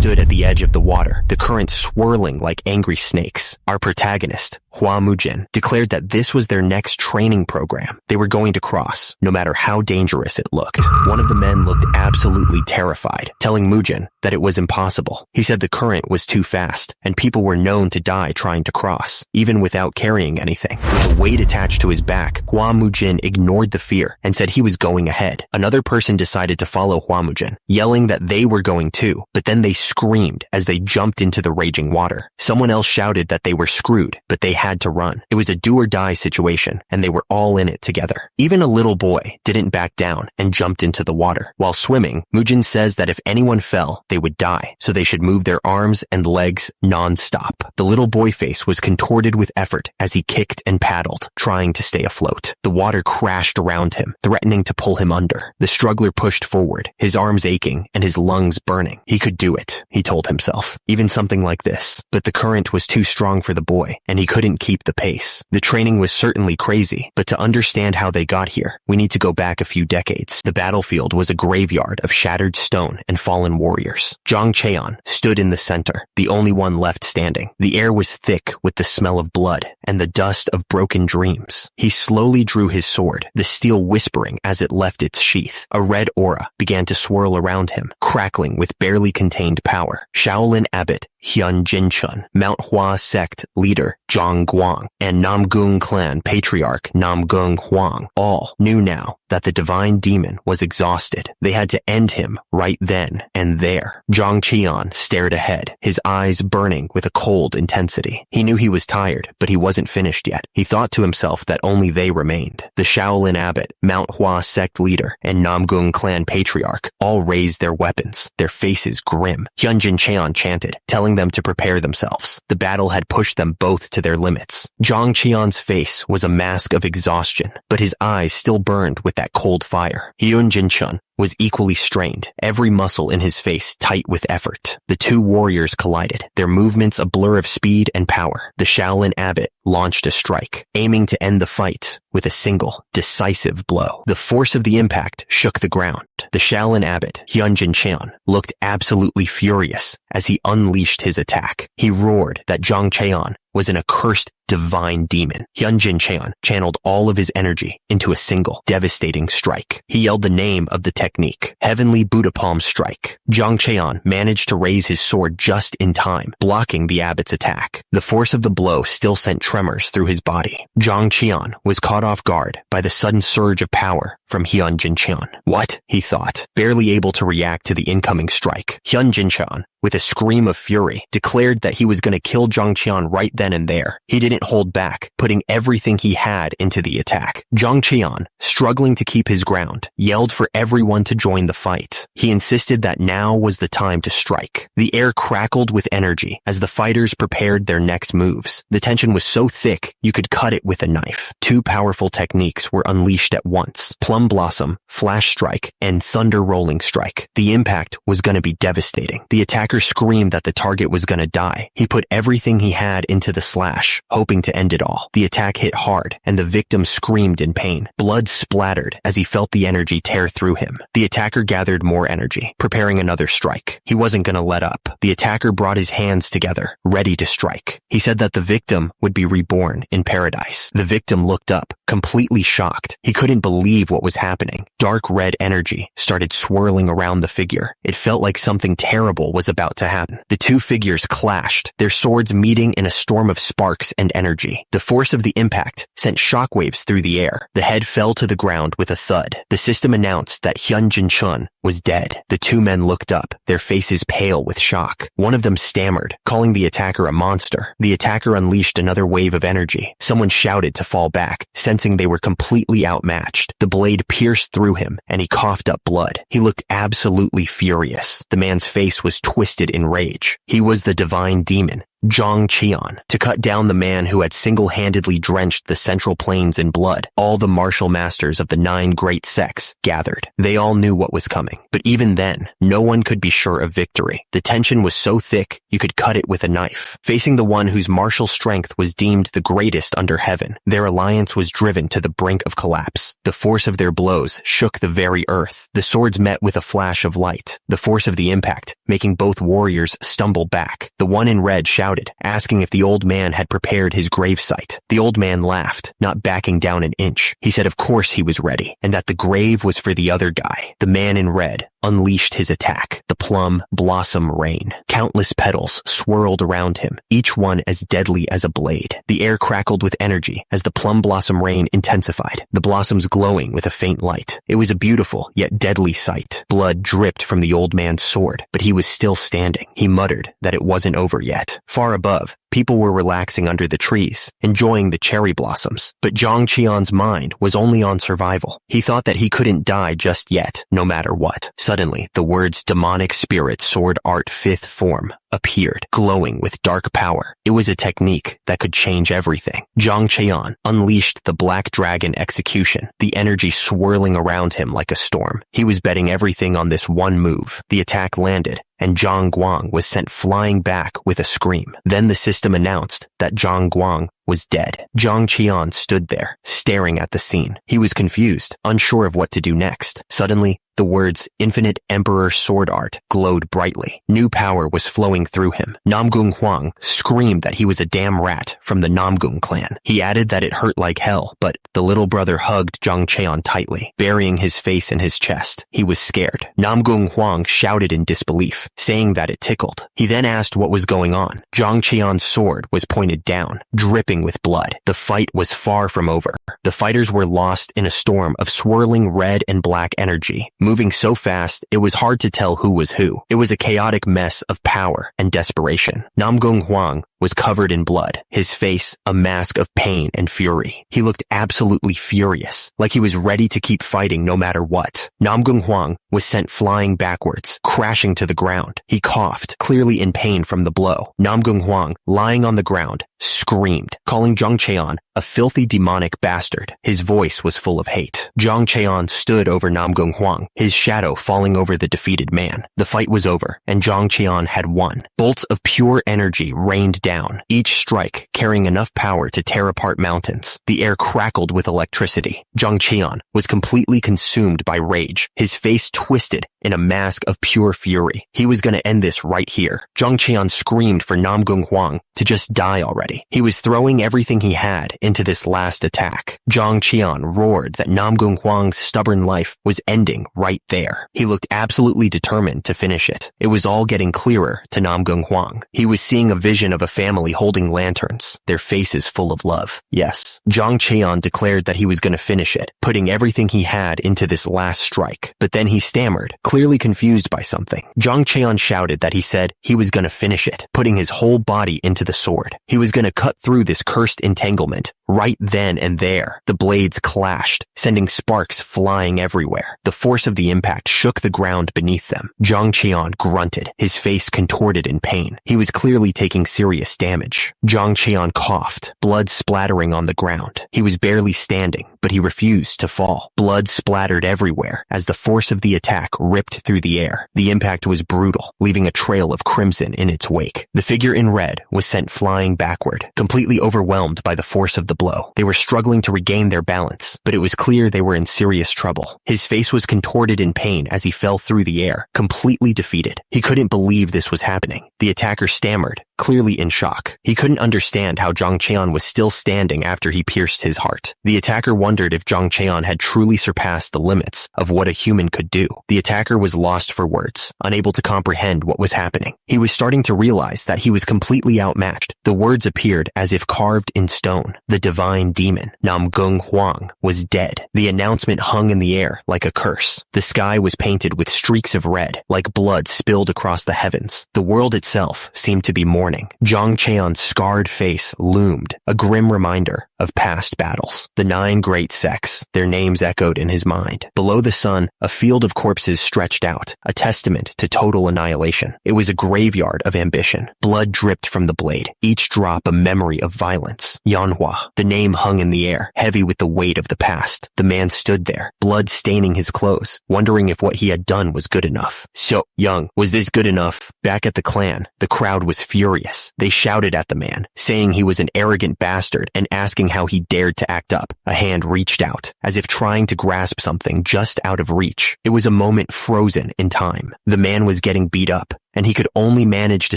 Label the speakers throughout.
Speaker 1: stood at the edge of the water, the current swirling like angry snakes. Our protagonist, Hua Mujin, declared that this was their next training program. They were going to cross, no matter how dangerous it looked. One of the men looked absolutely terrified, telling Mujin that it was impossible. He said the current was too fast, and people were known to die trying to cross, even without carrying anything. With a weight attached to his back, Hua Mujin ignored the fear and said he was going ahead. Another person decided to follow Hua Mujin, yelling that they were going too, but then they screamed as they jumped into the raging water. Someone else shouted that they were screwed, but they had to run. It was a do-or-die situation, and they were all in it together. Even a little boy didn't back down and jumped into the water. While swimming, Mujin says that if anyone fell, they would die, so they should move their arms and legs non-stop. The little boy face was contorted with effort as he kicked and paddled, trying to stay afloat. The water crashed around him, threatening to pull him under. The struggler pushed forward, his arms aching and his lungs burning. He could do it, he told himself. Even something like this. But the current was too strong for the boy, and he couldn't keep the pace. The training was certainly crazy, but to understand how they got here, we need to go back a few decades. The battlefield was a graveyard of shattered stone and fallen warriors. Zhang Cheon stood in the center, the only one left standing. The air was thick with the smell of blood and the dust of broken dreams. He slowly drew his sword, the steel whispering as it left its sheath. A red aura began to swirl around him, crackling with barely contained power. Shaolin Abbot Hyun Jinchun, Mount Hua sect leader Zhang Guang, and Namgung clan patriarch Namgung Huang all knew now that the divine demon was exhausted. They had to end him right then and there. Zhang Qian stared ahead, his eyes burning with a cold intensity. He knew he was tired, but he wasn't finished yet. He thought to himself that only they remained. The Shaolin Abbot, Mount Hua sect leader, and Namgung clan patriarch all raised their weapons, their faces grim. Hyunjin Cheon chanted, telling them to prepare themselves. The battle had pushed them both to their limits. Zhang Qian's face was a mask of exhaustion, but his eyes still burned with that cold fire. Hyun Jinchun was equally strained, every muscle in his face tight with effort. The two warriors collided, their movements a blur of speed and power. The Shaolin Abbot launched a strike, aiming to end the fight with a single, decisive blow. The force of the impact shook the ground. The Shaolin Abbot, Hyunjin Cheon, looked absolutely furious as he unleashed his attack. He roared that Zhang Cheon was an accursed divine demon. Hyunjin Cheon channeled all of his energy into a single, devastating strike. He yelled the name of the technique, Heavenly Buddha Palm Strike. Zhang Cheon managed to raise his sword just in time, blocking the abbot's attack. The force of the blow still sent tremors through his body. Zhang Cheon was caught off guard by the sudden surge of power from Hyunjin Cheon. What? He thought, barely able to react to the incoming strike. Hyunjin Cheon, with a scream of fury, declared that he was going to kill Zhang Cheon right then and there. He didn't hold back, putting everything he had into the attack. Zhang Cheon, struggling to keep his ground, yelled for everyone to join the fight. He insisted that now was the time to strike. The air crackled with energy as the fighters prepared their next moves. The tension was so thick, you could cut it with a knife. Two powerful techniques were unleashed at once: Plum Blossom, Flash Strike, and Thunder Rolling Strike. The impact was going to be devastating. The attacker screamed that the target was going to die. He put everything he had into the slash, hoping to end it all. The attack hit hard, and the victim screamed in pain. Blood splattered as he felt the energy tear through him. The attacker gathered more energy, preparing another strike. He wasn't going to let up. The attacker brought his hands together, ready to strike. He said that the victim would be reborn in paradise. The victim looked up, completely shocked. He couldn't believe what was happening. Dark red energy started swirling around the figure. It felt like something terrible was about to happen. The two figures clashed, their swords meeting in a storm of sparks and energy. The force of the impact sent shockwaves through the air. The head fell to the ground with a thud. The system announced that Hyunjin Chun was dead. The two men looked up, their faces pale with shock. One of them stammered, calling the attacker a monster. The attacker unleashed another wave of energy. Someone shouted to fall back, sensing they were completely outmatched. The blade pierced through him, and he coughed up blood. He looked absolutely furious. The man's face was twisted in rage. He was the divine demon, Zhang Qian. To cut down the man who had single-handedly drenched the Central Plains in blood, all the martial masters of the 9 great sects gathered. They all knew what was coming, but even then, no one could be sure of victory. The tension was so thick, you could cut it with a knife. Facing the one whose martial strength was deemed the greatest under heaven, their alliance was driven to the brink of collapse. The force of their blows shook the very earth. The swords met with a flash of light. The force of the impact making both warriors stumble back. The one in red shouted, asking if the old man had prepared his gravesite. The old man laughed, not backing down an inch. He said of course he was ready, and that the grave was for the other guy. The man in red unleashed his attack, the plum blossom rain. Countless petals swirled around him, each one as deadly as a blade. The air crackled with energy as the plum blossom rain intensified, the blossoms glowing with a faint light. It was a beautiful yet deadly sight. Blood dripped from the old man's sword, but he was still standing. He muttered that it wasn't over yet. Far above, people were relaxing under the trees, enjoying the cherry blossoms. But Zhang Qian's mind was only on survival. He thought that he couldn't die just yet, no matter what. Suddenly, the words demonic spirit sword art 5th form appeared, glowing with dark power. It was a technique that could change everything. Zhang Qian unleashed the black dragon execution, the energy swirling around him like a storm. He was betting everything on this one move. The attack landed, and Zhang Guang was sent flying back with a scream. Then the system announced that Zhang Guang was dead. Zhang Qian stood there, staring at the scene. He was confused, unsure of what to do next. Suddenly, the words Infinite Emperor Sword Art glowed brightly. New power was flowing through him. Namgung Huang screamed that he was a damn rat from the Namgung clan. He added that it hurt like hell, but the little brother hugged Zhang Qian tightly, burying his face in his chest. He was scared. Namgung Huang shouted in disbelief, saying that it tickled. He then asked what was going on. Zhang Qian's sword was pointed down, dripping with blood. The fight was far from over. The fighters were lost in a storm of swirling red and black energy. Moving so fast, it was hard to tell who was who. It was a chaotic mess of power and desperation. Namgung Huang was covered in blood, his face a mask of pain and fury. He looked absolutely furious, like he was ready to keep fighting no matter what. Namgung Huang was sent flying backwards, crashing to the ground. He coughed, clearly in pain from the blow. Namgung Huang, lying on the ground, screamed, calling Zhang Qian a filthy demonic bastard. His voice was full of hate. Zhang Qian stood over Namgung Huang, his shadow falling over the defeated man. The fight was over, and Zhang Qian had won. Bolts of pure energy rained down, each strike carrying enough power to tear apart mountains. The air crackled with electricity. Zhang Qian was completely consumed by rage, his face twisted in a mask of pure fury. He was going to end this right here. Zhang Qian screamed for Namgung Huang to just die already. He was throwing everything he had into this last attack. Zhang Qian roared that Namgung Huang's stubborn life was ending right there. He looked absolutely determined to finish it. It was all getting clearer to Namgung Huang. He was seeing a vision of a family holding lanterns, their faces full of love. Yes, Zhang Qian declared that he was going to finish it, putting everything he had into this last strike. But then he stammered, clearly confused by something. Zhang Qian shouted that he said he was going to finish it, putting his whole body into the sword. He was going to cut through this cursed entanglement. Right then and there, the blades clashed, sending sparks flying everywhere. The force of the impact shook the ground beneath them. Zhang Qian grunted, his face contorted in pain. He was clearly taking serious damage. Zhang Qian coughed, blood splattering on the ground. He was barely standing, but he refused to fall. Blood splattered everywhere as the force of the attack ripped through the air. The impact was brutal, leaving a trail of crimson in its wake. The figure in red was sent flying backward, completely overwhelmed by the force of the blow. They were struggling to regain their balance, but it was clear they were in serious trouble. His face was contorted in pain as he fell through the air, completely defeated. He couldn't believe this was happening. The attacker stammered, clearly in shock. He couldn't understand how Zhang Qian was still standing after he pierced his heart. The attacker wondered if Zhang Qian had truly surpassed the limits of what a human could do. The attacker was lost for words, unable to comprehend what was happening. He was starting to realize that he was completely outmatched. The words appeared as if carved in stone. The divine demon, Namgung Huang, was dead. The announcement hung in the air like a curse. The sky was painted with streaks of red, like blood spilled across the heavens. The world itself seemed to be mourning. Zhang Qian's scarred face loomed, a grim reminder of past battles. The 9 great sects, their names echoed in his mind. Below the sun, a field of corpses stretched out, a testament to total annihilation. It was a graveyard of ambition. Blood dripped from the blade, each drop a memory of violence. Manhwa, the name hung in the air, heavy with the weight of the past. The man stood there, blood staining his clothes, wondering if what he had done was good enough. So, Young, was this good enough? Back at the clan, the crowd was furious. They shouted at the man, saying he was an arrogant bastard and asking how he dared to act up. A hand reached out, as if trying to grasp something just out of reach. It was a moment frozen in time. The man was getting beat up, and he could only manage to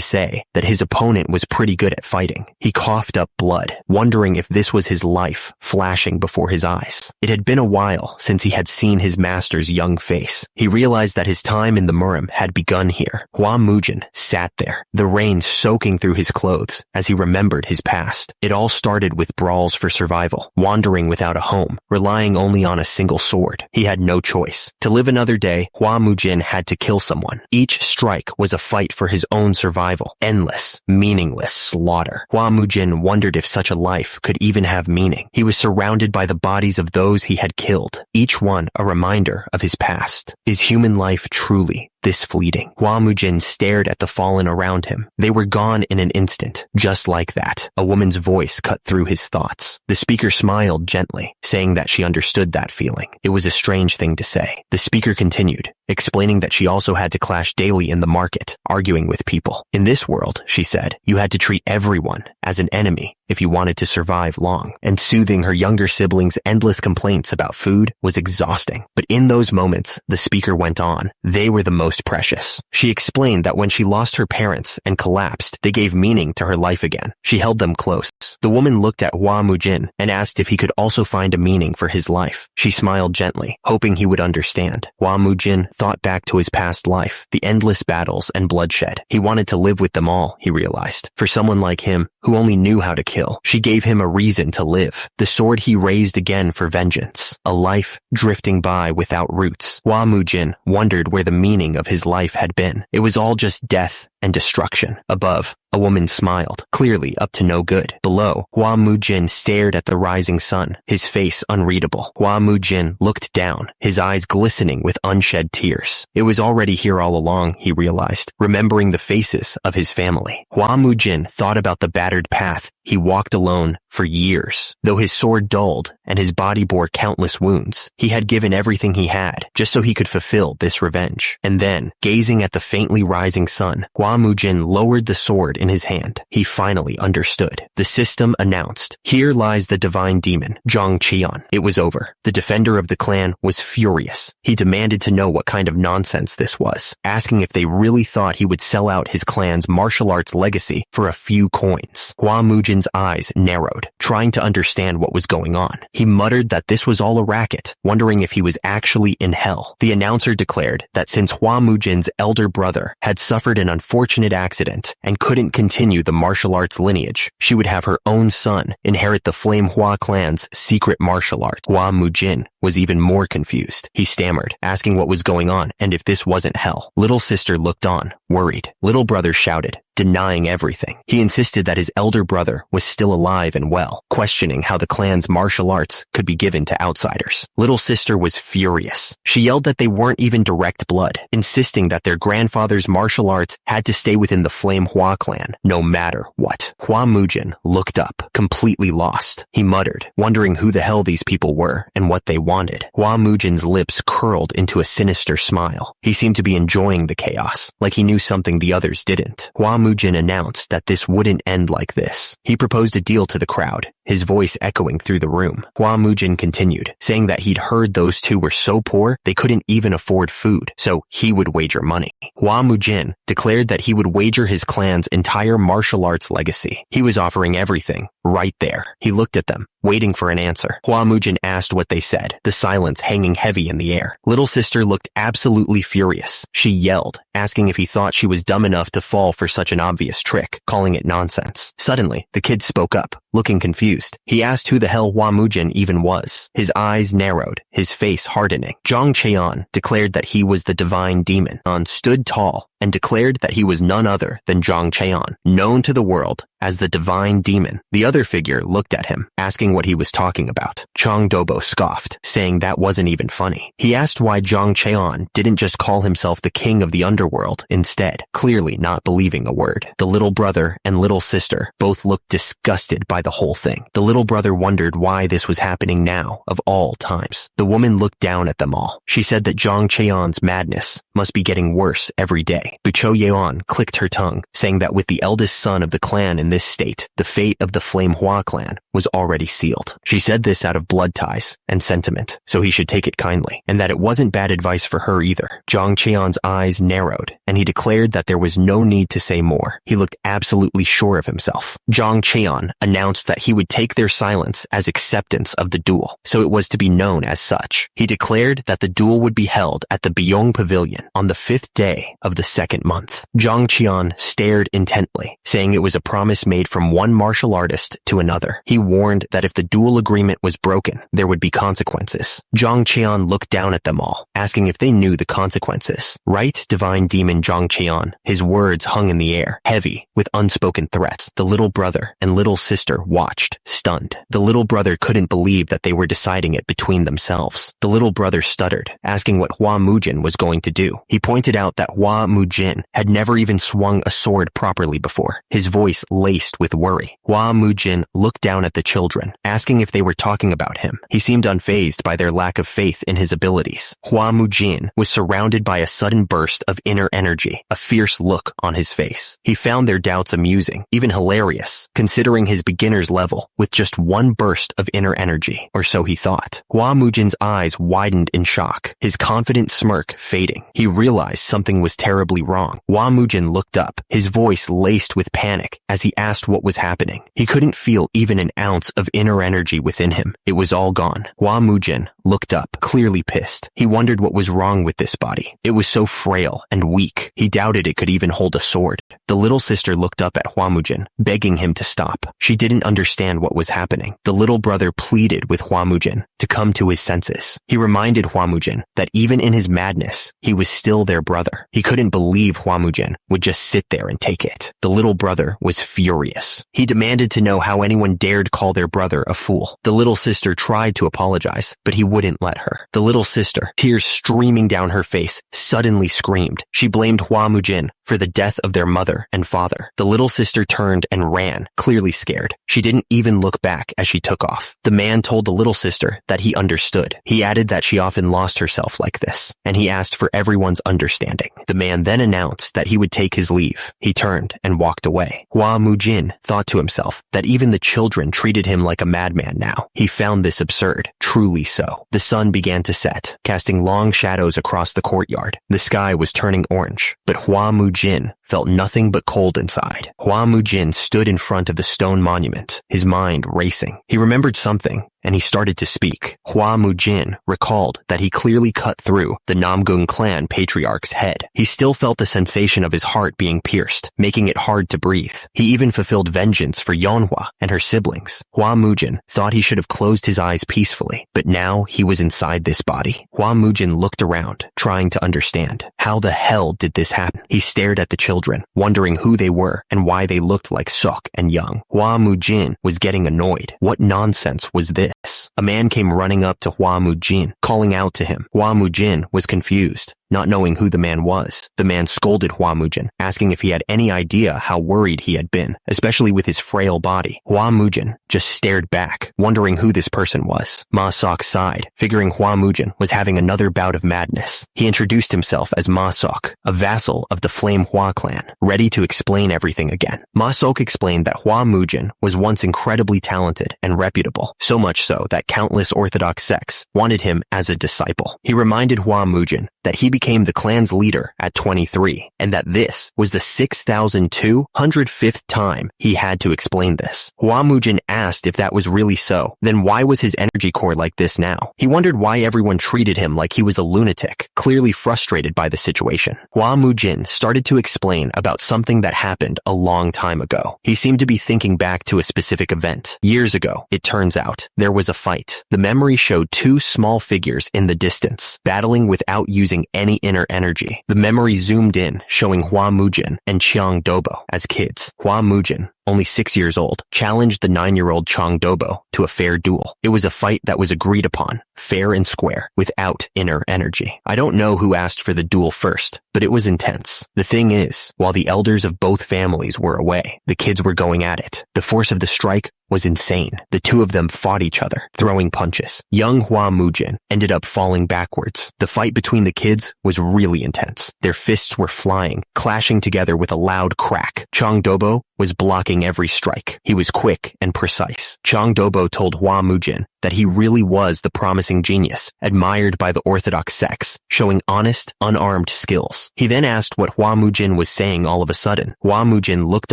Speaker 1: say that his opponent was pretty good at fighting. He coughed up blood, wondering if this was his life flashing before his eyes. It had been a while since he had seen his master's young face. He realized that his time in the Murim had begun here. Hua Mujin sat there, the rain soaking through his clothes as he remembered his past. It all started with brawls for survival, wandering without a home, relying only on a single sword. He had no choice. To live another day, Hua Mujin had to kill someone. Each strike was a fight for his own survival. Endless, meaningless slaughter. Hua Mujin wondered if such a life could even have meaning. He was surrounded by the bodies of those he had killed, each one a reminder of his past. Is human life truly this fleeting? Hua Mujin stared at the fallen around him. They were gone in an instant, just like that. A woman's voice cut through his thoughts. The speaker smiled gently, saying that she understood that feeling. It was a strange thing to say. The speaker continued, explaining that she also had to clash daily in the market, arguing with people. In this world, she said, you had to treat everyone as an enemy if you wanted to survive long. And soothing her younger siblings' endless complaints about food was exhausting. But in those moments, the speaker went on. They were the most precious. She explained that when she lost her parents and collapsed, they gave meaning to her life again. She held them close. The woman looked at Hua Mujin and asked if he could also find a meaning for his life. She smiled gently, hoping he would understand. Hua Mujin thought back to his past life, the endless battles and bloodshed. He wanted to live with them all, he realized. For someone like him, who only knew how to kill, she gave him a reason to live. The sword he raised again for vengeance. A life drifting by without roots. Hua Mujin wondered where the meaning of his life had been. It was all just death and destruction. Above, a woman smiled, clearly up to no good. Below, Hua Mujin stared at the rising sun, his face unreadable. Hua Mujin looked down, his eyes glistening with unshed tears. It was already here all along, he realized, remembering the faces of his family. Hua Mujin thought about the battered path he walked alone for years. Though his sword dulled and his body bore countless wounds, he had given everything he had just so he could fulfill this revenge. And then, gazing at the faintly rising sun, Hua Mujin lowered the sword in his hand. He finally understood. The system announced, "Here lies the divine demon, Zhang Qian." It was over. The defender of the clan was furious. He demanded to know what kind of nonsense this was, asking if they really thought he would sell out his clan's martial arts legacy for a few coins. Hua Mujin's eyes narrowed, trying to understand what was going on. He muttered that this was all a racket, wondering if he was actually in hell. The announcer declared that since Hua Mujin's elder brother had suffered an unfortunate accident and couldn't continue the martial arts lineage, she would have her own son inherit the Flame Hua clan's secret martial arts. Hua Mujin was even more confused. He stammered, asking what was going on and if this wasn't hell. Little sister looked on, worried. Little brother shouted, denying everything. He insisted that his elder brother was still alive and well, questioning how the clan's martial arts could be given to outsiders. Little sister was furious. She yelled that they weren't even direct blood, insisting that their grandfather's martial arts had to stay within the Flame Hua clan, no matter what. Hua Mujin looked up, completely lost. He muttered, wondering who the hell these people were and what they wanted. Hua Mujin's lips curled into a sinister smile. He seemed to be enjoying the chaos, like he knew something the others didn't. Hua Mujin announced that this wouldn't end like this. He proposed a deal to the crowd, his voice echoing through the room. Hua Mujin continued, saying that he'd heard those two were so poor they couldn't even afford food, so he would wager money. Hua Mujin declared that he would wager his clan's entire martial arts legacy. He was offering everything, right there. He looked at them, waiting for an answer. Hua Mujin asked what they said, the silence hanging heavy in the air. Little sister looked absolutely furious. She yelled, asking if he thought she was dumb enough to fall for such an obvious trick, calling it nonsense. Suddenly, the kid spoke up, looking confused. He asked who the hell Hua Mujin even was. His eyes narrowed, his face hardening. Zhang Qian declared that he was the divine demon. An stood tall and declared that he was none other than Zhang Qian, known to the world as the divine demon. The other figure looked at him, asking what he was talking about. Chang Dobo scoffed, saying that wasn't even funny. He asked why Zhang Qian didn't just call himself the king of the underworld instead, clearly not believing a word. The little brother and little sister both looked disgusted by the whole thing. The little brother wondered why this was happening now, of all times. The woman looked down at them all. She said that Zhang Qian's madness must be getting worse every day. quietly. Bucho Yeon clicked her tongue, saying that with the eldest son of the clan in this state, the fate of the Flame Hua clan was already sealed. She said this out of blood ties and sentiment, so he should take it kindly, and that it wasn't bad advice for her either. Zhang Cheon's eyes narrowed, and he declared that there was no need to say more. He looked absolutely sure of himself. Zhang Cheon announced that he would take their silence as acceptance of the duel, so it was to be known as such. He declared that the duel would be held at the Byong Pavilion on the 5th day of the 2nd month. Zhang Cheon stared intently, saying it was a promise made from one martial artist to another. He warned that if the duel agreement was broken, there would be consequences. Zhang Cheon looked down at them all, asking if they knew the consequences. Right, divine demon Zhang Cheon? His words hung in the air, heavy with unspoken threats. The little brother and little sister watched, stunned. The little brother couldn't believe that they were deciding it between themselves. The little brother stuttered, asking what Hua Mujin was going to do. He pointed out that Hua Mujin had never even swung a sword properly before, his voice laced with worry. Hua Mujin looked down at the children, asking if they were talking about him. He seemed unfazed by their lack of faith in his abilities. Hua Mujin was surrounded by a sudden burst of inner energy, a fierce look on his face. He found their doubts amusing, even hilarious, considering his beginner's level, with just one burst of inner energy, or so he thought. Hua Mujin's eyes widened in shock, his confident smirk fading. He realized something was terribly wrong. Hua Mujin looked up, his voice laced with panic as he asked what was happening. He couldn't feel even an ounce of inner energy within him. It was all gone. Hua Mujin looked up, clearly pissed. He wondered what was wrong with this body. It was so frail and weak. He doubted it could even hold a sword. The little sister looked up at Hua Mujin, begging him to stop. She didn't understand what was happening. The little brother pleaded with Hua Mujin to come to his senses. He reminded Hua Mujin that even in his madness, he was still their brother. He couldn't believe Hua Mujin would just sit there and take it. The little brother was furious. He demanded to know how anyone dared call their brother a fool. The little sister tried to apologize, but he wouldn't let her. The little sister, tears streaming down her face, suddenly screamed. She blamed Hua Mujin for the death of their mother and father. The little sister turned and ran, clearly scared. She didn't even look back as she took off. The man told the little sister that he understood. He added that she often lost herself like this, and he asked for everyone's understanding. The man then announced that he would take his leave. He turned and walked away. Hua Mujin thought to himself that even the children treated him like a madman now. He found this absurd, truly so. The sun began to set, casting long shadows across the courtyard. The sky was turning orange, but Hua Mujin felt nothing but cold inside. Hua Mujin stood in front of the stone monument, his mind racing. He remembered something, and he started to speak. Hua Mujin recalled that he clearly cut through the Namgung clan patriarch's head. He still felt the sensation of his heart being pierced, making it hard to breathe. He even fulfilled vengeance for Yeonhwa and her siblings. Hua Mujin thought he should have closed his eyes peacefully, but now he was inside this body. Hua Mujin looked around, trying to understand. How the hell did this happen? He stared at the children, wondering who they were and why they looked like Sok and Young. Hua Mujin was getting annoyed. What nonsense was this? A man came running up to Hua Mujin, calling out to him. Hua Mujin was confused, not knowing who the man was. The man scolded Hua Mujin, asking if he had any idea how worried he had been, especially with his frail body. Hua Mujin just stared back, wondering who this person was. Ma Sok sighed, figuring Hua Mujin was having another bout of madness. He introduced himself as Ma Sok, a vassal of the Flame Hua clan, ready to explain everything again. Ma Sok explained that Hua Mujin was once incredibly talented and reputable, so much so that countless Orthodox sects wanted him as a disciple. He reminded Hua Mujin that he became the clan's leader at 23, and that this was the 6,205th time he had to explain this. Hua Mujin asked if that was really so. Then why was his energy core like this now? He wondered why everyone treated him like he was a lunatic, clearly frustrated by the situation. Hua Mujin started to explain about something that happened a long time ago. He seemed to be thinking back to a specific event. Years ago, it turns out, there was a fight. The memory showed two small figures in the distance, battling without using any inner energy. The memory zoomed in, showing Hua Mujin and Chiang Dobo as kids. Hua Mujin only 6 years old, challenged the 9-year-old Chang Dobo to a fair duel. It was a fight that was agreed upon, fair and square, without inner energy. I don't know who asked for the duel first, but it was intense. The thing is, while the elders of both families were away, the kids were going at it. The force of the strike was insane. The two of them fought each other, throwing punches. Young Hua Mujin ended up falling backwards. The fight between the kids was really intense. Their fists were flying, clashing together with a loud crack. Chang Dobo was blocking every strike. He was quick and precise. Chang Dobo told Hua Mujin that he really was the promising genius, admired by the orthodox sects, showing honest, unarmed skills. He then asked what Hua Mujin was saying all of a sudden. Hua Mujin looked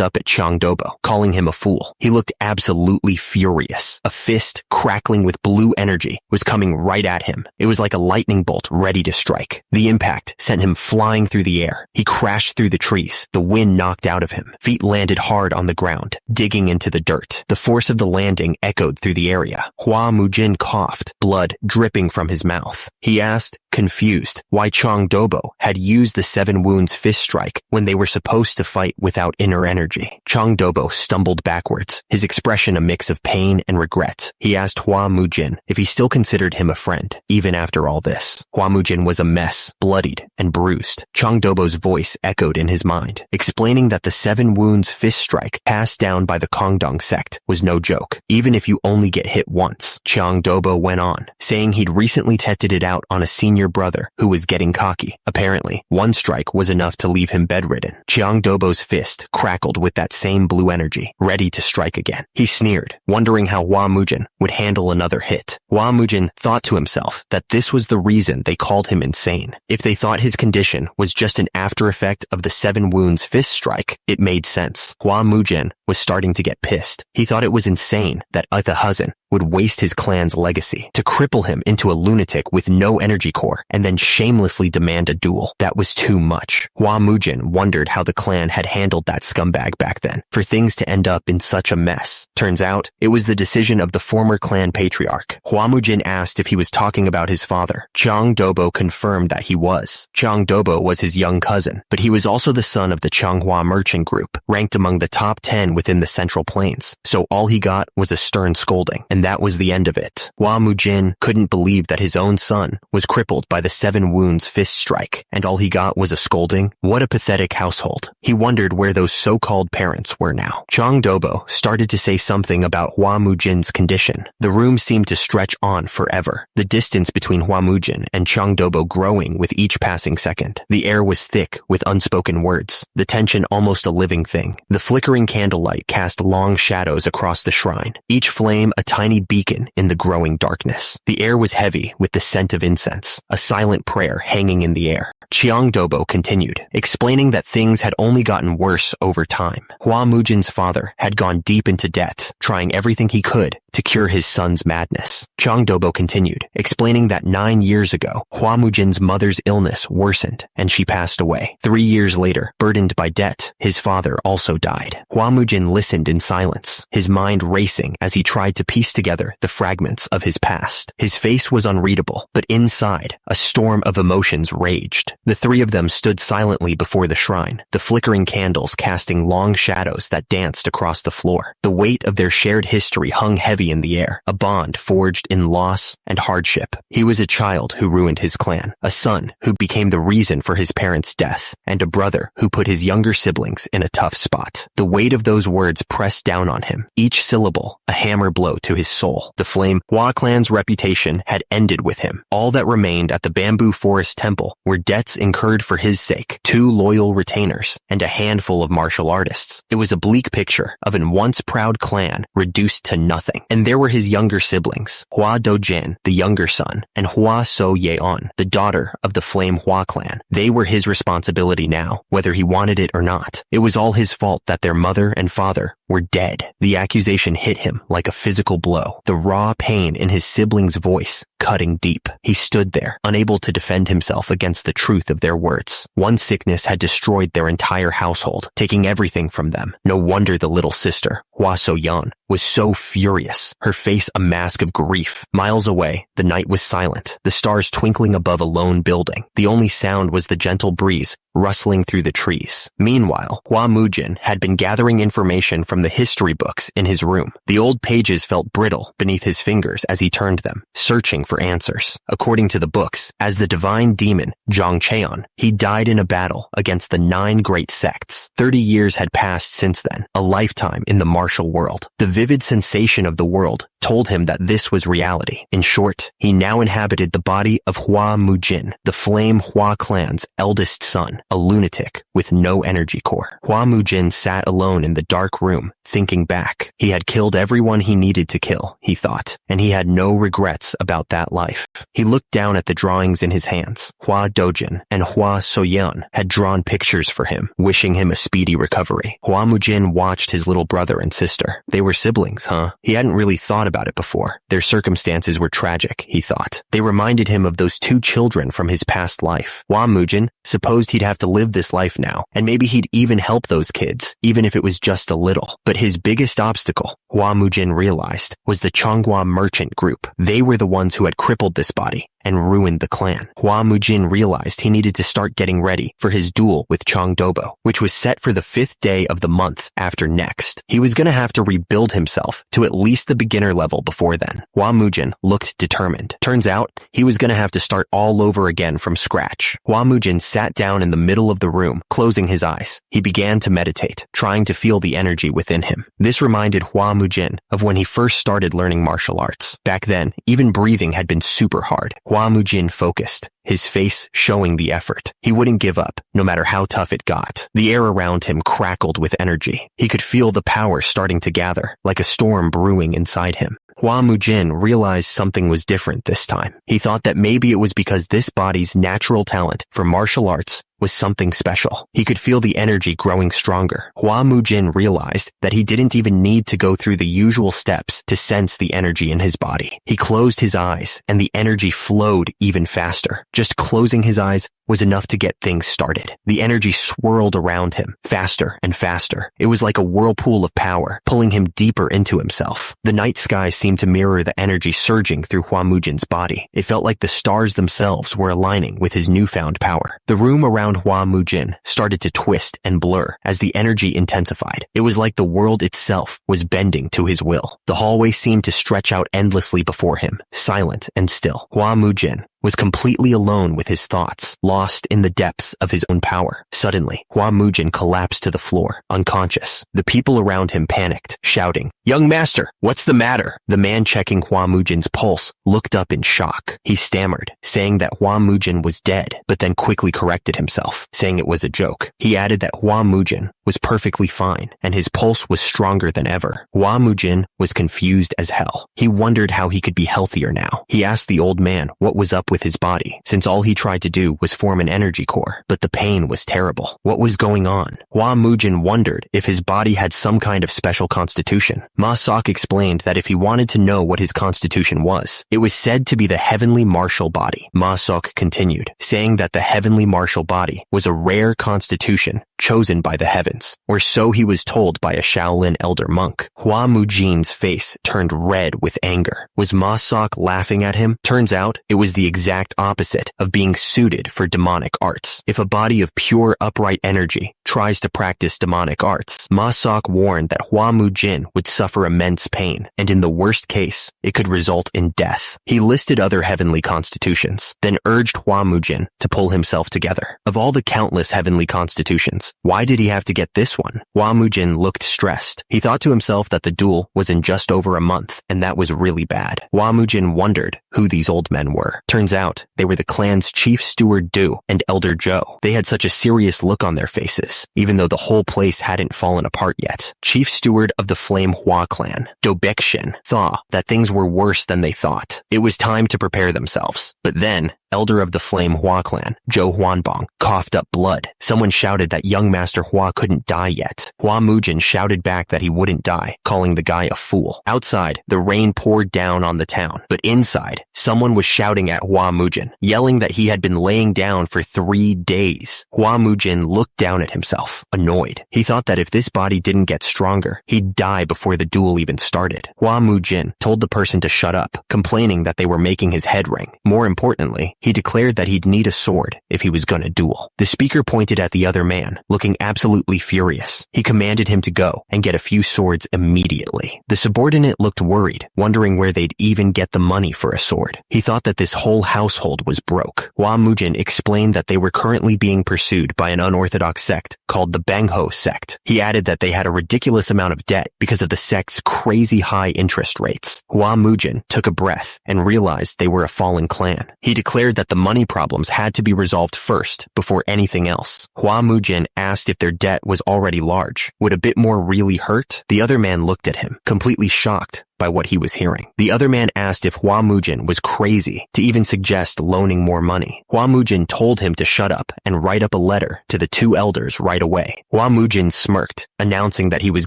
Speaker 1: up at Chang Dobo, calling him a fool. He looked absolutely furious. A fist, crackling with blue energy, was coming right at him. It was like a lightning bolt ready to strike. The impact sent him flying through the air. He crashed through the trees. The wind knocked out of him. Feet landed hard on the ground, digging into the dirt. The force of the landing echoed through the area. Hua Mujin coughed, blood dripping from his mouth. He asked, confused, why Chang Dobo had used the 7 wounds fist strike when they were supposed to fight without inner energy. Chang Dobo stumbled backwards, his expression a mix of pain and regret. He asked Hua Mujin if he still considered him a friend, even after all this. Hua Mujin was a mess, bloodied and bruised. Chang Dobo's voice echoed in his mind, explaining that the 7 wounds fist strike passed down by the Kongdong sect was no joke. Even if you only get hit once, Chang Dobo went on, saying he'd recently tested it out on a senior brother who was getting cocky. Apparently, 1 strike was enough to leave him bedridden. Chang Dobo's fist crackled with that same blue energy, ready to strike again. He sneered, wondering how Hua Mujin would handle another hit. Hua Mujin thought to himself that this was the reason they called him insane. If they thought his condition was just an after effect of the 7 wounds fist strike, it made sense. Hua Mujin was starting to get pissed. He thought it was insane that Ithahusin would waste his clan's legacy to cripple him into a lunatic with no energy core and then shamelessly demand a duel. That was too much. Hua Mujin wondered how the clan had handled that scumbag back then, for things to end up in such a mess. Turns out, it was the decision of the former clan patriarch. Hua Mujin asked if he was talking about his father. Chang Dobo confirmed that he was. Chang Dobo was his young cousin, but he was also the son of the Changhua merchant group, ranked among the top 10 within the Central Plains. So all he got was a stern scolding, and that was the end of it. Hua Mujin couldn't believe that his own son was crippled by the 7 wounds fist strike, and all he got was a scolding. What a pathetic household. He wondered where those so-called parents were now. Chang Dobo started to say something about Hua Mujin's condition. The room seemed to stretch on forever, the distance between Hua Mujin and Chang Dobo growing with each passing second. The air was thick with unspoken words, the tension almost a living thing. The flickering candlelight cast long shadows across the shrine, each flame a tiny beacon in the growing darkness. The air was heavy with the scent of incense, a silent prayer hanging in the air. Chang Dobo continued, explaining that things had only gotten worse over time. Hua Mujin's father had gone deep into debt, trying everything he could to cure his son's madness. Chang Dobo continued, explaining that 9 years ago, Hua Mujin's mother's illness worsened and she passed away. 3 years later, burdened by debt, his father also died. Hua Mujin listened in silence, his mind racing as he tried to piece together the fragments of his past. His face was unreadable, but inside, a storm of emotions raged. The 3 of them stood silently before the shrine, the flickering candles casting long shadows that danced across the floor. The weight of their shared history hung heavy in the air, a bond forged in loss and hardship. He was a child who ruined his clan, a son who became the reason for his parents' death, and a brother who put his younger siblings in a tough spot. The weight of those words pressed down on him, each syllable a hammer blow to his soul. The flame Hua clan's reputation had ended with him. All that remained at the Bamboo Forest Temple were debts incurred for his sake, 2 loyal retainers, and a handful of martial artists. It was a bleak picture of an once proud clan reduced to nothing. And there were his younger siblings, Hua Dojin, the younger son, and Hua So Yeon, the daughter of the Flame Hua clan. They were his responsibility now, whether he wanted it or not. It was all his fault that their mother and father were dead. The accusation hit him like a physical blow, the raw pain in his sibling's voice cutting deep. He stood there, unable to defend himself against the truth of their words. One sickness had destroyed their entire household, taking everything from them. No wonder the little sister, Hua So-yeon, was so furious, her face a mask of grief. Miles away, the night was silent, the stars twinkling above a lone building. The only sound was the gentle breeze rustling through the trees. Meanwhile, Hua Mujin had been gathering information from the history books in his room. The old pages felt brittle beneath his fingers as he turned them, searching for answers. According to the books, as the divine demon Zhang Cheon, he died in a battle against the 9 great sects. 30 years had passed since then, a lifetime in the martial world. The vivid sensation of the world told him that this was reality. In short, he now inhabited the body of Hua Mujin, the Flame Hua clan's eldest son, a lunatic with no energy core. Hua Mujin sat alone in the dark room, thinking back. He had killed everyone he needed to kill, he thought, and he had no regrets about that life. He looked down at the drawings in his hands. Hua Dojin and Hua Soyeon had drawn pictures for him, wishing him a speedy recovery. Hua Mujin watched his little brother and sister. They were siblings, huh? He hadn't really thought about it before. Their circumstances were tragic, he thought. They reminded him of those 2 children from his past life. Hua Mujin supposed he'd have to live this life now, and maybe he'd even help those kids, even if it was just a little. But his biggest obstacle, Hua Mujin realized, was the Changhua merchant group. They were the ones who had crippled this body and ruined the clan. Hua Mujin realized he needed to start getting ready for his duel with Chang Dobo, which was set for the 5th day of the month after next. He was going to have to rebuild himself to at least the beginner level before then. Hua Mujin looked determined. Turns out, he was going to have to start all over again from scratch. Hua Mujin sat down in the middle of the room, closing his eyes. He began to meditate, trying to feel the energy within him. This reminded Hua Mujin of when he first started learning martial arts. Back then, even breathing had been super hard. Hua Mujin focused, his face showing the effort. He wouldn't give up, no matter how tough it got. The air around him crackled with energy. He could feel the power starting to gather, like a storm brewing inside him. Hua Mujin realized something was different this time. He thought that maybe it was because this body's natural talent for martial arts was something special. He could feel the energy growing stronger. Hua Mujin realized that he didn't even need to go through the usual steps to sense the energy in his body. He closed his eyes, and the energy flowed even faster. Just closing his eyes was enough to get things started. The energy swirled around him, faster and faster. It was like a whirlpool of power, pulling him deeper into himself. The night sky seemed to mirror the energy surging through Hua Mujin's body. It felt like the stars themselves were aligning with his newfound power. The room around Hua Mujin started to twist and blur as the energy intensified. It was like the world itself was bending to his will. The hallway seemed to stretch out endlessly before him, silent and still. Hua Mujin was completely alone with his thoughts, lost in the depths of his own power. Suddenly, Hua Mujin collapsed to the floor, unconscious. The people around him panicked, shouting, "Young master, what's the matter?" The man checking Hua Mujin's pulse looked up in shock. He stammered, saying that Hua Mujin was dead, but then quickly corrected himself, saying it was a joke. He added that Hua Mujin was perfectly fine, and his pulse was stronger than ever. Hua Mujin was confused as hell. He wondered how he could be healthier now. He asked the old man what was up with his body, since all he tried to do was form an energy core, but the pain was terrible. What was going on? Hua Mujin wondered if his body had some kind of special constitution. Ma Sok explained that if he wanted to know what his constitution was, it was said to be the heavenly martial body. Ma Sok continued, saying that the heavenly martial body was a rare constitution chosen by the heavens, or so he was told by a Shaolin elder monk. Hua Mujin's face turned red with anger. Was Ma Sok laughing at him? Turns out it was the exact opposite of being suited for demonic arts. If a body of pure upright energy tries to practice demonic arts, Ma Sok warned that Hua Mujin would suffer immense pain, and in the worst case, it could result in death. He listed other heavenly constitutions, then urged Hua Mujin to pull himself together. Of all the countless heavenly constitutions, why did he have to get this one? Hua Mujin looked stressed. He thought to himself that the duel was in just over a month, and that was really bad. Hua Mujin wondered who these old men were. Turns out, they were the clan's chief steward Du and elder Zhou. They had such a serious look on their faces, even though the whole place hadn't fallen apart yet. Chief steward of the Flame Hua clan, Do Baekshin, thought that things were worse than they thought. It was time to prepare themselves. But then, elder of the Flame Hua clan, Zhou Huanbong, coughed up blood. Someone shouted that young Master Hua couldn't die yet. Hua Mujin shouted back that he wouldn't die, calling the guy a fool. Outside, the rain poured down on the town, but inside, someone was shouting at Hua Mujin, yelling that he had been laying down for 3 days. Hua Mujin looked down at himself, annoyed. He thought that if this body didn't get stronger, he'd die before the duel even started. Hua Mujin told the person to shut up, complaining that they were making his head ring. More importantly, he declared that he'd need a sword if he was gonna duel. The speaker pointed at the other man, looking absolutely furious. He commanded him to go and get a few swords immediately. The subordinate looked worried, wondering where they'd even get the money for a sword. He thought that this whole household was broke. Hua Mujin explained that they were currently being pursued by an unorthodox sect called the Bangho sect. He added that they had a ridiculous amount of debt because of the sect's crazy high interest rates. Hua Mujin took a breath and realized they were a fallen clan. He declared that the money problems had to be resolved first before anything else. Hua Mujin asked if their debt was already large. Would a bit more really hurt? The other man looked at him, completely shocked by what he was hearing. The other man asked if Hua Mujin was crazy to even suggest loaning more money. Hua Mujin told him to shut up and write up a letter to the 2 elders right away. Hua Mujin smirked, announcing that he was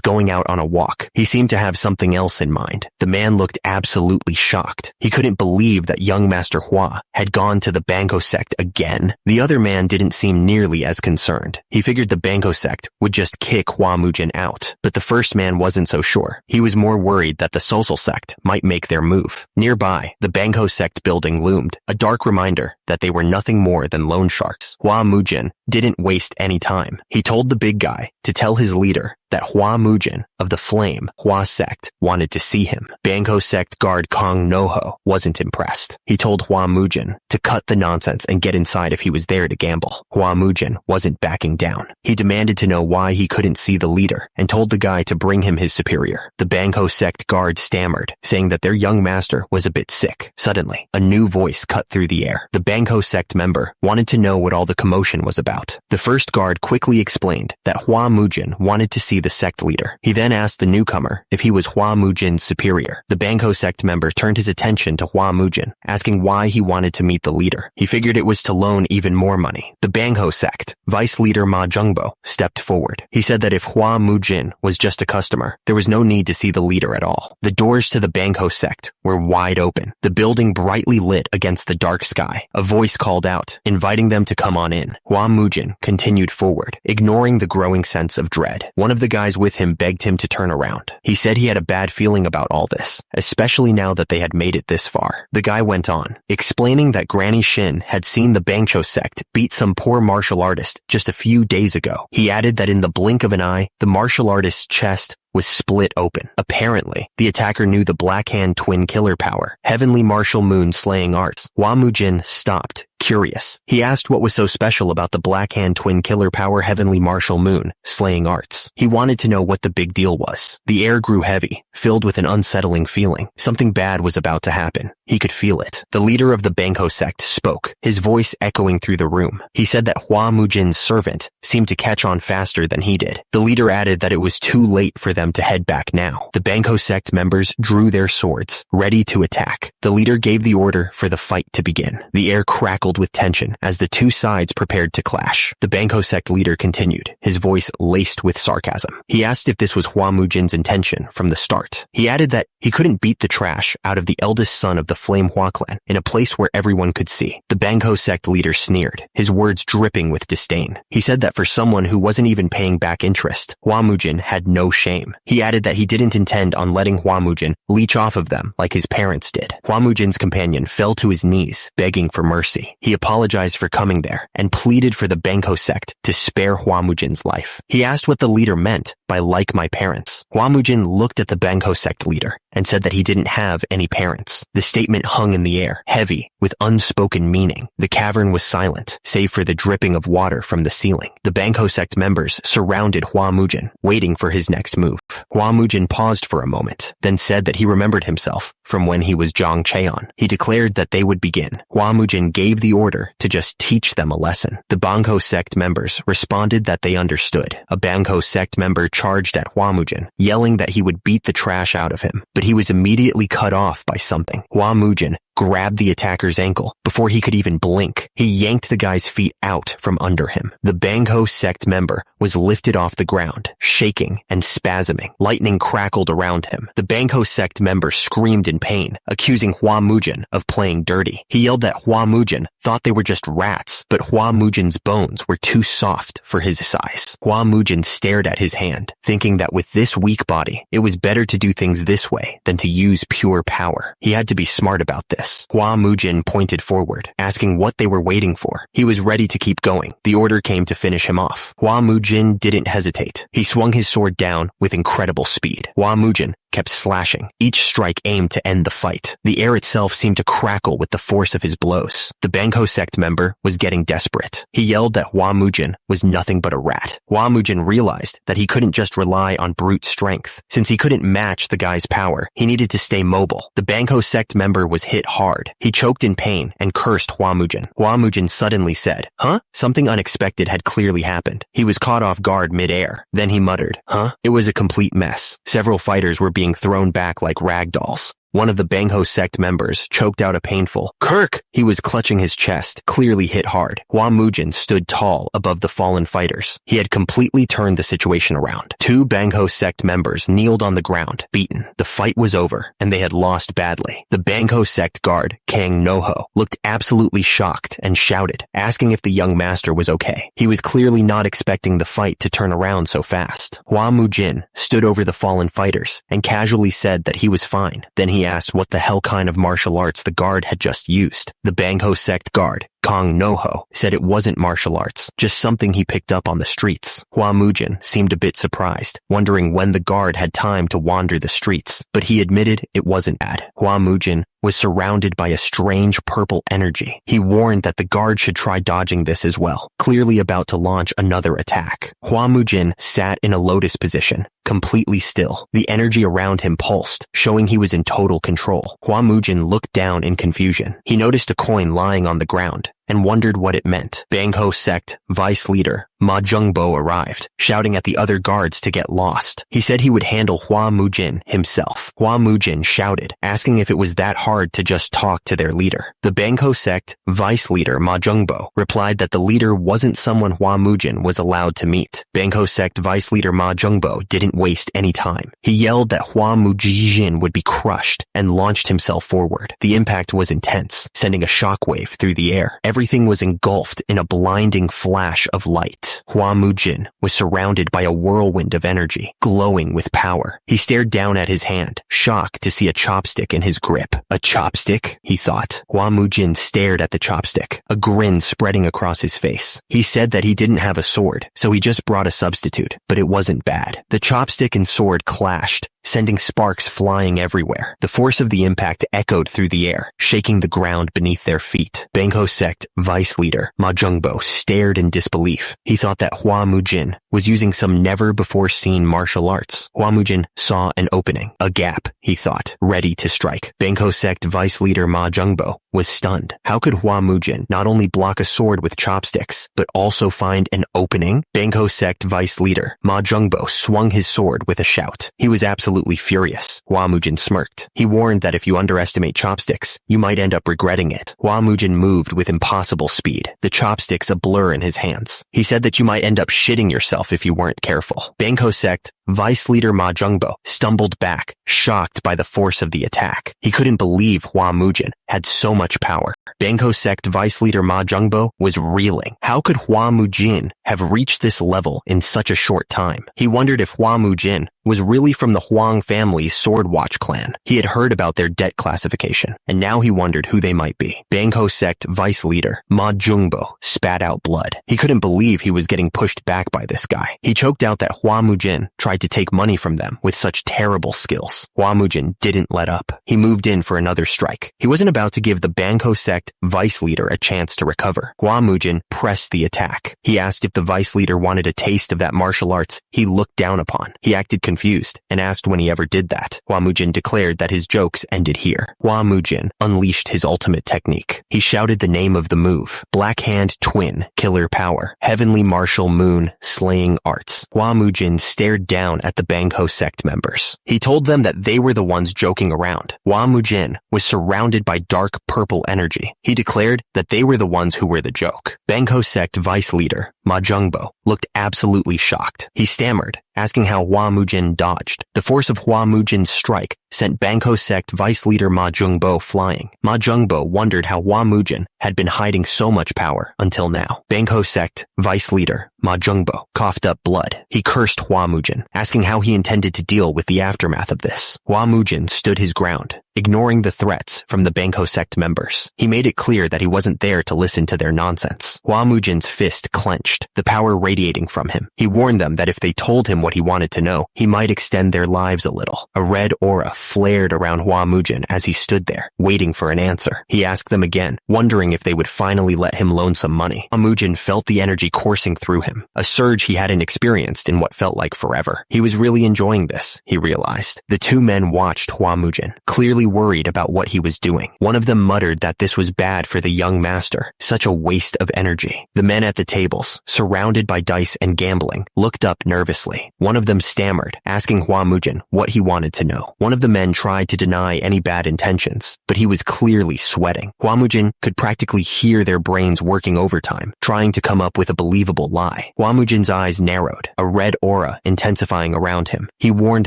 Speaker 1: going out on a walk. He seemed to have something else in mind. The man looked absolutely shocked. He couldn't believe that young Master Hua had gone to the Bangho sect again. The other man didn't seem nearly as concerned. He figured the Bangho sect would just kick Hua Mujin out, but the first man wasn't so sure. He was more worried that the social sect might make their move. Nearby, the Bangho sect building loomed, a dark reminder that they were nothing more than loan sharks. Hua Mujin didn't waste any time. He told the big guy to tell his leader that Hua Mujin of the Flame Hua sect wanted to see him. Bangho sect guard Kong Noho wasn't impressed. He told Hua Mujin to cut the nonsense and get inside if he was there to gamble. Hua Mujin wasn't backing down. He demanded to know why he couldn't see the leader and told the guy to bring him his superior. The Bangho sect guard stammered, saying that their young master was a bit sick. Suddenly, a new voice cut through the air. The Bangho sect member wanted to know what all the commotion was about. The first guard quickly explained that Hua Mujin wanted to see the sect leader. He then asked the newcomer if he was Hua Mujin's superior. The Bangho sect member turned his attention to Hua Mujin, asking why he wanted to meet the leader. He figured it was to loan even more money. The Bangho sect vice leader Ma Jungbo stepped forward. He said that if Hua Mujin was just a customer, there was no need to see the leader at all. The doors to the Bangho sect were wide open, the building brightly lit against the dark sky. A voice called out, inviting them to come on in. Hua Mujin continued forward, ignoring the growing sense of dread. One of the guys with him begged him to turn around. He said he had a bad feeling about all this, especially now that they had made it this far. The guy went on, explaining that Granny Shin had seen the Bangcho sect beat some poor martial artist just a few days ago. He added that in the blink of an eye, the martial artist's chest was split open. Apparently, the attacker knew the Black Hand Twin Killer power, Heavenly Martial Moon Slaying Arts. Hua Mujin stopped, curious. He asked what was so special about the Black Hand Twin Killer power Heavenly Martial Moon Slaying Arts. He wanted to know what the big deal was. The air grew heavy, filled with an unsettling feeling. Something bad was about to happen. He could feel it. The leader of the Bangho sect spoke, his voice echoing through the room. He said that Hua Mujin's servant seemed to catch on faster than he did. The leader added that it was too late for them to head back now. The Bangho sect members drew their swords, ready to attack. The leader gave the order for the fight to begin. The air crackled with tension as the two sides prepared to clash. The Bangho sect leader continued, his voice laced with sarcasm. He asked if this was Hua Mujin's intention from the start. He added that he couldn't beat the trash out of the eldest son of the Flame Hua clan in a place where everyone could see. The Bangho sect leader sneered, his words dripping with disdain. He said that for someone who wasn't even paying back interest, Hua Mujin had no shame. He added that he didn't intend on letting Hua Mujin leech off of them like his parents did. Hua Mujin's companion fell to his knees, begging for mercy. He apologized for coming there and pleaded for the Bangho sect to spare Hua Mujin's life. He asked what the leader meant by like my parents. Hua Mujin looked at the Bangho sect leader and said that he didn't have any parents. The statement hung in the air, heavy, with unspoken meaning. The cavern was silent, save for the dripping of water from the ceiling. The Bangho sect members surrounded Hua Mujin, waiting for his next move. Hua Mujin paused for a moment, then said that he remembered himself from when he was Zhang Cheon. He declared that they would begin. Hua Mujin gave the order to just teach them a lesson. The Bangho sect members responded that they understood. A Bangho sect member charged at Hua Mujin, yelling that he would beat the trash out of him, but he was immediately cut off by something. Hua Mujin grabbed the attacker's ankle. Before he could even blink, he yanked the guy's feet out from under him. The Bangho sect member was lifted off the ground, shaking and spasming. Lightning crackled around him. The Bangho sect member screamed in pain, accusing Hua Mujin of playing dirty. He yelled that Hua Mujin thought they were just rats, but Hua Mujin's bones were too soft for his size. Hua Mujin stared at his hand, thinking that with this weak body, it was better to do things this way than to use pure power. He had to be smart about this. Hua Mujin pointed forward, asking what they were waiting for. He was ready to keep going. The order came to finish him off. Hua Mujin didn't hesitate. He swung his sword down with incredible speed. Hua Mujin kept slashing, each strike aimed to end the fight. The air itself seemed to crackle with the force of his blows. The Bangho sect member was getting desperate. He yelled that Hua Mujin was nothing but a rat. Hua Mujin realized that he couldn't just rely on brute strength. Since he couldn't match the guy's power, he needed to stay mobile. The Bangho sect member was hit hard. He choked in pain and cursed Hua Mujin. Hua Mujin suddenly said, "Huh?" Something unexpected had clearly happened. He was caught off guard mid-air. Then he muttered, "Huh?" It was a complete mess. Several fighters were being thrown back like rag dolls. One of the Bangho sect members choked out a painful "Kirk!" He was clutching his chest, clearly hit hard. Hua Mujin stood tall above the fallen fighters. He had completely turned the situation around. Two Bangho sect members kneeled on the ground, beaten. The fight was over, and they had lost badly. The Bangho sect guard, Kang Noho, looked absolutely shocked and shouted, asking if the young master was okay. He was clearly not expecting the fight to turn around so fast. Hua Mujin stood over the fallen fighters and casually said that he was fine. Then he asked what the hell kind of martial arts the guard had just used. The Bangho sect guard, Kang Noho, said it wasn't martial arts, just something he picked up on the streets. Hua Mujin seemed a bit surprised, wondering when the guard had time to wander the streets, but he admitted it wasn't bad. Hua Mujin was surrounded by a strange purple energy. He warned that the guard should try dodging this as well, clearly about to launch another attack. Hua Mujin sat in a lotus position, completely still. The energy around him pulsed, showing he was in total control. Hua Mujin looked down in confusion. He noticed a coin lying on the ground and wondered what it meant. Bangho sect vice leader Ma Jungbo arrived, shouting at the other guards to get lost. He said he would handle Hua Mujin himself. Hua Mujin shouted, asking if it was that hard to just talk to their leader. The Bangho sect vice leader Ma Jungbo replied that the leader wasn't someone Hua Mujin was allowed to meet. Bangho sect vice leader Ma Jungbo didn't waste any time. He yelled that Hua Mujin would be crushed and launched himself forward. The impact was intense, sending a shockwave through the air. Everything was engulfed in a blinding flash of light. Hua Mujin was surrounded by a whirlwind of energy, glowing with power. He stared down at his hand, shocked to see a chopstick in his grip. A chopstick? He thought. Hua Mujin stared at the chopstick, a grin spreading across his face. He said that he didn't have a sword, so he just brought a substitute, but it wasn't bad. The chopstick and sword clashed, sending sparks flying everywhere. The force of the impact echoed through the air, shaking the ground beneath their feet. Bangho sect vice leader Ma Jungbo stared in disbelief. He thought that Hua Mujin was using some never-before-seen martial arts. Hua Mujin saw an opening, a gap, he thought, ready to strike. Bangho sect vice leader Ma Jungbo was stunned. How could Hua Mujin not only block a sword with chopsticks, but also find an opening? Bangho sect vice leader Ma Jungbo swung his sword with a shout. He was absolutely furious. Hua Mujin smirked. He warned that if you underestimate chopsticks, you might end up regretting it. Hua Mujin moved with impossible speed, the chopsticks a blur in his hands. He said that you might end up shitting yourself if you weren't careful. Bangho sect vice leader Ma Jungbo stumbled back, shocked by the force of the attack. He couldn't believe Hua Mujin had so much power. Bangho sect vice leader Ma Jungbo was reeling. How could Hua Mujin have reached this level in such a short time? He wondered if Hua Mujin was really from the Huang family's Sword Watch clan. He had heard about their debt classification, and now he wondered who they might be. Bangho sect vice leader Ma Jungbo spat out blood. He couldn't believe he was getting pushed back by this guy. He choked out that Hua Mujin tried to take money from them with such terrible skills. Hua Mujin didn't let up. He moved in for another strike. He wasn't about to give the Bangho sect Sect vice leader a chance to recover. Hua Mujin pressed the attack. He asked if the vice leader wanted a taste of that martial arts he looked down upon. He acted confused and asked when he ever did that. Hua Mujin declared that his jokes ended here. Hua Mujin unleashed his ultimate technique. He shouted the name of the move: Black Hand Twin, Killer Power, Heavenly Martial Moon, Slaying Arts. Hua Mujin stared down at the Bangho Sect members. He told them that they were the ones joking around. Hua Mujin was surrounded by dark purple energy. He declared that they were the ones who were the joke. Bangho Sect vice leader Ma Jungbo looked absolutely shocked. He stammered, asking how Hua Mujin dodged. The force of Hua Mujin's strike sent Bangho Sect vice leader Ma Jungbo flying. Ma Jungbo wondered how Hua Mujin had been hiding so much power until now. Bangho Sect vice leader Ma Jungbo coughed up blood. He cursed Hua Mujin, asking how he intended to deal with the aftermath of this. Hua Mujin stood his ground, ignoring the threats from the Bangho Sect members. He made it clear that he wasn't there to listen to their nonsense. Hua Mujin's fist clenched, the power radiating from him. He warned them that if they told him what he wanted to know, he might extend their lives a little. A red aura flared around Hua Mujin as he stood there, waiting for an answer. He asked them again, wondering if they would finally let him loan some money. Hua Mujin felt the energy coursing through him, a surge he hadn't experienced in what felt like forever. He was really enjoying this, he realized. The two men watched Hua Mujin, clearly worried about what he was doing. One of them muttered that this was bad for the young master, such a waste of energy. The men at the tables, surrounded by dice and gambling, looked up nervously. One of them stammered, asking Hua Mujin what he wanted to know. One of the men tried to deny any bad intentions, but he was clearly sweating. Hua Mujin could practically hear their brains working overtime, trying to come up with a believable lie. Hua Mujin's eyes narrowed, a red aura intensifying around him. He warned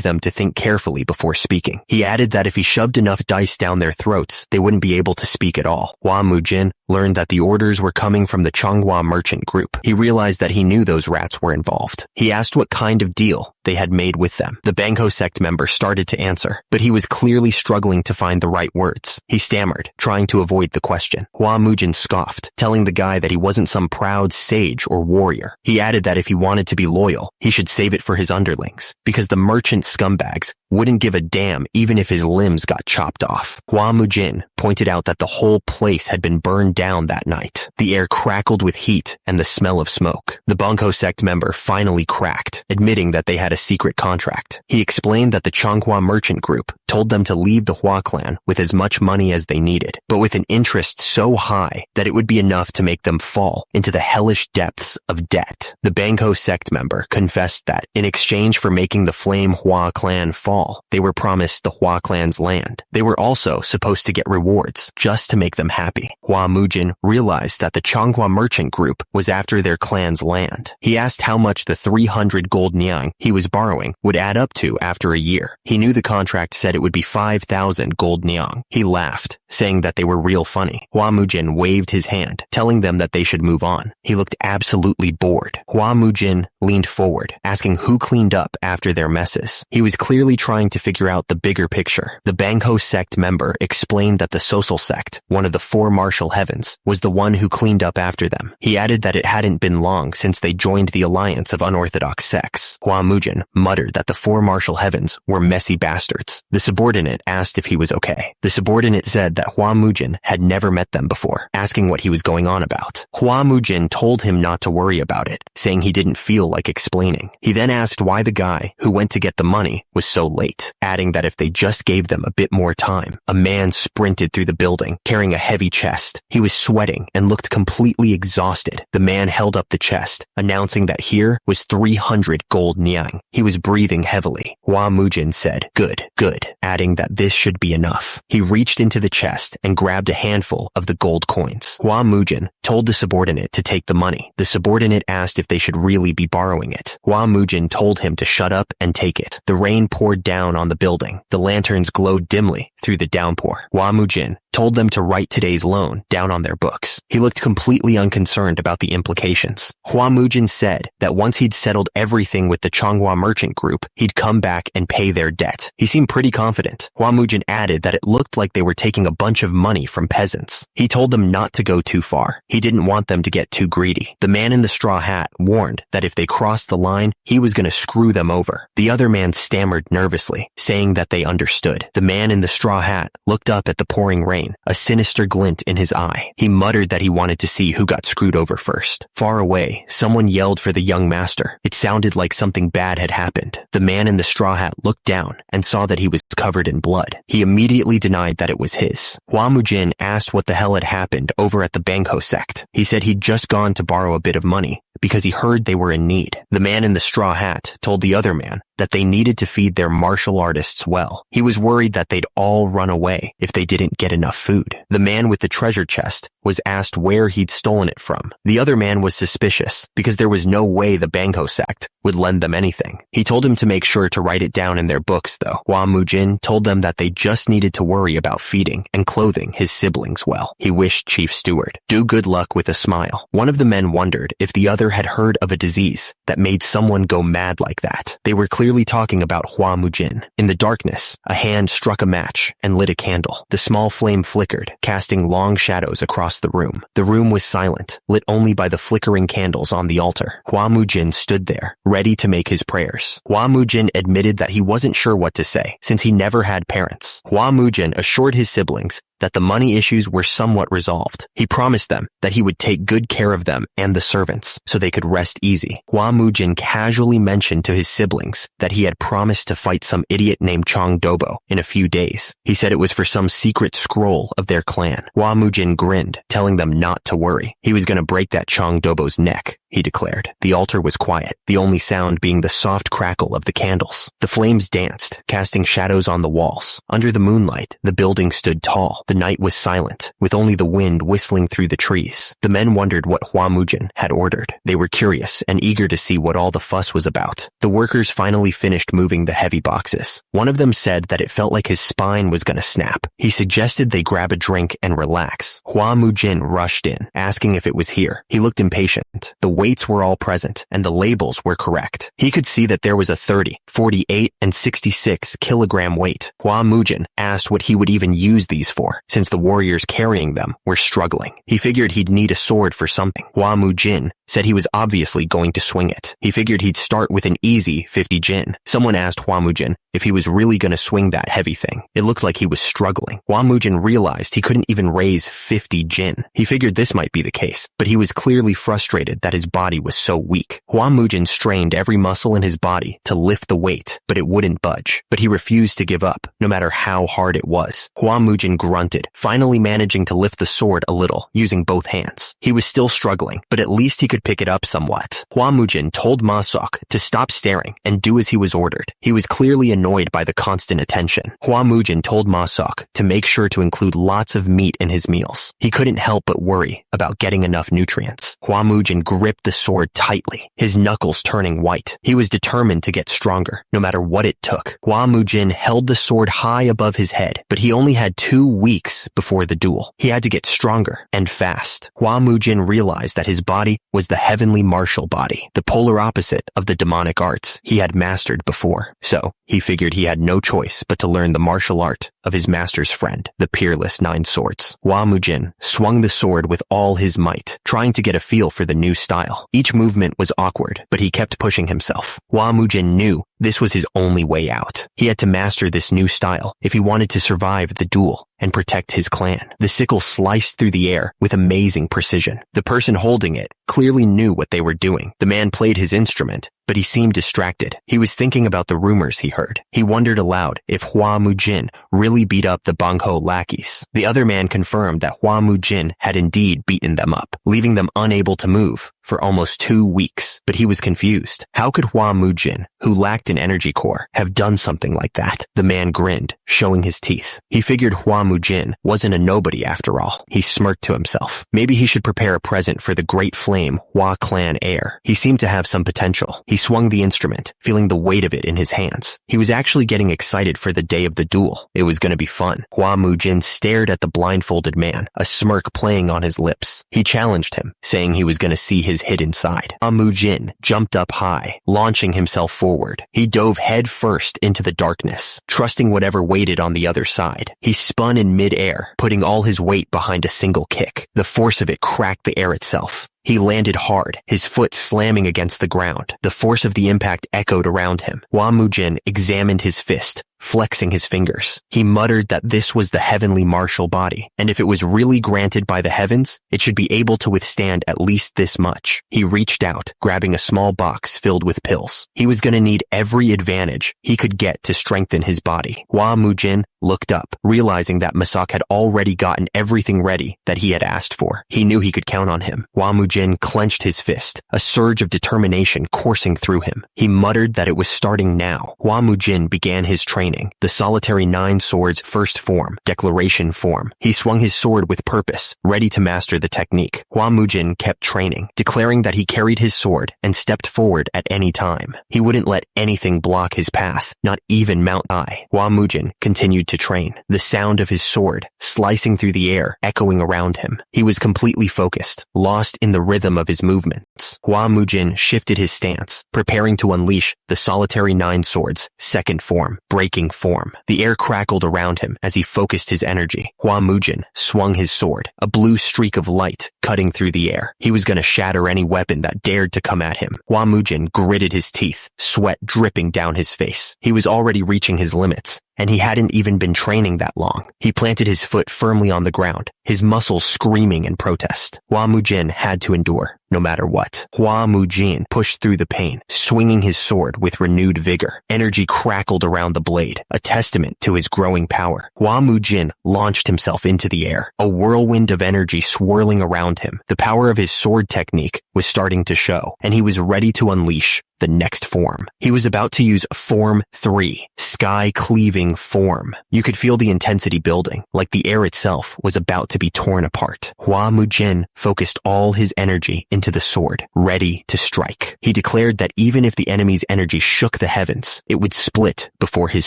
Speaker 1: them to think carefully before speaking. He added that if he shoved enough dice down their throats, they wouldn't be able to speak at all. Hua Mujin learned that the orders were coming from the Changhua merchant group. He realized that he knew those rats were involved. He asked what kind of deal they had made with them. The Bangho Sect member started to answer, but he was clearly struggling to find the right words. He stammered, trying to avoid the question. Hua Mujin scoffed, telling the guy that he wasn't some proud sage or warrior. He added that if he wanted to be loyal, he should save it for his underlings, because the merchant scumbags wouldn't give a damn even if his limbs got chopped off. Hua Mujin pointed out that the whole place had been burned down that night. The air crackled with heat and the smell of smoke. The Bangho Sect member finally cracked, admitting that they had a secret contract. He explained that the Changhua merchant group told them to leave the Hua clan with as much money as they needed, but with an interest so high that it would be enough to make them fall into the hellish depths of debt. The Bangho Sect member confessed that, in exchange for making the Flame Hua clan fall, they were promised the Hua clan's land. They were also supposed to get rewards just to make them happy. Hua Mujin realized that the Changhua merchant group was after their clan's land. He asked how much the 300 gold niang he was borrowing would add up to after a year. He knew the contract said it would be 5,000 gold niang. He laughed, saying that they were real funny. Hua Mujin waved his hand, telling them that they should move on. He looked absolutely bored. Hua Mujin leaned forward, asking who cleaned up after their messes. He was clearly trying to figure out the bigger picture. The Bangho Sect member explained that the Social Sect, one of the four martial heavens, was the one who cleaned up after them. He added that it hadn't been long since they joined the alliance of unorthodox sects. Hua Mujin muttered that the four martial heavens were messy bastards. The subordinate asked if he was okay. The subordinate said that Hua Mujin had never met them before, asking what he was going on about. Hua Mujin told him not to worry about it, saying he didn't feel like explaining. He then asked why the guy who went to get the money was so late, adding that if they just gave them a bit more time. A man sprinted through the building, carrying a heavy chest. He was sweating and looked completely exhausted. The man held up the chest, announcing that here was 300 gold niang. He was breathing heavily. Hua Mujin said, "Good, good," adding that this should be enough. He reached into the chest and grabbed a handful of the gold coins. Hua Mujin told the subordinate to take the money. The subordinate asked if they should really be borrowing it. Hua Mujin told him to shut up and take it. The rain poured down on the building. The lanterns glowed dimly through the downpour. Hua Mujin told them to write today's loan down on their books. He looked completely unconcerned about the implications. Hua Mujin said that once he'd settled everything with the Changhua merchant group, he'd come back and pay their debt. He seemed pretty confident. Hua Mujin added that it looked like they were taking a bunch of money from peasants. He told them not to go too far. He didn't want them to get too greedy. The man in the straw hat warned that if they crossed the line, he was going to screw them over. The other man stammered nervously, saying that they understood. The man in the straw hat looked up at the pouring rain brain, a sinister glint in his eye. He muttered that he wanted to see who got screwed over first. Far away, someone yelled for the young master. It sounded like something bad had happened. The man in the straw hat looked down and saw that he was covered in blood. He immediately denied that it was his. Hua Mujin asked what the hell had happened over at the Bangho sect. He said he'd just gone to borrow a bit of money because he heard they were in need. The man in the straw hat told the other man that they needed to feed their martial artists well. He was worried that they'd all run away if they didn't get enough food. The man with the treasure chest was asked where he'd stolen it from. The other man was suspicious because there was no way the Bangho sect would lend them anything. He told him to make sure to write it down in their books, though. Hua Mujin told them that they just needed to worry about feeding and clothing his siblings well. He wished Chief Steward do good luck with a smile. One of the men wondered if the other had heard of a disease that made someone go mad like that. They were clearly talking about Hua Mujin. In the darkness, a hand struck a match and lit a candle. The small flame flickered, casting long shadows across the room. The room was silent, lit only by the flickering candles on the altar. Hua Mujin stood there, ready to make his prayers. Hua Mujin admitted that he wasn't sure what to say, since he never had parents. Hua Mujin assured his siblings that the money issues were somewhat resolved. He promised them that he would take good care of them and the servants so they could rest easy. Hua Mujin casually mentioned to his siblings that he had promised to fight some idiot named Chong Dobo in a few days. He said it was for some secret scroll of their clan. Hua Mujin grinned, telling them not to worry. He was going to break that Chong Dobo's neck, he declared. The altar was quiet, the only sound being the soft crackle of the candles. The flames danced, casting shadows on the walls. Under the moonlight, the building stood tall. The night was silent, with only the wind whistling through the trees. The men wondered what Hua Mujin had ordered. They were curious and eager to see what all the fuss was about. The workers finally finished moving the heavy boxes. One of them said that it felt like his spine was going to snap. He suggested they grab a drink and relax. Hua Mujin rushed in, asking if it was here. He looked impatient. The weights were all present, and the labels were correct. He could see that there was a 30, 48, and 66 kilogram weight. Hua Mujin asked what he would even use these for, since the warriors carrying them were struggling. He figured he'd need a sword for something. Hua Mujin said he was obviously going to swing it. He figured he'd start with an easy 50 jin. Someone asked Hua Mujin if he was really going to swing that heavy thing. It looked like he was struggling. Hua Mujin realized he couldn't even raise 50 jin. He figured this might be the case, but he was clearly frustrated that his body was so weak. Hua Mujin strained every muscle in his body to lift the weight, but it wouldn't budge. But he refused to give up, no matter how hard it was. Hua Mujin grunted, finally managing to lift the sword a little, using both hands. He was still struggling, but at least he could pick it up somewhat. Hua Mujin told Ma Sok to stop staring and do as he was ordered. He was clearly annoyed by the constant attention. Hua Mujin told Ma Sok to make sure to include lots of meat in his meals. He couldn't help but worry about getting enough nutrients. Hua Mujin gripped the sword tightly, his knuckles turning white. He was determined to get stronger, no matter what it took. Hua Mujin held the sword high above his head, but he only had 2 weeks before the duel. He had to get stronger and fast. Hua Mujin realized that his body was the heavenly martial body, the polar opposite of the demonic arts he had mastered before. So, he figured he had no choice but to learn the martial art of his master's friend, the peerless 9 swords. Hua Mujin swung the sword with all his might, trying to get a feel for the new style. Each movement was awkward, but he kept pushing himself. Hua Mujin knew this was his only way out. He had to master this new style if he wanted to survive the duel and protect his clan. The sickle sliced through the air with amazing precision. The person holding it clearly knew what they were doing. The man played his instrument, but he seemed distracted. He was thinking about the rumors he heard. He wondered aloud if Hua Mujin really beat up the Bangho lackeys. The other man confirmed that Hua Mujin had indeed beaten them up, leaving them unable to move for almost 2 weeks. But he was confused. How could Hua Mujin, who lacked an energy core, have done something like that? The man grinned, showing his teeth. He figured Hua Mujin wasn't a nobody after all. He smirked to himself. Maybe he should prepare a present for the great flame Hua clan heir. He seemed to have some potential. He swung the instrument, feeling the weight of it in his hands. He was actually getting excited for the day of the duel. It was going to be fun. Hua Mujin stared at the blindfolded man, a smirk playing on his lips. He challenged him, saying he was going to see his hidden side. Hua Mujin jumped up high, launching himself forward. He dove head first into the darkness, trusting whatever waited on the other side. He spun in mid-air, putting all his weight behind a single kick. The force of it cracked the air itself. He landed hard, his foot slamming against the ground. The force of the impact echoed around him. Hua Mujin examined his fist, flexing his fingers. He muttered that this was the heavenly martial body, and if it was really granted by the heavens, it should be able to withstand at least this much. He reached out, grabbing a small box filled with pills. He was going to need every advantage he could get to strengthen his body. Hua Mujin looked up, realizing that Masak had already gotten everything ready that he had asked for. He knew he could count on him. Hua Mujin clenched his fist, a surge of determination coursing through him. He muttered that it was starting now. Hua Mujin began his training, the solitary 9 swords first form, declaration form. He swung his sword with purpose, ready to master the technique. Hua Mujin kept training, declaring that he carried his sword and stepped forward at any time. He wouldn't let anything block his path, not even Mount I. Hua Mujin continued to train, the sound of his sword slicing through the air echoing around him. He was completely focused, lost in the rhythm of his movements. Hua Mujin shifted his stance, preparing to unleash the solitary 9 swords, second form, breaking form. The air crackled around him as he focused his energy. Hua Mujin swung his sword, a blue streak of light cutting through the air. He was going to shatter any weapon that dared to come at him. Hua Mujin gritted his teeth, sweat dripping down his face. He was already reaching his limits, and he hadn't even been training that long. He planted his foot firmly on the ground, his muscles screaming in protest. Hua Mujin had to endure, no matter what. Hua Mujin pushed through the pain, swinging his sword with renewed vigor. Energy crackled around the blade, a testament to his growing power. Hua Mujin launched himself into the air, a whirlwind of energy swirling around him. The power of his sword technique was starting to show, and he was ready to unleash the next form. He was about to use Form 3, Sky-Cleaving Form. You could feel the intensity building, like the air itself was about to be torn apart. Hua Mujin focused all his energy into the sword, ready to strike. He declared that even if the enemy's energy shook the heavens, it would split before his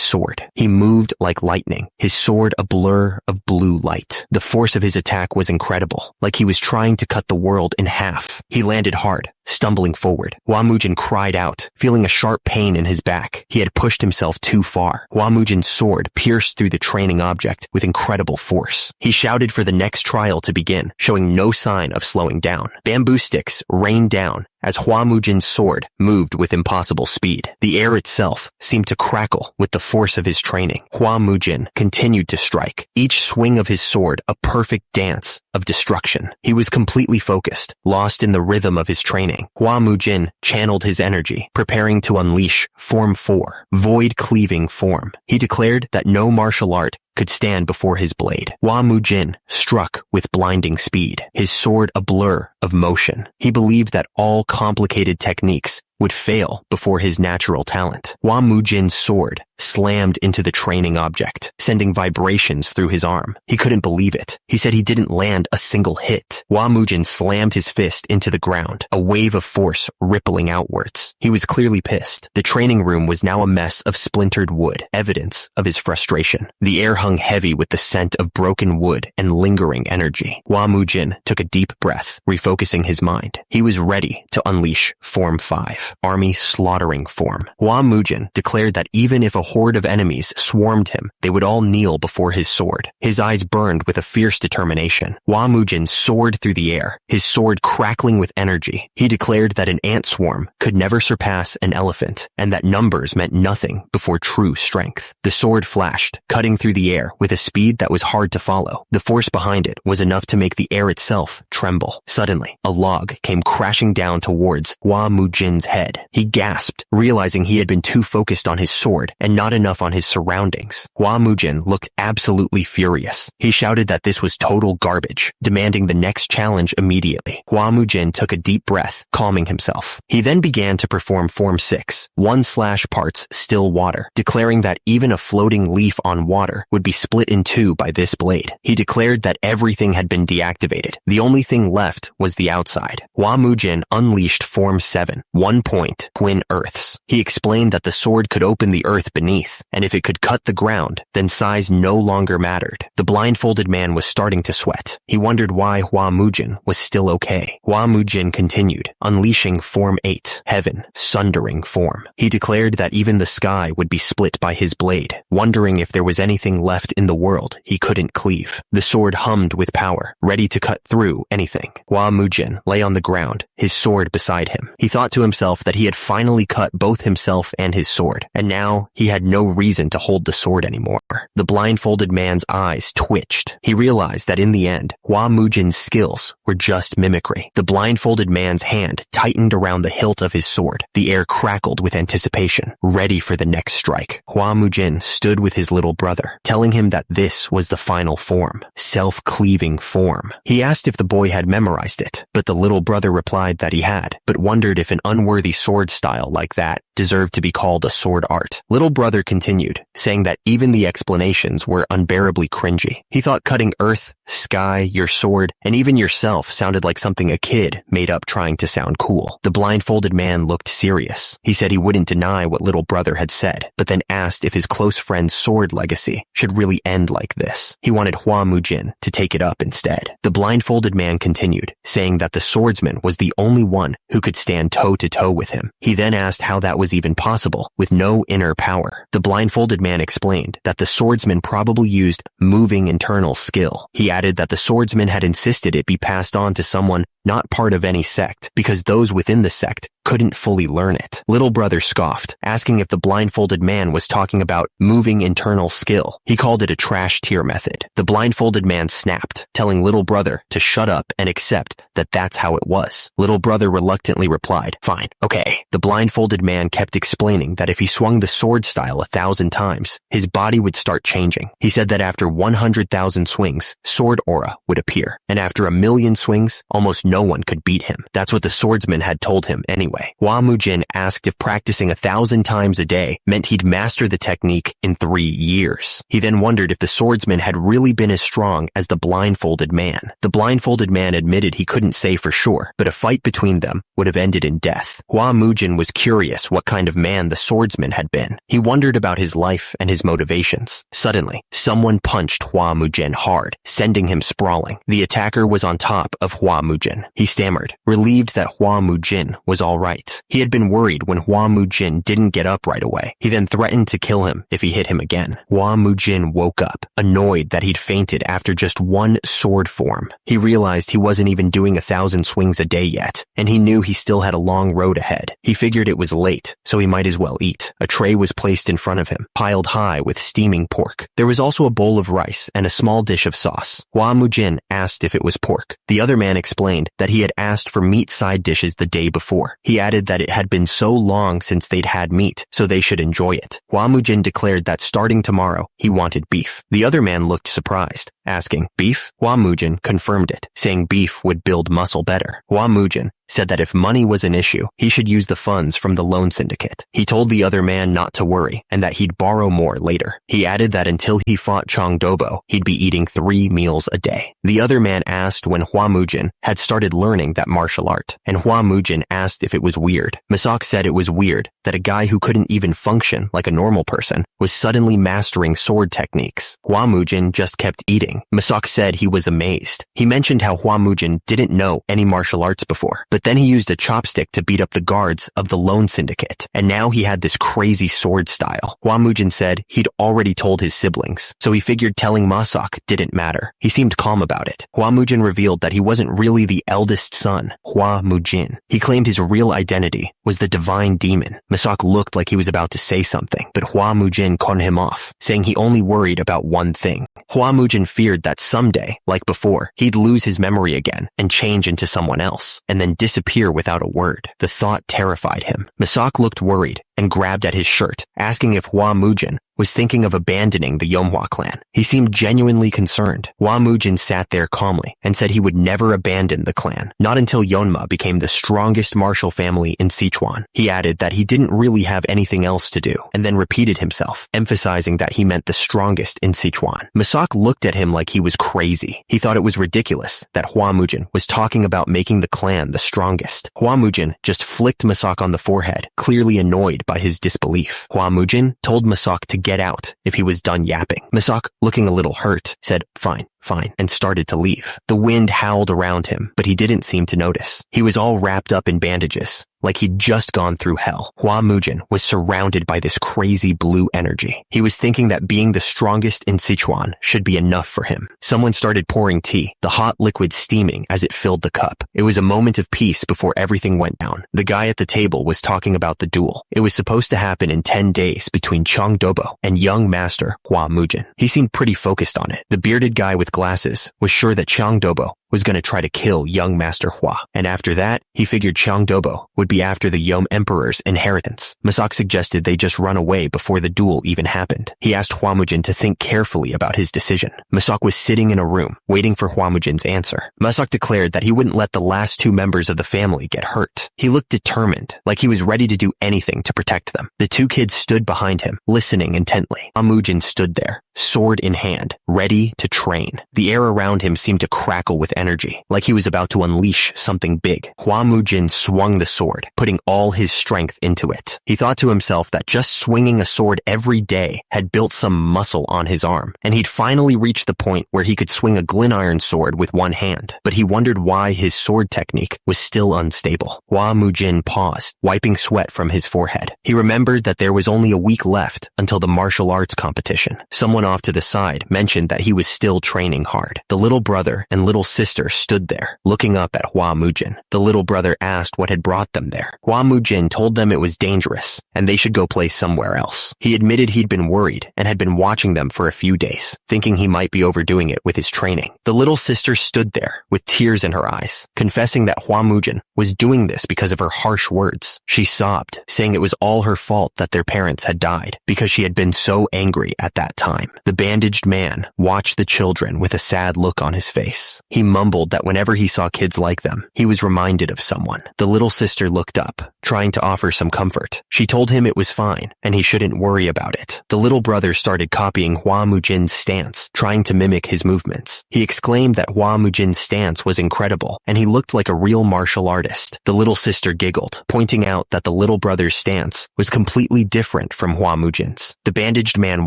Speaker 1: sword. He moved like lightning, his sword a blur of blue light. The force of his attack was incredible, like he was trying to cut the world in half. He landed hard, stumbling forward. Hua Mujin cried out, feeling a sharp pain in his back. He had pushed himself too far. Hua Mujin's sword pierced through the training object with incredible force. He shouted for the next trial to begin, showing no sign of slowing down. Bamboo sticks rained down as Hua Mujin's sword moved with impossible speed. The air itself seemed to crackle with the force of his training. Hua Mujin continued to strike, each swing of his sword a perfect dance of destruction. He was completely focused, lost in the rhythm of his training. Hua Mujin channeled his energy, preparing to unleash Form 4, Void Cleaving Form. He declared that no martial art could stand before his blade. Hua Mujin struck with blinding speed, his sword a blur of motion. He believed that all complicated techniques would fail before his natural talent. Hua Mujin's sword slammed into the training object, sending vibrations through his arm. He couldn't believe it. He said he didn't land a single hit. Hua Mujin slammed his fist into the ground, a wave of force rippling outwards. He was clearly pissed. The training room was now a mess of splintered wood, evidence of his frustration. The air hung heavy with the scent of broken wood and lingering energy. Hua Mujin took a deep breath, refocusing his mind. He was ready to unleash Form 5, Army Slaughtering Form. Hua Mujin declared that even if a horde of enemies swarmed him, they would all kneel before his sword. His eyes burned with a fierce determination. Hua Mujin soared through the air, his sword crackling with energy. He declared that an ant swarm could never surpass an elephant, and that numbers meant nothing before true strength. The sword flashed, cutting through the air with a speed that was hard to follow. The force behind it was enough to make the air itself tremble. Suddenly, a log came crashing down towards Hua Mujin's head. He gasped, realizing he had been too focused on his sword and not enough on his surroundings. Hua Mujin looked absolutely furious. He shouted that this was total garbage, demanding the next challenge immediately. Hua Mujin took a deep breath, calming himself. He then began to perform Form 6, 1/ parts still water, declaring that even a floating leaf on water would be split in two by this blade. He declared that everything had been deactivated. The only thing left was the outside. Hua Mujin unleashed Form 7, 1 point, Twin Earths. He explained that the sword could open the earth beneath, and if it could cut the ground, then size no longer mattered. The blindfolded man was starting to sweat. He wondered why Hua Mujin was still okay. Hua Mujin continued, unleashing Form 8, Heaven, Sundering Form. He declared that even the sky would be split by his blade, wondering if there was anything left in the world he couldn't cleave. The sword hummed with power, ready to cut through anything. Hua Mujin lay on the ground, his sword beside him. He thought to himself that he had finally cut both himself and his sword, and now he had had no reason to hold the sword anymore. The blindfolded man's eyes twitched. He realized that in the end, Hua Mujin's skills were just mimicry. The blindfolded man's hand tightened around the hilt of his sword. The air crackled with anticipation, ready for the next strike. Hua Mujin stood with his little brother, telling him that this was the final form, self-cleaving form. He asked if the boy had memorized it, but the little brother replied that he had, but wondered if an unworthy sword style like that deserved to be called a sword art. Little brother continued, saying that even the explanations were unbearably cringy. He thought cutting earth, sky, your sword, and even yourself sounded like something a kid made up trying to sound cool. The blindfolded man looked serious. He said he wouldn't deny what little brother had said, but then asked if his close friend's sword legacy should really end like this. He wanted Hua Mujin to take it up instead. The blindfolded man continued, saying that the swordsman was the only one who could stand toe-to-toe with him. He then asked how that was even possible with no inner power. The blindfolded man explained that the swordsman probably used moving internal skill. He added that the swordsman had insisted it be passed on to someone not part of any sect, because those within the sect couldn't fully learn it. Little brother scoffed, asking if the blindfolded man was talking about moving internal skill. He called it a trash tier method. The blindfolded man snapped, telling little brother to shut up and accept that that's how it was. Little brother reluctantly replied, "Fine, okay." The blindfolded man kept explaining that if he swung the sword style 1,000 times, his body would start changing. He said that after 100,000 swings, sword aura would appear, and after 1,000,000 swings, almost no one could beat him. That's what the swordsman had told him anyway. Hua Mujin asked if practicing 1,000 times a day meant he'd master the technique in 3 years. He then wondered if the swordsman had really been as strong as the blindfolded man. The blindfolded man admitted he couldn't say for sure, but a fight between them would have ended in death. Hua Mujin was curious what kind of man the swordsman had been. He wondered about his life and his motivations. Suddenly, someone punched Hua Mujin hard, sending him sprawling. The attacker was on top of Hua Mujin. He stammered, relieved that Hua Mujin was all right. He had been worried when Hua Mujin didn't get up right away. He then threatened to kill him if he hit him again. Hua Mujin woke up, annoyed that he'd fainted after just one sword form. He realized he wasn't even doing 1,000 swings a day yet, and he knew he still had a long road ahead. He figured it was late, so he might as well eat. A tray was placed in front of him, piled high with steaming pork. There was also a bowl of rice and a small dish of sauce. Hua Mujin asked if it was pork. The other man explained that he had asked for meat side dishes the day before. He added that it had been so long since they'd had meat, so they should enjoy it. Hua Mujin declared that starting tomorrow, he wanted beef. The other man looked surprised, asking, "Beef?" Hua Mujin confirmed it, saying beef would build muscle better. Hua Mujin said that if money was an issue, he should use the funds from the loan syndicate. He told the other man not to worry and that he'd borrow more later. He added that until he fought Chong Dobo, he'd be eating 3 meals a day. The other man asked when Hua Mujin had started learning that martial art, and Hua Mujin asked if it was weird. Masak said it was weird that a guy who couldn't even function like a normal person was suddenly mastering sword techniques. Hua Mujin just kept eating. Masak said he was amazed. He mentioned how Hua Mujin didn't know any martial arts before, but then he used a chopstick to beat up the guards of the loan syndicate, and now he had this crazy sword style. Hua Mujin said he'd already told his siblings, so he figured telling Masak didn't matter. He seemed calm about it. Hua Mujin revealed that he wasn't really the eldest son, Hua Mujin. He claimed his real identity was the divine demon. Masak looked like he was about to say something, but Hua Mujin cut him off, saying he only worried about one thing. Hua Mujin feared that someday, like before, he'd lose his memory again and change into someone else, and then disappear without a word. The thought terrified him. Masak looked worried and grabbed at his shirt, asking if Hua Mujin was thinking of abandoning the Yomhwa clan. He seemed genuinely concerned. Hua Mujin sat there calmly and said he would never abandon the clan, not until Yonma became the strongest martial family in Sichuan. He added that he didn't really have anything else to do, and then repeated himself, emphasizing that he meant the strongest in Sichuan. Masak looked at him like he was crazy. He thought it was ridiculous that Hua Mujin was talking about making the clan the strongest. Hua Mujin just flicked Masak on the forehead, clearly annoyed by his disbelief. Hua Mujin told Masak to get out if he was done yapping. Masak, looking a little hurt, said, "Fine, fine, and started to leave. The wind howled around him, but he didn't seem to notice. He was all wrapped up in bandages, like he'd just gone through hell. Hua Mujin was surrounded by this crazy blue energy. He was thinking that being the strongest in Sichuan should be enough for him. Someone started pouring tea, the hot liquid steaming as it filled the cup. It was a moment of peace before everything went down. The guy at the table was talking about the duel. It was supposed to happen in 10 days between Chang Dobo and young master Hua Mujin. He seemed pretty focused on it. The bearded guy with glasses was sure that Chang Dobo was going to try to kill young Master Hua, and after that, he figured Chang Dobo would be after the Yom Emperor's inheritance. Masak suggested they just run away before the duel even happened. He asked Hua Mujin to think carefully about his decision. Masak was sitting in a room, waiting for Hua Mujin's answer. Masak declared that he wouldn't let the last two members of the family get hurt. He looked determined, like he was ready to do anything to protect them. The two kids stood behind him, listening intently. Hua Mujin stood there, sword in hand, ready to train. The air around him seemed to crackle with energy, like he was about to unleash something big. Hua Mujin swung the sword, putting all his strength into it. He thought to himself that just swinging a sword every day had built some muscle on his arm, and he'd finally reached the point where he could swing a gliniron sword with one hand. But he wondered why his sword technique was still unstable. Hua Mujin paused, wiping sweat from his forehead. He remembered that there was only a week left until the martial arts competition. Someone off to the side mentioned that he was still training hard. The little brother and little sister stood there, looking up at Hua Mujin. The little brother asked what had brought them there. Hua Mujin told them it was dangerous, and they should go play somewhere else. He admitted he'd been worried and had been watching them for a few days, thinking he might be overdoing it with his training. The little sister stood there, with tears in her eyes, confessing that Hua Mujin was doing this because of her harsh words. She sobbed, saying it was all her fault that their parents had died, because she had been so angry at that time. The bandaged man watched the children with a sad look on his face. He mumbled that whenever he saw kids like them, he was reminded of someone. The little sister looked up, trying to offer some comfort. She told him it was fine, and he shouldn't worry about it. The little brother started copying Hua Mujin's stance, trying to mimic his movements. He exclaimed that Hua Mujin's stance was incredible, and he looked like a real martial artist. The little sister giggled, pointing out that the little brother's stance was completely different from Hua Mujin's. The bandaged man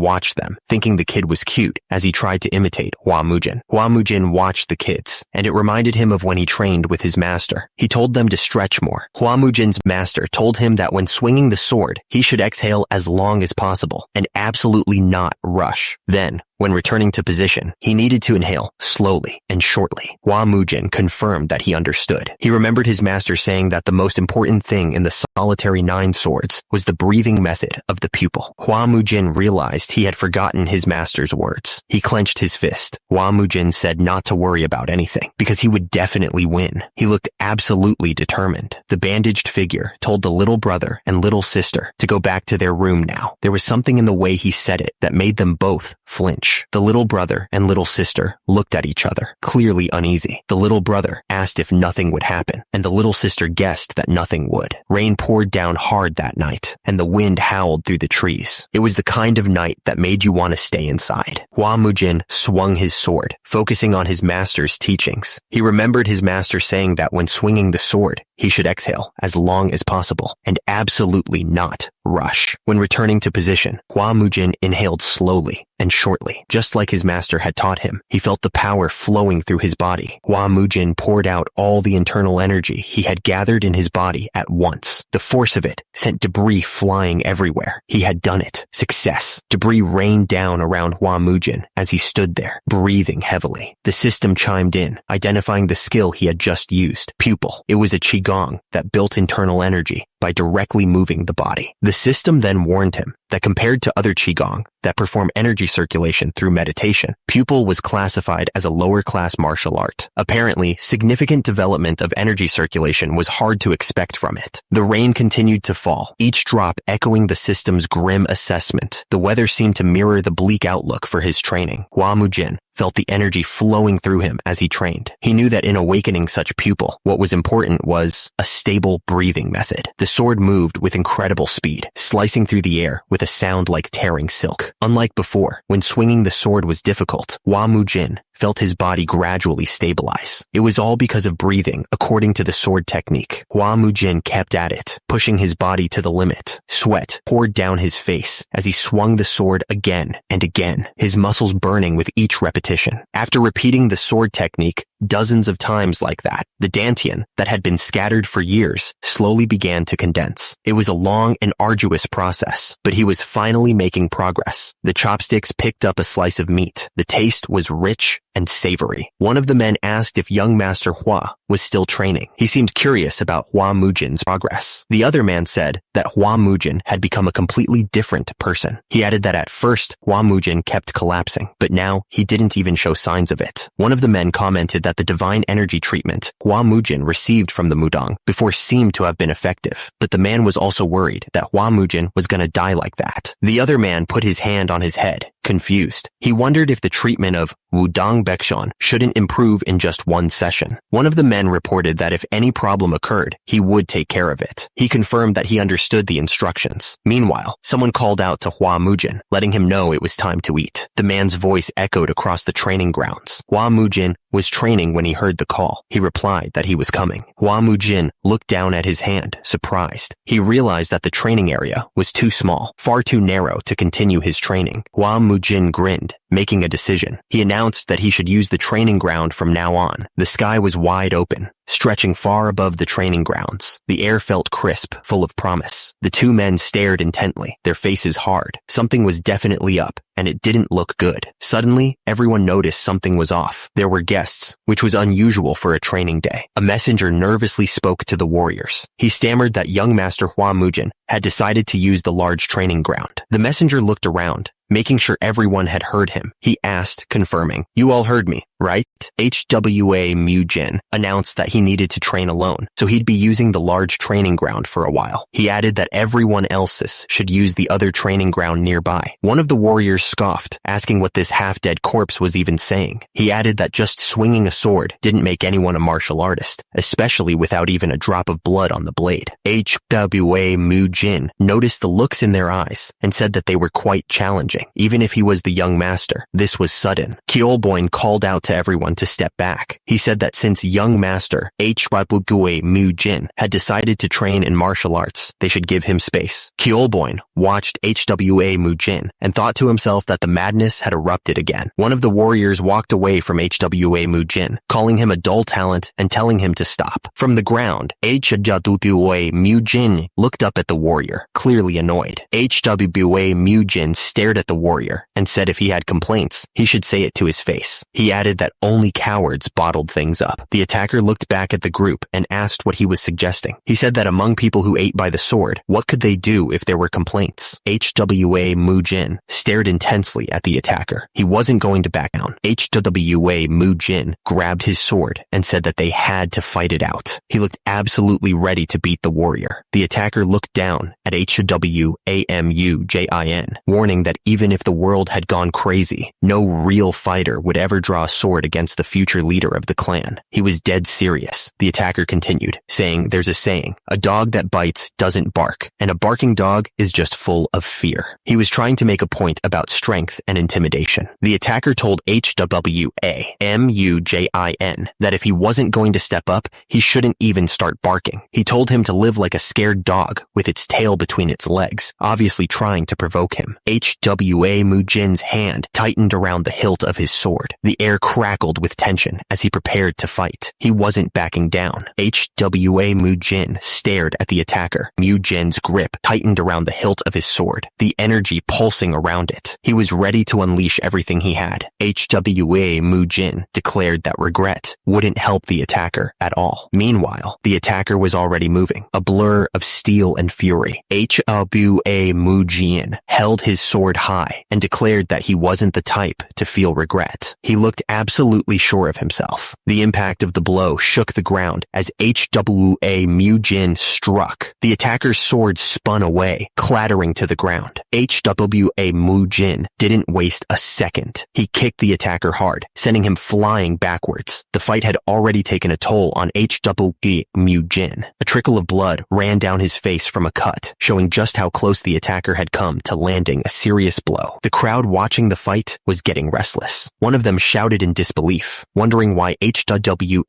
Speaker 1: watched them, thinking the kid was cute, as he tried to imitate Hua Mujin. Hua Mujin watched the kids, and it reminded him of when he trained with his master. He told them to stretch more. Hua Mujin's master told him that when swinging the sword, he should exhale as long as possible and absolutely not rush. Then, when returning to position, he needed to inhale slowly and shortly. Hua Mujin confirmed that he understood. He remembered his master saying that the most important thing in the solitary 9 swords was the breathing method of the pupil. Hua Mujin realized he had forgotten his master's words. He clenched his fist. Hua Mujin said not to worry about anything, because he would definitely win. He looked absolutely determined. The bandaged figure told the little brother and little sister to go back to their room now. There was something in the way he said it that made them both flinch. The little brother and little sister looked at each other, clearly uneasy. The little brother asked if nothing would happen, and the little sister guessed that nothing would. Rain poured down hard that night, and the wind howled through the trees. It was the kind of night that made you want to stay inside. Hua Mujin swung his sword, focusing on his master's teachings. He remembered his master saying that when swinging the sword, he should exhale as long as possible, and absolutely not rush. When returning to position, Hua Mujin inhaled slowly and shortly, just like his master had taught him. He felt the power flowing through his body. Hua Mujin poured out all the internal energy he had gathered in his body at once. The force of it sent debris flying everywhere. He had done it. Success. Debris rained down around Hua Mujin as he stood there, breathing heavily. The system chimed in, identifying the skill he had just used. Pupil. It was a qigong that built internal energy by directly moving the body. The system then warned him that compared to other qigong that perform energy circulation through meditation, pupil was classified as a lower-class martial art. Apparently, significant development of energy circulation was hard to expect from it. The rain continued to fall, each drop echoing the system's grim assessment. The weather seemed to mirror the bleak outlook for his training. Hua Mujin felt the energy flowing through him as he trained. He knew that in awakening such pupil, what was important was a stable breathing method. The sword moved with incredible speed, slicing through the air with a sound like tearing silk. Unlike before, when swinging the sword was difficult, Hua Mujin felt his body gradually stabilize. It was all because of breathing, according to the sword technique. Hua Mujin kept at it, pushing his body to the limit. Sweat poured down his face as he swung the sword again and again, his muscles burning with each repetition. After repeating the sword technique dozens of times like that, the dantian that had been scattered for years slowly began to condense. It was a long and arduous process, but he was finally making progress. The chopsticks picked up a slice of meat. The taste was rich and savory. One of the men asked if young Master Hua was still training. He seemed curious about Hua Mujin's progress. The other man said that Hua Mujin had become a completely different person. He added that at first, Hua Mujin kept collapsing, but now he didn't even show signs of it. One of the men commented that the divine energy treatment Hua Mujin received from the Mudang before seemed to have been effective, but the man was also worried that Hua Mujin was going to die like that. The other man put his hand on his head, confused. He wondered if the treatment of Wudang Baekshon shouldn't improve in just one session. One of the men reported that if any problem occurred, he would take care of it. He confirmed that he understood the instructions. Meanwhile, someone called out to Hua Mujin, letting him know it was time to eat. The man's voice echoed across the training grounds. Hua Mujin was training when he heard the call. He replied that he was coming. Hua Mujin looked down at his hand, surprised. He realized that the training area was too small, far too narrow to continue his training. Hua Mujin grinned, making a decision. He announced that he should use the training ground from now on. The sky was wide open, stretching far above the training grounds. The air felt crisp, full of promise. The two men stared intently, their faces hard. Something was definitely up, and it didn't look good. Suddenly, everyone noticed something was off. There were guests, which was unusual for a training day. A messenger nervously spoke to the warriors. He stammered that young Master Hua Mujin had decided to use the large training ground. The messenger looked around, making sure everyone had heard him. He asked, confirming, "You all heard me, right?" HWA Mujin announced that he needed to train alone, so he'd be using the large training ground for a while. He added that everyone else's should use the other training ground nearby. One of the warriors scoffed, asking what this half-dead corpse was even saying. He added that just swinging a sword didn't make anyone a martial artist, especially without even a drop of blood on the blade. HWA Mujin noticed the looks in their eyes and said that they were quite challenging. Even if he was the young master, this was sudden. Kyeolboin called out to everyone to step back. He said that since young master HWA Mujin had decided to train in martial arts, they should give him space. Kyeolboin watched HWA Mujin and thought to himself that the madness had erupted again. One of the warriors walked away from HWA Mujin, calling him a dull talent and telling him to stop. From the ground, HWA Mujin looked up at the warrior, clearly annoyed. HWA Mujin stared at the warrior and said if he had complaints, he should say it to his face. He added that only cowards bottled things up. The attacker looked back at the group and asked what he was suggesting. He said that among people who ate by the sword, what could they do if there were complaints? HWA Mujin stared intensely at the attacker. He wasn't going to back down. HWA Mujin grabbed his sword and said that they had to fight it out. He looked absolutely ready to beat the warrior. The attacker looked down at HWA Mujin, warning that even if the world had gone crazy, no real fighter would ever draw a sword against the future leader of the clan. He was dead serious. The attacker continued, saying there's a saying, a dog that bites doesn't bark, and a barking dog is just full of fear. He was trying to make a point about strength and intimidation. The attacker told HWA Mujin that if he wasn't going to step up, he shouldn't even start barking. He told him to live like a scared dog with its tail between its legs, obviously trying to provoke him. HWA Mujin's hand tightened around the hilt of his sword. The air crackled with tension as he prepared to fight. He wasn't backing down. HWA Mujin stared at the attacker. Mujin's grip tightened around the hilt of his sword, the energy pulsing around it. He was ready to unleash everything he had. HWA Mujin declared that regret wouldn't help the attacker at all. Meanwhile, the attacker was already moving, a blur of steel and fury. HWA Mujin held his sword high and declared that he wasn't the type to feel regret. He looked absolutely sure of himself. The impact of the blow shook the ground as HWA Mujin struck. The attacker's sword spun away, clattering to the ground. HWA Mujin didn't waste a second. He kicked the attacker hard, sending him flying backwards. The fight had already taken a toll on HWA Mujin. A trickle of blood ran down his face from a cut, showing just how close the attacker had come to landing a serious blow. The crowd watching the fight was getting restless. One of them shouted in in disbelief, wondering why Hwamujin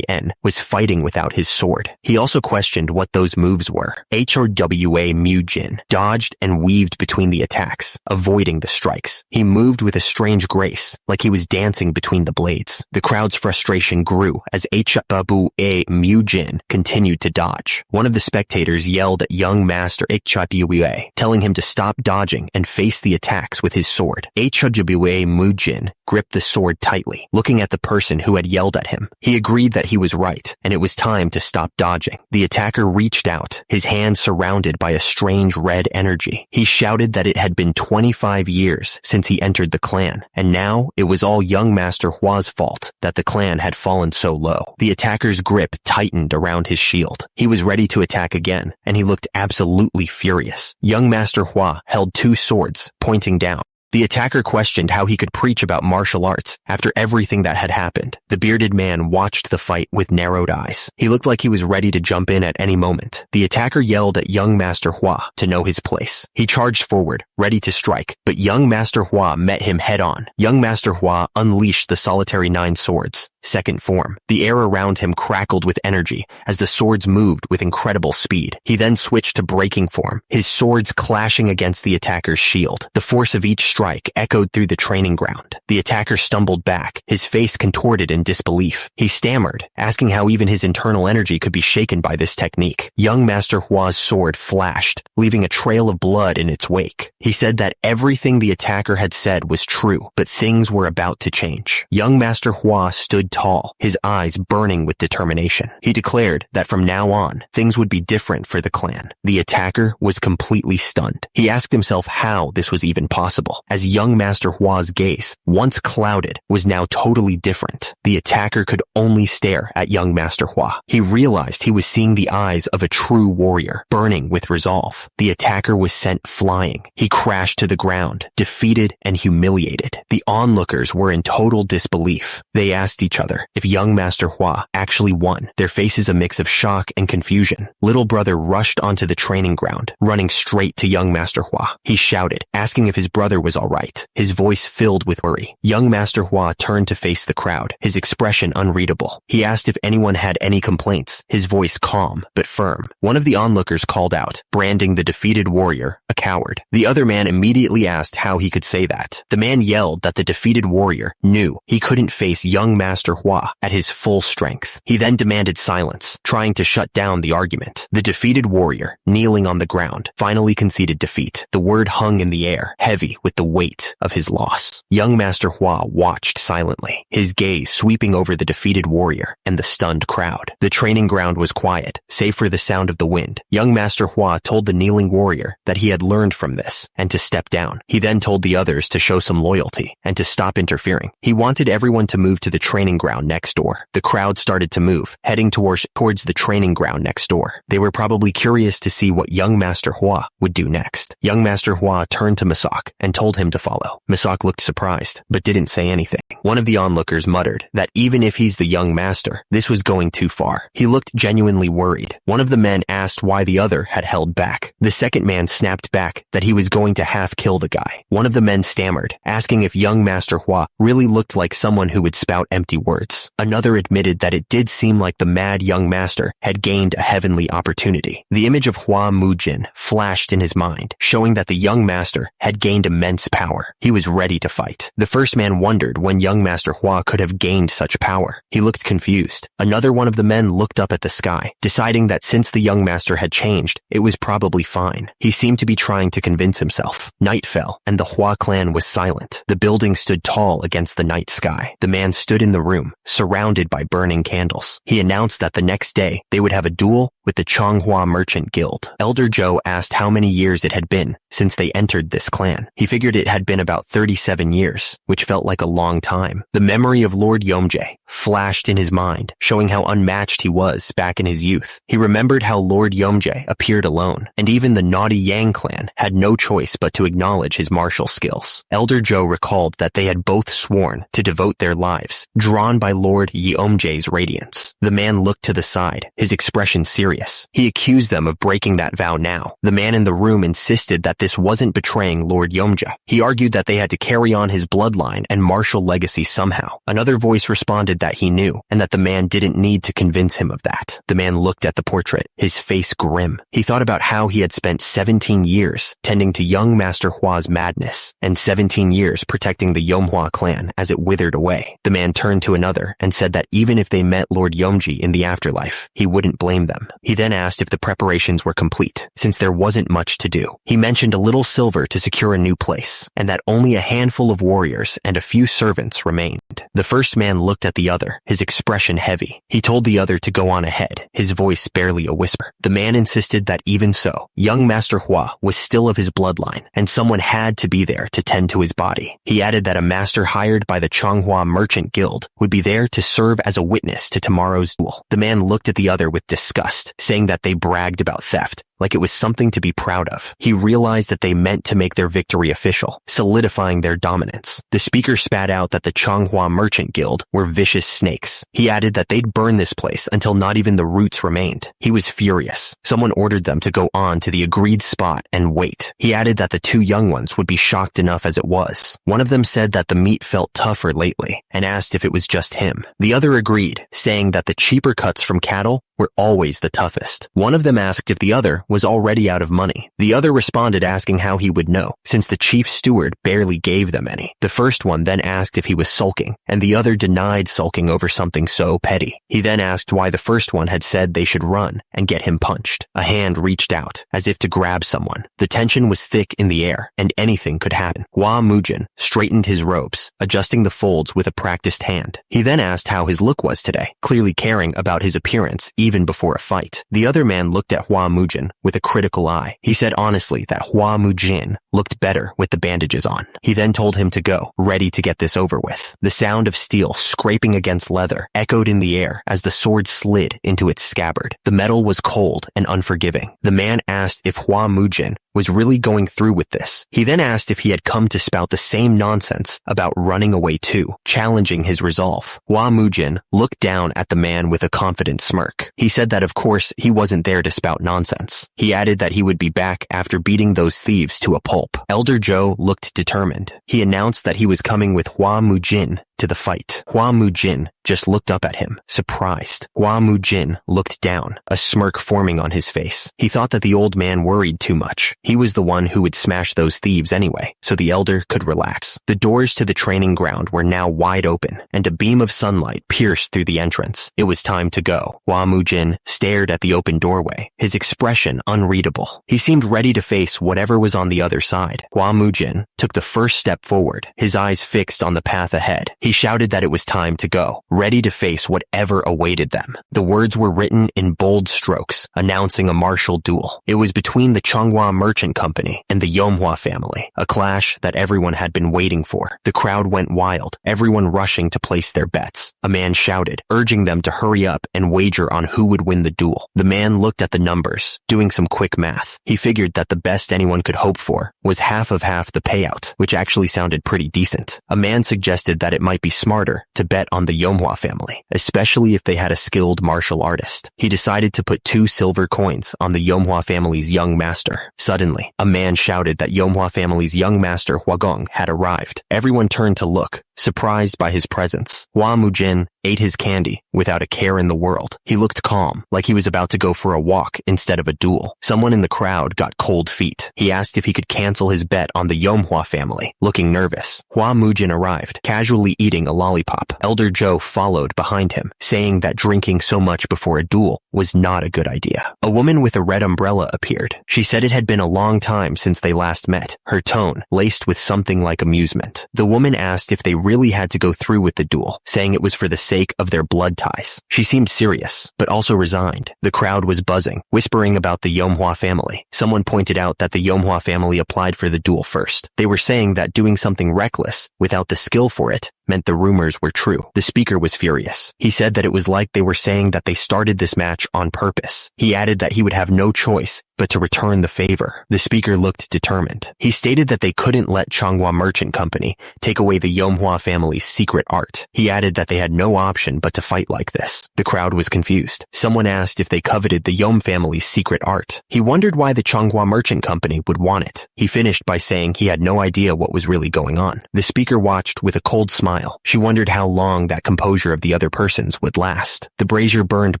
Speaker 1: was fighting without his sword. He also questioned what those moves were. Hwamujin dodged and weaved between the attacks, avoiding the strikes. He moved with a strange grace, like he was dancing between the blades. The crowd's frustration grew as Hwamujin continued to dodge. One of the spectators yelled at young master Hwamujin, telling him to stop dodging and face the attacks with his sword. Hwamujin gripped the sword tightly, looking at the person who had yelled at him. He agreed that he was right, and it was time to stop dodging. The attacker reached out, his hand surrounded by a strange red energy. He shouted that it had been 25 years since he entered the clan, and now it was all young Master Hwa's fault that the clan had fallen so low. The attacker's grip tightened around his shield. He was ready to attack again, and he looked absolutely furious. Young Master Hwa held two swords, pointing down. The attacker questioned how he could preach about martial arts after everything that had happened. The bearded man watched the fight with narrowed eyes. He looked like he was ready to jump in at any moment. The attacker yelled at young Master Hwa to know his place. He charged forward, ready to strike, but young Master Hwa met him head on. Young Master Hwa unleashed the solitary 9 swords, second form. The air around him crackled with energy as the swords moved with incredible speed. He then switched to breaking form, his swords clashing against the attacker's shield. The force of each strike echoed through the training ground. The attacker stumbled back, his face contorted in disbelief. He stammered, asking how even his internal energy could be shaken by this technique. Young Master Hwa's sword flashed, leaving a trail of blood in its wake. He said that everything the attacker had said was true, but things were about to change. Young Master Hwa stood tall, his eyes burning with determination. He declared that from now on, things would be different for the clan. The attacker was completely stunned. He asked himself how this was even possible, as young Master Hwa's gaze, once clouded, was now totally different. The attacker could only stare at young Master Hwa. He realized he was seeing the eyes of a true warrior, burning with resolve. The attacker was sent flying. He crashed to the ground, defeated and humiliated. The onlookers were in total disbelief. They asked each other if young Master Hwa actually won, their faces a mix of shock and confusion. Little brother rushed onto the training ground, running straight to young Master Hwa. He shouted, asking if his brother was all right, his voice filled with worry. Young Master Hwa turned to face the crowd, his expression unreadable. He asked if anyone had any complaints, his voice calm but firm. One of the onlookers called out, branding the defeated warrior a coward. The other man immediately asked how he could say that. The man yelled that the defeated warrior knew he couldn't face young Master Hwa at his full strength. He then demanded silence, trying to shut down the argument. The defeated warrior, kneeling on the ground, finally conceded defeat. The word hung in the air, heavy with the weight of his loss. Young Master Hwa watched silently, his gaze sweeping over the defeated warrior and the stunned crowd. The training ground was quiet, save for the sound of the wind. Young Master Hwa told the kneeling warrior that he had learned from this and to step down. He then told the others to show some loyalty and to stop interfering. He wanted everyone to move to the training ground next door. The crowd started to move, heading towards the training ground next door. They were probably curious to see what young Master Hwa would do next. Young Master Hwa turned to Masak and told him to follow. Masak looked surprised, but didn't say anything. One of the onlookers muttered that even if he's the young master, this was going too far. He looked genuinely worried. One of the men asked why the other had held back. The second man snapped back that he was going to half kill the guy. One of the men stammered, asking if young Master Hwa really looked like someone who would spout empty words. Another admitted that it did seem like the mad young master had gained a heavenly opportunity. The image of Hwamujin flashed in his mind, showing that the young master had gained immense power. He was ready to fight. The first man wondered when young Master Hwa could have gained such power. He looked confused. Another one of the men looked up at the sky, deciding that since the young master had changed, it was probably fine. He seemed to be trying to convince himself. Night fell, and the Hwa clan was silent. The building stood tall against the night sky. The man stood in the room, surrounded by burning candles. He announced that the next day, they would have a duel with the Changhua Merchant Guild. Elder Joe asked how many years it had been since they entered this clan. He figured it had been about 37 years, which felt like a long time. The memory of Lord Yomjae flashed in his mind, showing how unmatched he was back in his youth. He remembered how Lord Yomjae appeared alone, and even the naughty Yang clan had no choice but to acknowledge his martial skills. Elder Joe recalled that they had both sworn to devote their lives, drawn by Lord Yomjae's radiance. The man looked to the side, his expression serious. He accused them of breaking that vow now. The man in the room insisted that this wasn't betraying Lord Yomja. He argued that they had to carry on his bloodline and martial legacy somehow. Another voice responded that he knew, and that the man didn't need to convince him of that. The man looked at the portrait, his face grim. He thought about how he had spent 17 years tending to young Master Hua's madness, and 17 years protecting the Yomhua clan as it withered away. The man turned to another and said that even if they met Lord Yomji in the afterlife, he wouldn't blame them. He then asked if the preparations were complete, since there wasn't much to do. He mentioned a little silver to secure a new place, and that only a handful of warriors and a few servants remained. The first man looked at the other, his expression heavy. He told the other to go on ahead, his voice barely a whisper. The man insisted that even so, young Master Hua was still of his bloodline, and someone had to be there to tend to his body. He added that a master hired by the Changhua Merchant Guild would be there to serve as a witness to tomorrow's duel. The man looked at the other with disgust, saying that they bragged about theft, like it was something to be proud of. He realized that they meant to make their victory official, solidifying their dominance. The speaker spat out that the Changhua Merchant Guild were vicious snakes. He added that they'd burn this place until not even the roots remained. He was furious. Someone ordered them to go on to the agreed spot and wait. He added that the two young ones would be shocked enough as it was. One of them said that the meat felt tougher lately, and asked if it was just him. The other agreed, saying that the cheaper cuts from cattle were always the toughest. One of them asked if the other was already out of money. The other responded asking how he would know, since the chief steward barely gave them any. The first one then asked if he was sulking, and the other denied sulking over something so petty. He then asked why the first one had said they should run and get him punched. A hand reached out, as if to grab someone. The tension was thick in the air, and anything could happen. Hua Mujin straightened his robes, adjusting the folds with a practiced hand. He then asked how his look was today, clearly caring about his appearance even before a fight. The other man looked at Hua Mujin with a critical eye. He said honestly that Hua Mujin looked better with the bandages on. He then told him to go, ready to get this over with. The sound of steel scraping against leather echoed in the air as the sword slid into its scabbard. The metal was cold and unforgiving. The man asked if Hua Mujin was really going through with this. He then asked if he had come to spout the same nonsense about running away too, challenging his resolve. Hua Mujin looked down at the man with a confident smirk. He said that of course he wasn't there to spout nonsense. He added that he would be back after beating those thieves to a pulp. Elder Zhou looked determined. He announced that he was coming with Hua Mujin to the fight. Hua Mujin just looked up at him, surprised. Hua Mujin looked down, a smirk forming on his face. He thought that the old man worried too much. He was the one who would smash those thieves anyway, so the elder could relax. The doors to the training ground were now wide open, and a beam of sunlight pierced through the entrance. It was time to go. Hua Mujin stared at the open doorway, his expression unreadable. He seemed ready to face whatever was on the other side. Hua Mujin took the first step forward, his eyes fixed on the path ahead. He shouted that it was time to go, ready to face whatever awaited them. The words were written in bold strokes, announcing a martial duel. It was between the Changhua Merchant Company and the Yomhua family, a clash that everyone had been waiting for. The crowd went wild, everyone rushing to place their bets. A man shouted, urging them to hurry up and wager on who would win the duel. The man looked at the numbers, doing some quick math. He figured that the best anyone could hope for was half of the payout, which actually sounded pretty decent. A man suggested that it might be smarter to bet on the Yomhua family, especially if they had a skilled martial artist. He decided to put 2 silver coins on the Yomhua family's young master. Suddenly, a man shouted that Yomhua family's young master Huagong had arrived. Everyone turned to look, surprised by his presence. Hua Mujin ate his candy without a care in the world. He looked calm, like he was about to go for a walk instead of a duel. Someone in the crowd got cold feet. He asked if he could cancel his bet on the Yomhua family, looking nervous. Hua Mujin arrived, casually eating a lollipop. Elder Zhou followed behind him, saying that drinking so much before a duel was not a good idea. A woman with a red umbrella appeared. She said it had been a long time since they last met, her tone laced with something like amusement. The woman asked if they really had to go through with the duel, saying it was for the sake of their blood ties. She seemed serious, but also resigned. The crowd was buzzing, whispering about the Yomhua family. Someone pointed out that the Yomhua family applied for the duel first. They were saying that doing something reckless, without the skill for it, meant the rumors were true. The speaker was furious. He said that it was like they were saying that they started this match on purpose. He added that he would have no choice but to return the favor. The speaker looked determined. He stated that they couldn't let Changhua Merchant Company take away the Yomhua family's secret art. He added that they had no option but to fight like this. The crowd was confused. Someone asked if they coveted the Yom family's secret art. He wondered why the Changhua Merchant Company would want it. He finished by saying he had no idea what was really going on. The speaker watched with a cold smile. She wondered how long that composure of the other person's would last. The brazier burned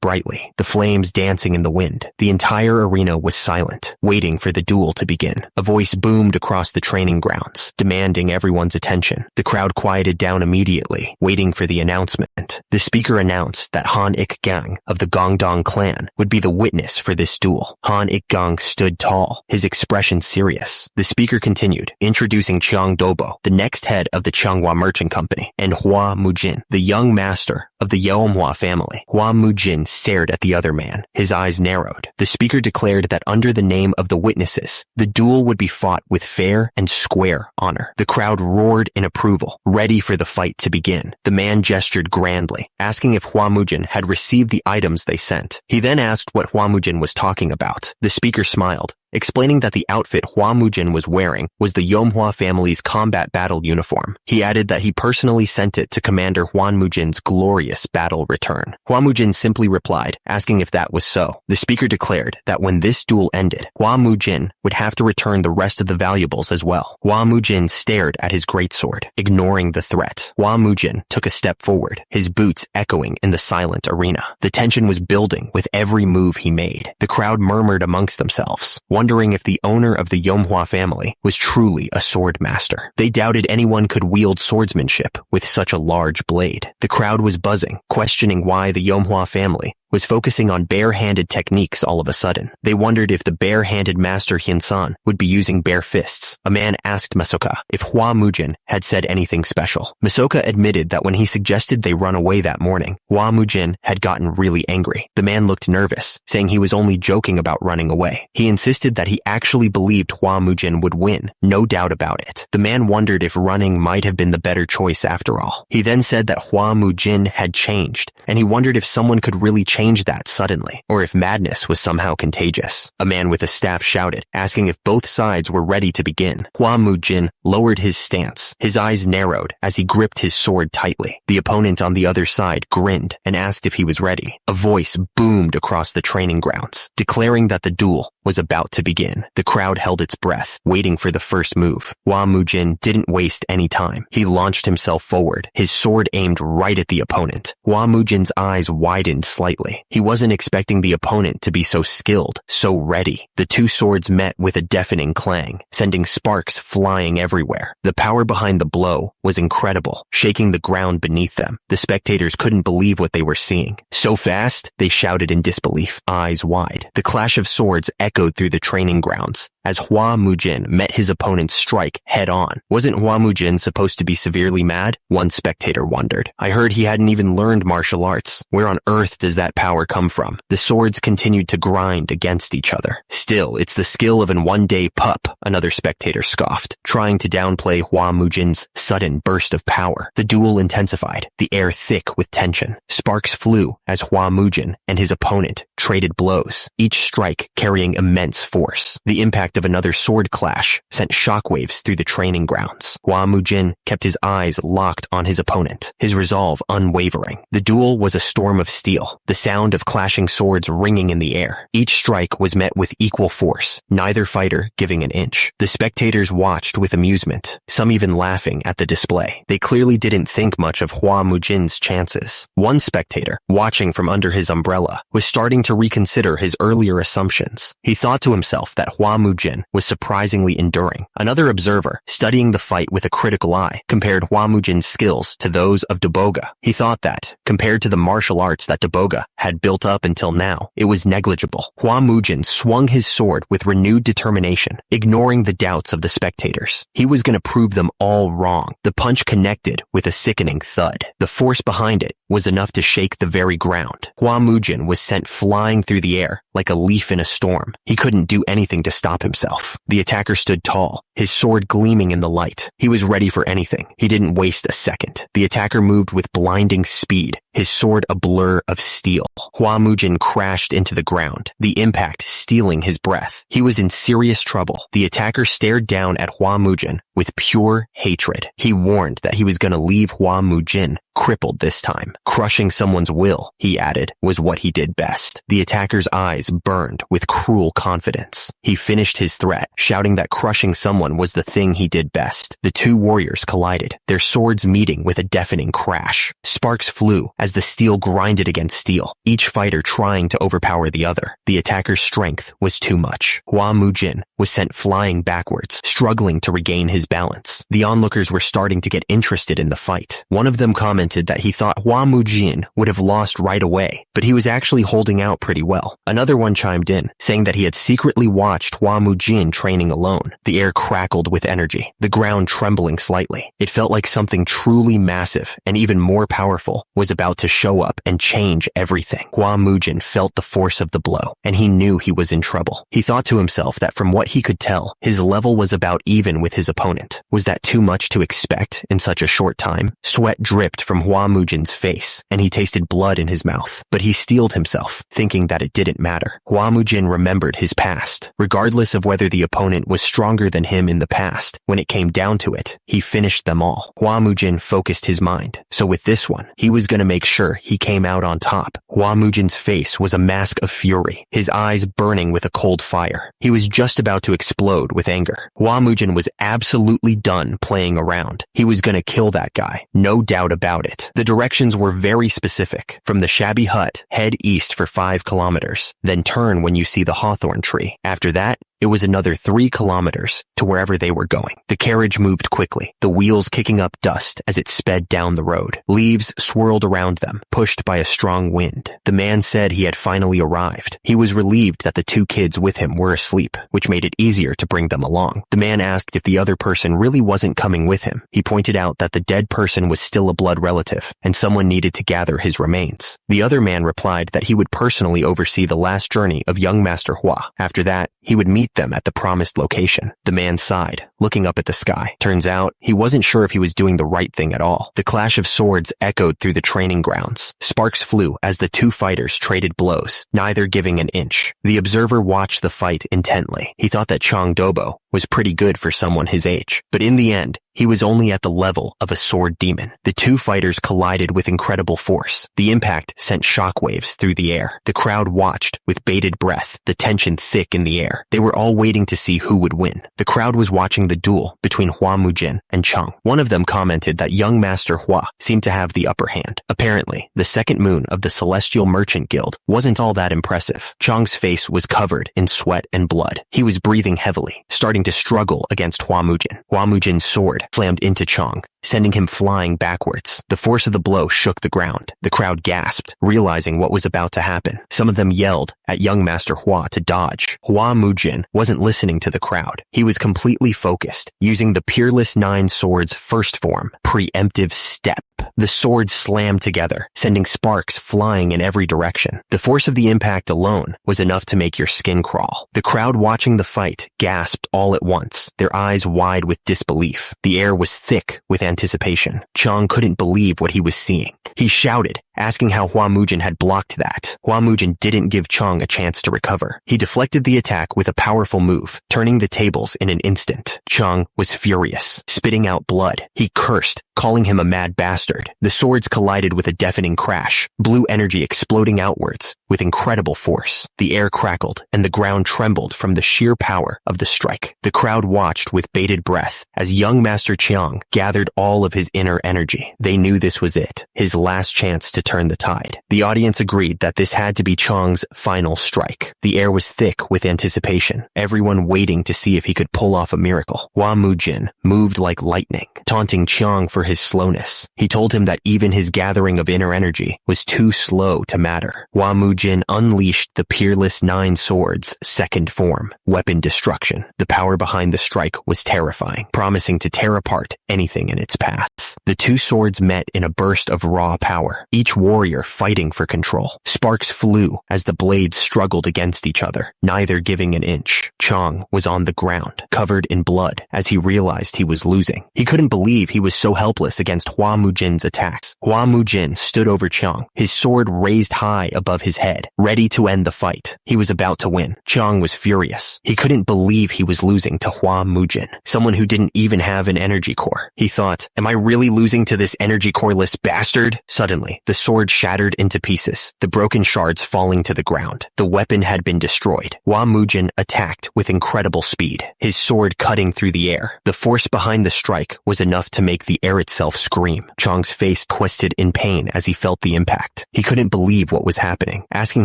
Speaker 1: brightly, the flames dancing in the wind. The entire arena was silent, waiting for the duel to begin. A voice boomed across the training grounds, demanding everyone's attention. The crowd quieted down immediately, waiting for the announcement. The speaker announced that Han Ik-gang of the Gongdong clan would be the witness for this duel. Han Ik-gang stood tall, his expression serious. The speaker continued, introducing Chiang Dobo, the next head of the Changhua Merchant Company, and Hua Mujin, the young master of the Yeomhua family. Hua Mujin stared at the other man, his eyes narrowed. The speaker declared that under the name of the witnesses, the duel would be fought with fair and square honor. The crowd roared in approval, ready for the fight to begin. The man gestured grandly, asking if Hua Mujin had received the items they sent. He then asked what Hua Mujin was talking about. The speaker smiled, explaining that the outfit Hua Mujin was wearing was the Yomhua family's combat battle uniform. He added that he personally sent it to Commander Huan Mujin's glorious battle return. Hua Mujin simply replied, asking if that was so. The speaker declared that when this duel ended, Hua Mujin would have to return the rest of the valuables as well. Hua Mujin stared at his greatsword, ignoring the threat. Hua Mujin took a step forward, his boots echoing in the silent arena. The tension was building with every move he made. The crowd murmured amongst themselves, wondering if the owner of the Yomhua family was truly a sword master. They doubted anyone could wield swordsmanship with such a large blade. The crowd was buzzing, questioning why the Yomhua family was focusing on bare-handed techniques all of a sudden. They wondered if the bare-handed master Hyun-san would be using bare fists. A man asked Masoka if Hua Mujin had said anything special. Masoka admitted that when he suggested they run away that morning, Hua Mujin had gotten really angry. The man looked nervous, saying he was only joking about running away. He insisted that he actually believed Hua Mujin would win, no doubt about it. The man wondered if running might have been the better choice after all. He then said that Hua Mujin had changed, and he wondered if someone could really change that suddenly, or if madness was somehow contagious. A man with a staff shouted, asking if both sides were ready to begin. Hua Mujin lowered his stance. His eyes narrowed as he gripped his sword tightly. The opponent on the other side grinned and asked if he was ready. A voice boomed across the training grounds, declaring that the duel was about to begin. The crowd held its breath, waiting for the first move. Hua Mujin didn't waste any time. He launched himself forward, his sword aimed right at the opponent. Hua Mujin's eyes widened slightly. He wasn't expecting the opponent to be so skilled, so ready. The two swords met with a deafening clang, sending sparks flying everywhere. The power behind the blow was incredible, shaking the ground beneath them. The spectators couldn't believe what they were seeing. So fast, they shouted in disbelief, eyes wide. The clash of swords echoed through the training grounds as Hua Mujin met his opponent's strike head-on. Wasn't Hua Mujin supposed to be severely mad? One spectator wondered. I heard he hadn't even learned martial arts. Where on earth does that power come from? The swords continued to grind against each other. Still, it's the skill of an one-day pup, another spectator scoffed, trying to downplay Hua Mujin's sudden burst of power. The duel intensified, the air thick with tension. Sparks flew as Hua Mujin and his opponent traded blows, each strike carrying immense force. The impact of another sword clash sent shockwaves through the training grounds. Hua Mujin kept his eyes locked on his opponent, his resolve unwavering. The duel was a storm of steel, the sound of clashing swords ringing in the air. Each strike was met with equal force, neither fighter giving an inch. The spectators watched with amusement, some even laughing at the display. They clearly didn't think much of Hua Mujin's chances. One spectator, watching from under his umbrella, was starting to reconsider his earlier assumptions. He thought to himself that Hua Mujin was surprisingly enduring. Another observer, studying the fight with a critical eye, compared Hua Mujin's skills to those of Daboga. He thought that, compared to the martial arts that Daboga had built up until now, it was negligible. Hua Mujin swung his sword with renewed determination, ignoring the doubts of the spectators. He was going to prove them all wrong. The punch connected with a sickening thud. The force behind it was enough to shake the very ground. Hua Mujin was sent flying through the air like a leaf in a storm. He couldn't do anything to stop himself. The attacker stood tall, his sword gleaming in the light. He was ready for anything. He didn't waste a second. The attacker moved with blinding speed, his sword a blur of steel. Hua Mujin crashed into the ground, the impact stealing his breath. He was in serious trouble. The attacker stared down at Hua Mujin with pure hatred. He warned that he was going to leave Hua Mujin crippled this time. Crushing someone's will, he added, was what he did best. The attacker's eyes burned with cruel confidence. He finished his threat, shouting that crushing someone was the thing he did best. The two warriors collided, their swords meeting with a deafening crash. Sparks flew as the steel grinded against steel, each fighter trying to overpower the other. The attacker's strength was too much. Hua Mujin was sent flying backwards, struggling to regain his balance. The onlookers were starting to get interested in the fight. One of them commented that he thought Hua Mujin would have lost right away, but he was actually holding out pretty well. Another one chimed in, saying that he had secretly watched Hua Mujin training alone. The air crackled with energy, the ground trembling slightly. It felt like something truly massive and even more powerful was about to show up and change everything. Hua Mujin felt the force of the blow, and he knew he was in trouble. He thought to himself that from what he could tell, his level was about even with his opponent. Was that too much to expect in such a short time? Sweat dripped from Hua Mujin's face, and he tasted blood in his mouth, but he steeled himself, thinking that it didn't matter. Hua Mujin remembered his past. Regardless of whether the opponent was stronger than him in the past, when it came down to it, he finished them all. Hua Mujin focused his mind, so with this one, he was going to make sure he came out on top. Hua Mujin's face was a mask of fury, his eyes burning with a cold fire. He was just about to explode with anger. Hua Mujin was absolutely done playing around. He was going to kill that guy, no doubt about it. The directions were very specific. From the shabby hut, head east for 5 kilometers, then turn when you see the hawthorn tree. After that, it was another 3 kilometers to wherever they were going. The carriage moved quickly, the wheels kicking up dust as it sped down the road. Leaves swirled around them, pushed by a strong wind. The man said he had finally arrived. He was relieved that the 2 kids with him were asleep, which made it easier to bring them along. The man asked if the other person really wasn't coming with him. He pointed out that the dead person was still a blood relative, and someone needed to gather his remains. The other man replied that he would personally oversee the last journey of young Master Hua. After that, he would meet them at the promised location. The man sighed, looking up at the sky. Turns out, he wasn't sure if he was doing the right thing at all. The clash of swords echoed through the training grounds. Sparks flew as the 2 fighters traded blows, neither giving an inch. The observer watched the fight intently. He thought that Chang Dobo was pretty good for someone his age, but in the end, he was only at the level of a sword demon. The 2 fighters collided with incredible force. The impact sent shockwaves through the air. The crowd watched with bated breath, the tension thick in the air. They were all waiting to see who would win. The crowd was watching the duel between Hua Mujin and Chang. One of them commented that young Master Hua seemed to have the upper hand. Apparently, the second moon of the Celestial Merchant Guild wasn't all that impressive. Chang's face was covered in sweat and blood. He was breathing heavily, starting to struggle against Hua Mujin. Hua Mujin's sword slammed into Chang, sending him flying backwards. The force of the blow shook the ground. The crowd gasped, realizing what was about to happen. Some of them yelled at young Master Hua to dodge. Hua Mujin wasn't listening to the crowd. He was completely focused, using the Peerless 9 Swords first form, preemptive step. The swords slammed together, sending sparks flying in every direction. The force of the impact alone was enough to make your skin crawl. The crowd watching the fight gasped all at once, their eyes wide with disbelief. The air was thick with anticipation. Chang couldn't believe what he was seeing. He shouted, asking how Hua Mujin had blocked that. Hua Mujin didn't give Chang a chance to recover. He deflected the attack with a powerful move, turning the tables in an instant. Chang was furious, spitting out blood. He cursed, calling him a mad bastard. The swords collided with a deafening crash, blue energy exploding outwards with incredible force. The air crackled, and the ground trembled from the sheer power of the strike. The crowd watched with bated breath as young Master Chiang gathered all of his inner energy. They knew this was it, his last chance to turn the tide. The audience agreed that this had to be Chang's final strike. The air was thick with anticipation, everyone waiting to see if he could pull off a miracle. Hua Mujin moved like lightning, taunting Chiang for his slowness. He told him that even his gathering of inner energy was too slow to matter. Hua Mujin unleashed the Peerless 9 Swords second form, weapon destruction. The power behind the strike was terrifying, promising to tear apart anything in its path. The 2 swords met in a burst of raw power, each warrior fighting for control. Sparks flew as the blades struggled against each other, neither giving an inch. Chang was on the ground, covered in blood, as he realized he was losing. He couldn't believe he was so helpless against Hua Mujin's attacks. Hua Mujin stood over Chang, his sword raised high above his head, ready to end the fight. He was about to win. Chang was furious. He couldn't believe he was losing to Hua Mujin, someone who didn't even have an energy core. He thought, am I really losing to this energy coreless bastard? Suddenly, the sword shattered into pieces, the broken shards falling to the ground. The weapon had been destroyed. Hua Mujin attacked with incredible speed, his sword cutting through the air. The force behind the strike was enough to make the air itself scream. Chang's face twisted in pain as he felt the impact. He couldn't believe what was happening, asking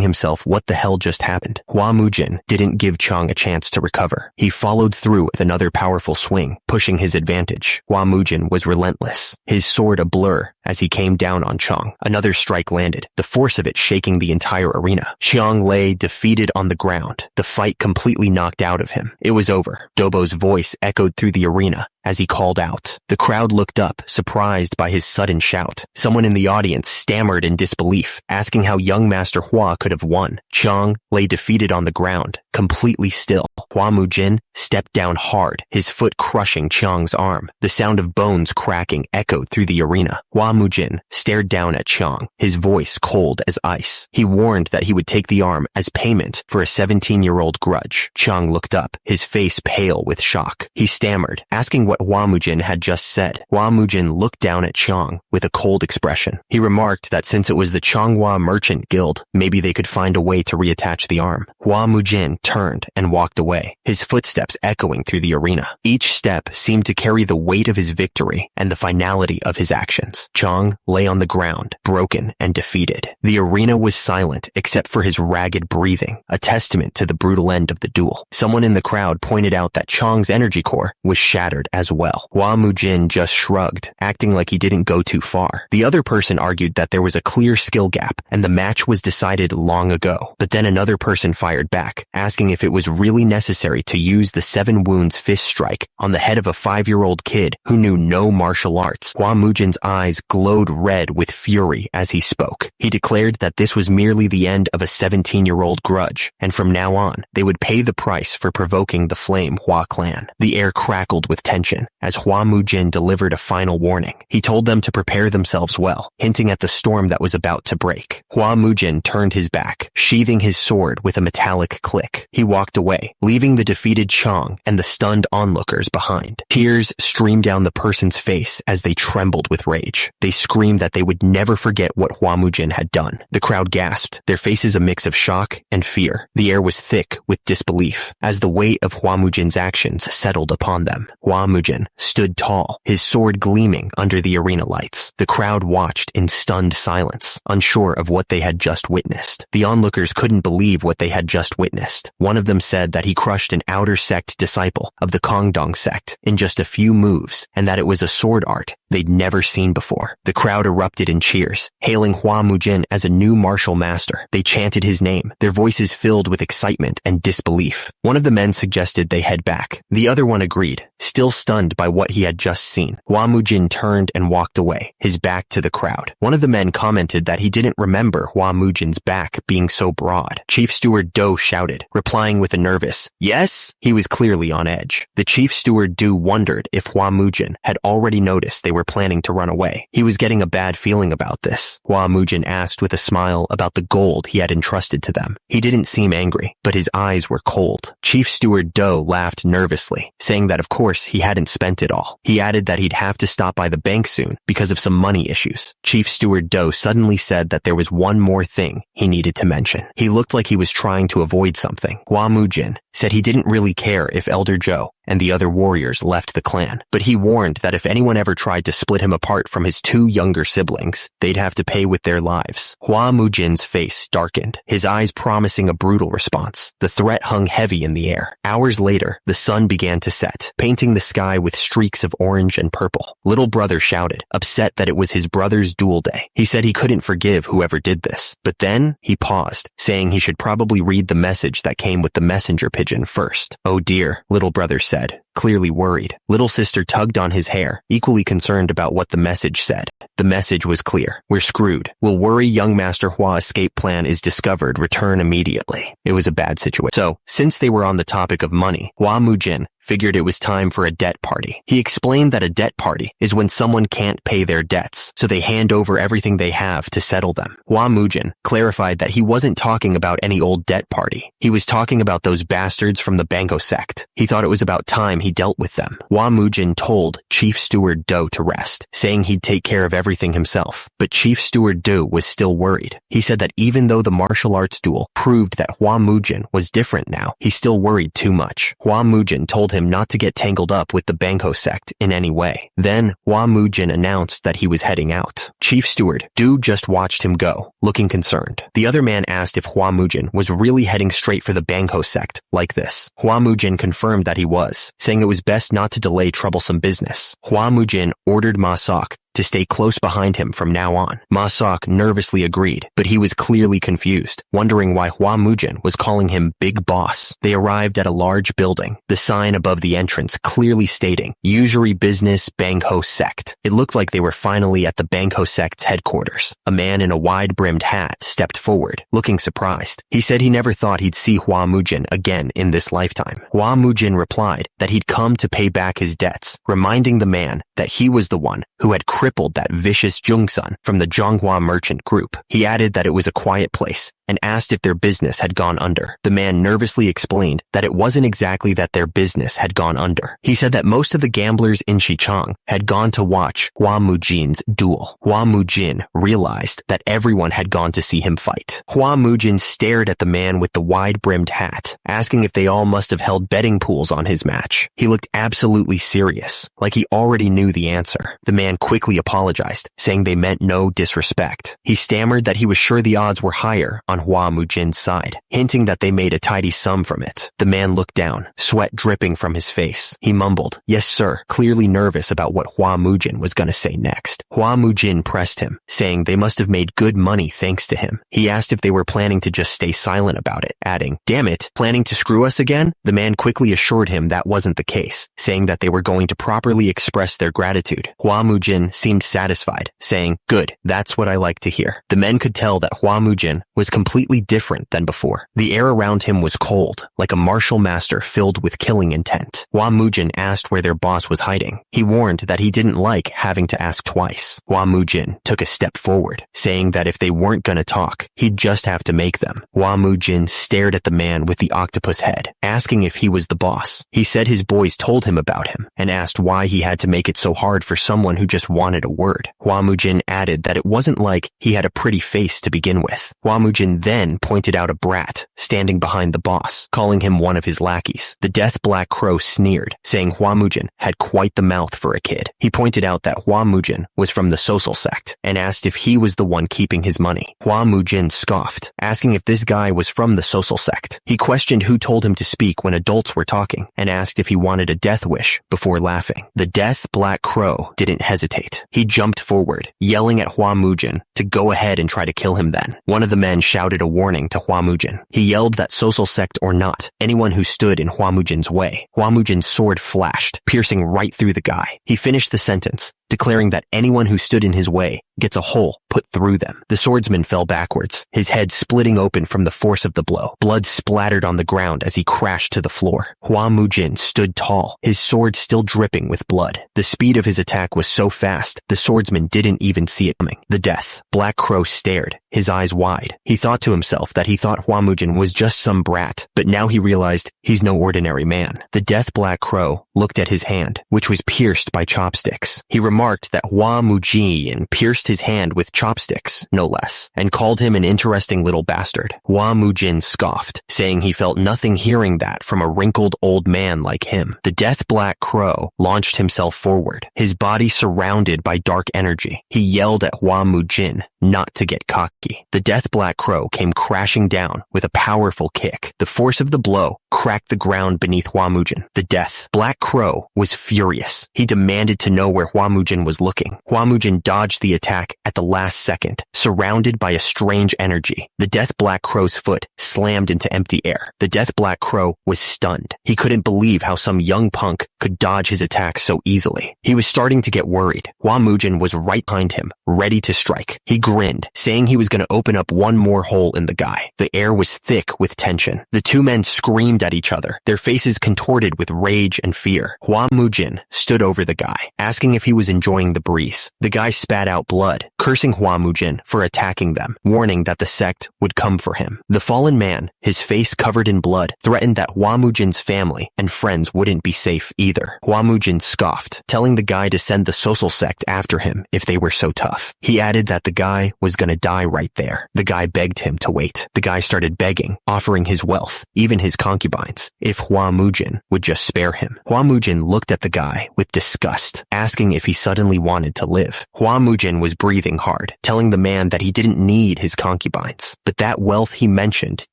Speaker 1: himself what the hell just happened. Hua Mujin didn't give Chang a chance to recover. He followed through with another powerful swing, pushing his advantage. Hua Mujin was relentless, his sword a blur as he came down on Chang. Another strike landed, the force of it shaking the entire arena. Chang lay defeated on the ground, the fight completely knocked out of him. It was over. Dobo's voice echoed through the arena as he called out. The crowd looked up, surprised by his sudden shout. Someone in the audience stammered in disbelief, asking how young Master Hua could have won. Chang lay defeated on the ground, completely still. Hua Mujin stepped down hard, his foot crushing Chang's arm. The sound of bones cracking echoed through the arena. Hua Mujin stared down at Chang, his voice cold as ice. He warned that he would take the arm as payment for a 17-year-old grudge. Chang looked up, his face pale with shock. He stammered, asking what Hua Mujin had just said. Hua Mujin looked down at Chang with a cold expression. He remarked that since it was the Changhua Merchant Guild, maybe they could find a way to reattach the arm. Hua Mujin turned and walked away, his footsteps echoing through the arena. Each step seemed to carry the weight of his victory and the finality of his actions. Chang lay on the ground, broken and defeated. The arena was silent except for his ragged breathing, a testament to the brutal end of the duel. Someone in the crowd pointed out that Chang's energy core was shattered as well. Hua Mujin just shrugged, acting like he didn't go too far. The other person argued that there was a clear skill gap and the match was decided long ago. But then another person fired back, asking if it was really necessary to use the 7 wounds fist strike on the head of a 5-year-old kid who knew no martial arts. Hua Mujin's eyes glowed red with fury as he spoke. He declared that this was merely the end of a 17-year-old grudge, and from now on, they would pay the price for provoking the Flame Hua clan. The air crackled with tension as Hua Mujin delivered a final warning. He told them to prepare themselves well, hinting at the storm that was about to break. Hua Mujin turned his back, sheathing his sword with a metallic click. He walked away, leaving the defeated Chang and the stunned onlookers behind. Tears streamed down the person's face as they trembled with rage. They screamed that they would never forget what Hua Mujin had done. The crowd gasped, their faces a mix of shock and fear. The air was thick with disbelief as the weight of Hua Mujin's actions settled upon them. Hua Mujin stood tall, his sword gleaming under the arena lights. The crowd watched in stunned silence, unsure of what they had just witnessed. The onlookers couldn't believe what they had just witnessed. One of them said that he crushed an outer sect disciple of the Kongdong sect in just a few moves, and that it was a sword art they'd never seen before. The crowd erupted in cheers, hailing Hua Mujin as a new martial master. They chanted his name, their voices filled with excitement and disbelief. One of the men suggested they head back. The other one agreed, still stunned by what he had just seen. Hua Mujin turned and walked away, his back to the crowd. One of the men commented that he didn't remember Hua Mujin's back being so broad. Chief Steward Do shouted, replying with a nervous, "Yes?" He was clearly on edge. The Chief Steward Do wondered if Hua Mujin had already noticed they were planning to run away. He was getting a bad feeling about this. Hua Mujin asked with a smile about the gold he had entrusted to them. He didn't seem angry, but his eyes were cold. Chief Steward Do laughed nervously, saying that of course he hadn't spent it all. He added that he'd have to stop by the bank soon because of some money issues. Chief Steward Do suddenly said that there was one more thing he needed to mention. He looked like he was trying to avoid something. Hua Mujin said he didn't really care if Elder Zhou and the other warriors left the clan, but he warned that if anyone ever tried to split him apart from his 2 younger siblings, they'd have to pay with their lives. Hua Mujin's face darkened, his eyes promising a brutal response. The threat hung heavy in the air. Hours later, the sun began to set, painting the sky with streaks of orange and purple. Little brother shouted, upset that it was his brother's duel day. He said he couldn't forgive whoever did this, but then he paused, saying he should probably read the message that came with the messenger pigeon first. "Oh dear," little brother said. said, clearly worried. Little sister tugged on his hair, equally concerned about what the message said. The message was clear. We're screwed. Will worry young Master Hua escape plan is discovered. Return immediately. It was a bad situation. So, since they were on the topic of money, Hua Mujin figured it was time for a debt party. He explained that a debt party is when someone can't pay their debts, so they hand over everything they have to settle them. Hua Mujin clarified that he wasn't talking about any old debt party. He was talking about those bastards from the Bango sect. He thought it was about time he dealt with them. Hua Mujin told Chief Steward Do to rest, saying he'd take care of everything himself. But Chief Steward Do was still worried. He said that even though the martial arts duel proved that Hua Mujin was different now, he still worried too much. Hua Mujin told him not to get tangled up with the Bango sect in any way. Then, Hua Mujin announced that he was heading out. Chief Steward Do just watched him go, looking concerned. The other man asked if Hua Mujin was really heading straight for the Bango sect, like this. Hua Mujin confirmed that he was, saying it was best not to delay troublesome business. Hua Mujin ordered Ma Sok to stay close behind him from now on. Ma Sok nervously agreed, but he was clearly confused, wondering why Hua Mujin was calling him Big Boss. They arrived at a large building, the sign above the entrance clearly stating, Usury Business Bangho Sect. It looked like they were finally at the Bangho Sect's headquarters. A man in a wide-brimmed hat stepped forward, looking surprised. He said he never thought he'd see Hua Mujin again in this lifetime. Hua Mujin replied that he'd come to pay back his debts, reminding the man that he was the one who had crippled that vicious Jungsun from the Zhonghua merchant group. He added that it was a quiet place and asked if their business had gone under. The man nervously explained that it wasn't exactly that their business had gone under. He said that most of the gamblers in Xichang had gone to watch Hua Mujin's duel. Hua Mujin realized that everyone had gone to see him fight. Hua Mujin stared at the man with the wide-brimmed hat, asking if they all must have held betting pools on his match. He looked absolutely serious, like he already knew the answer. The man quickly apologized, saying they meant no disrespect. He stammered that he was sure the odds were higher on Hua Mujin's side, hinting that they made a tidy sum from it. The man looked down, sweat dripping from his face. He mumbled, "Yes, sir," clearly nervous about what Hua Mujin was going to say next. Hua Mujin pressed him, saying they must have made good money thanks to him. He asked if they were planning to just stay silent about it, adding, "Damn it, planning to screw us again?" The man quickly assured him that wasn't the case, saying that they were going to properly express their gratitude. Hua Mujin seemed satisfied, saying, "Good, that's what I like to hear." The men could tell that Hua Mujin was completely different than before. The air around him was cold, like a martial master filled with killing intent. Hua Mujin asked where their boss was hiding. He warned that he didn't like having to ask twice. Hua Mujin took a step forward, saying that if they weren't gonna talk, he'd just have to make them. Hua Mujin stared at the man with the octopus head, asking if he was the boss. He said his boys told him about him, and asked why he had to make it so hard for someone who just wanted a word. Hua Mujin added that it wasn't like he had a pretty face to begin with. Hua Mujin then pointed out a brat standing behind the boss, calling him one of his lackeys. The Death Black Crow sneered, saying Hua Mujin had quite the mouth for a kid. He pointed out that Hua Mujin was from the Social sect, and asked if he was the one keeping his money. Hua Mujin scoffed, asking if this guy was from the Social sect. He questioned who told him to speak when adults were talking, and asked if he wanted a death wish before laughing. The Death Black Crow didn't hesitate. He jumped forward, yelling at Hua Mujin to go ahead and try to kill him then. One of the men shouted a warning to Hua Mujin. He yelled that Social sect or not, anyone who stood in Hua Mujin's way. Hua Mujin's sword flashed, piercing right through the guy. He finished the sentence, declaring that anyone who stood in his way gets a hole put through them. The swordsman fell backwards, his head splitting open from the force of the blow. Blood splattered on the ground as he crashed to the floor. Hua Mujin stood tall, his sword still dripping with blood. The speed of his attack was so fast, the swordsman didn't even see it coming. The Death Black Crow stared, his eyes wide. He thought to himself that he thought Hua Mujin was just some brat, but now he realized he's no ordinary man. The Death Black Crow looked at his hand, which was pierced by chopsticks. He remarked that Hua Mujin pierced his hand with chopsticks, no less, and called him an interesting little bastard. Hua Mujin scoffed, saying he felt nothing hearing that from a wrinkled old man like him. The Death Black Crow launched himself forward, his body surrounded by dark energy. He yelled at Hua Mujin not to get cocky. The Death Black Crow came crashing down with a powerful kick. The force of the blow cracked the ground beneath Hua Mujin. The Death Black Crow was furious. He demanded to know where Hua Mujin Mujin was looking. Hua Mujin dodged the attack at the last second, surrounded by a strange energy. The Death Black Crow's foot slammed into empty air. The Death Black Crow was stunned. He couldn't believe how some young punk could dodge his attack so easily. He was starting to get worried. Hua Mujin was right behind him, ready to strike. He grinned, saying he was going to open up one more hole in the guy. The air was thick with tension. The two men screamed at each other, their faces contorted with rage and fear. Hua Mujin stood over the guy, asking if he was enjoying the breeze. The guy spat out blood, cursing Hua Mujin for attacking them, warning that the sect would come for him. The fallen man, his face covered in blood, threatened that Hua Mujin's family and friends wouldn't be safe either. Hua Mujin scoffed, telling the guy to send the social sect after him if they were so tough. He added that the guy was gonna die right there. The guy begged him to wait. The guy started begging, offering his wealth, even his concubines, if Hua Mujin would just spare him. Hua Mujin looked at the guy with disgust, asking if he suddenly wanted to live. Hua Mujin was breathing hard, telling the man that he didn't need his concubines, but that wealth he mentioned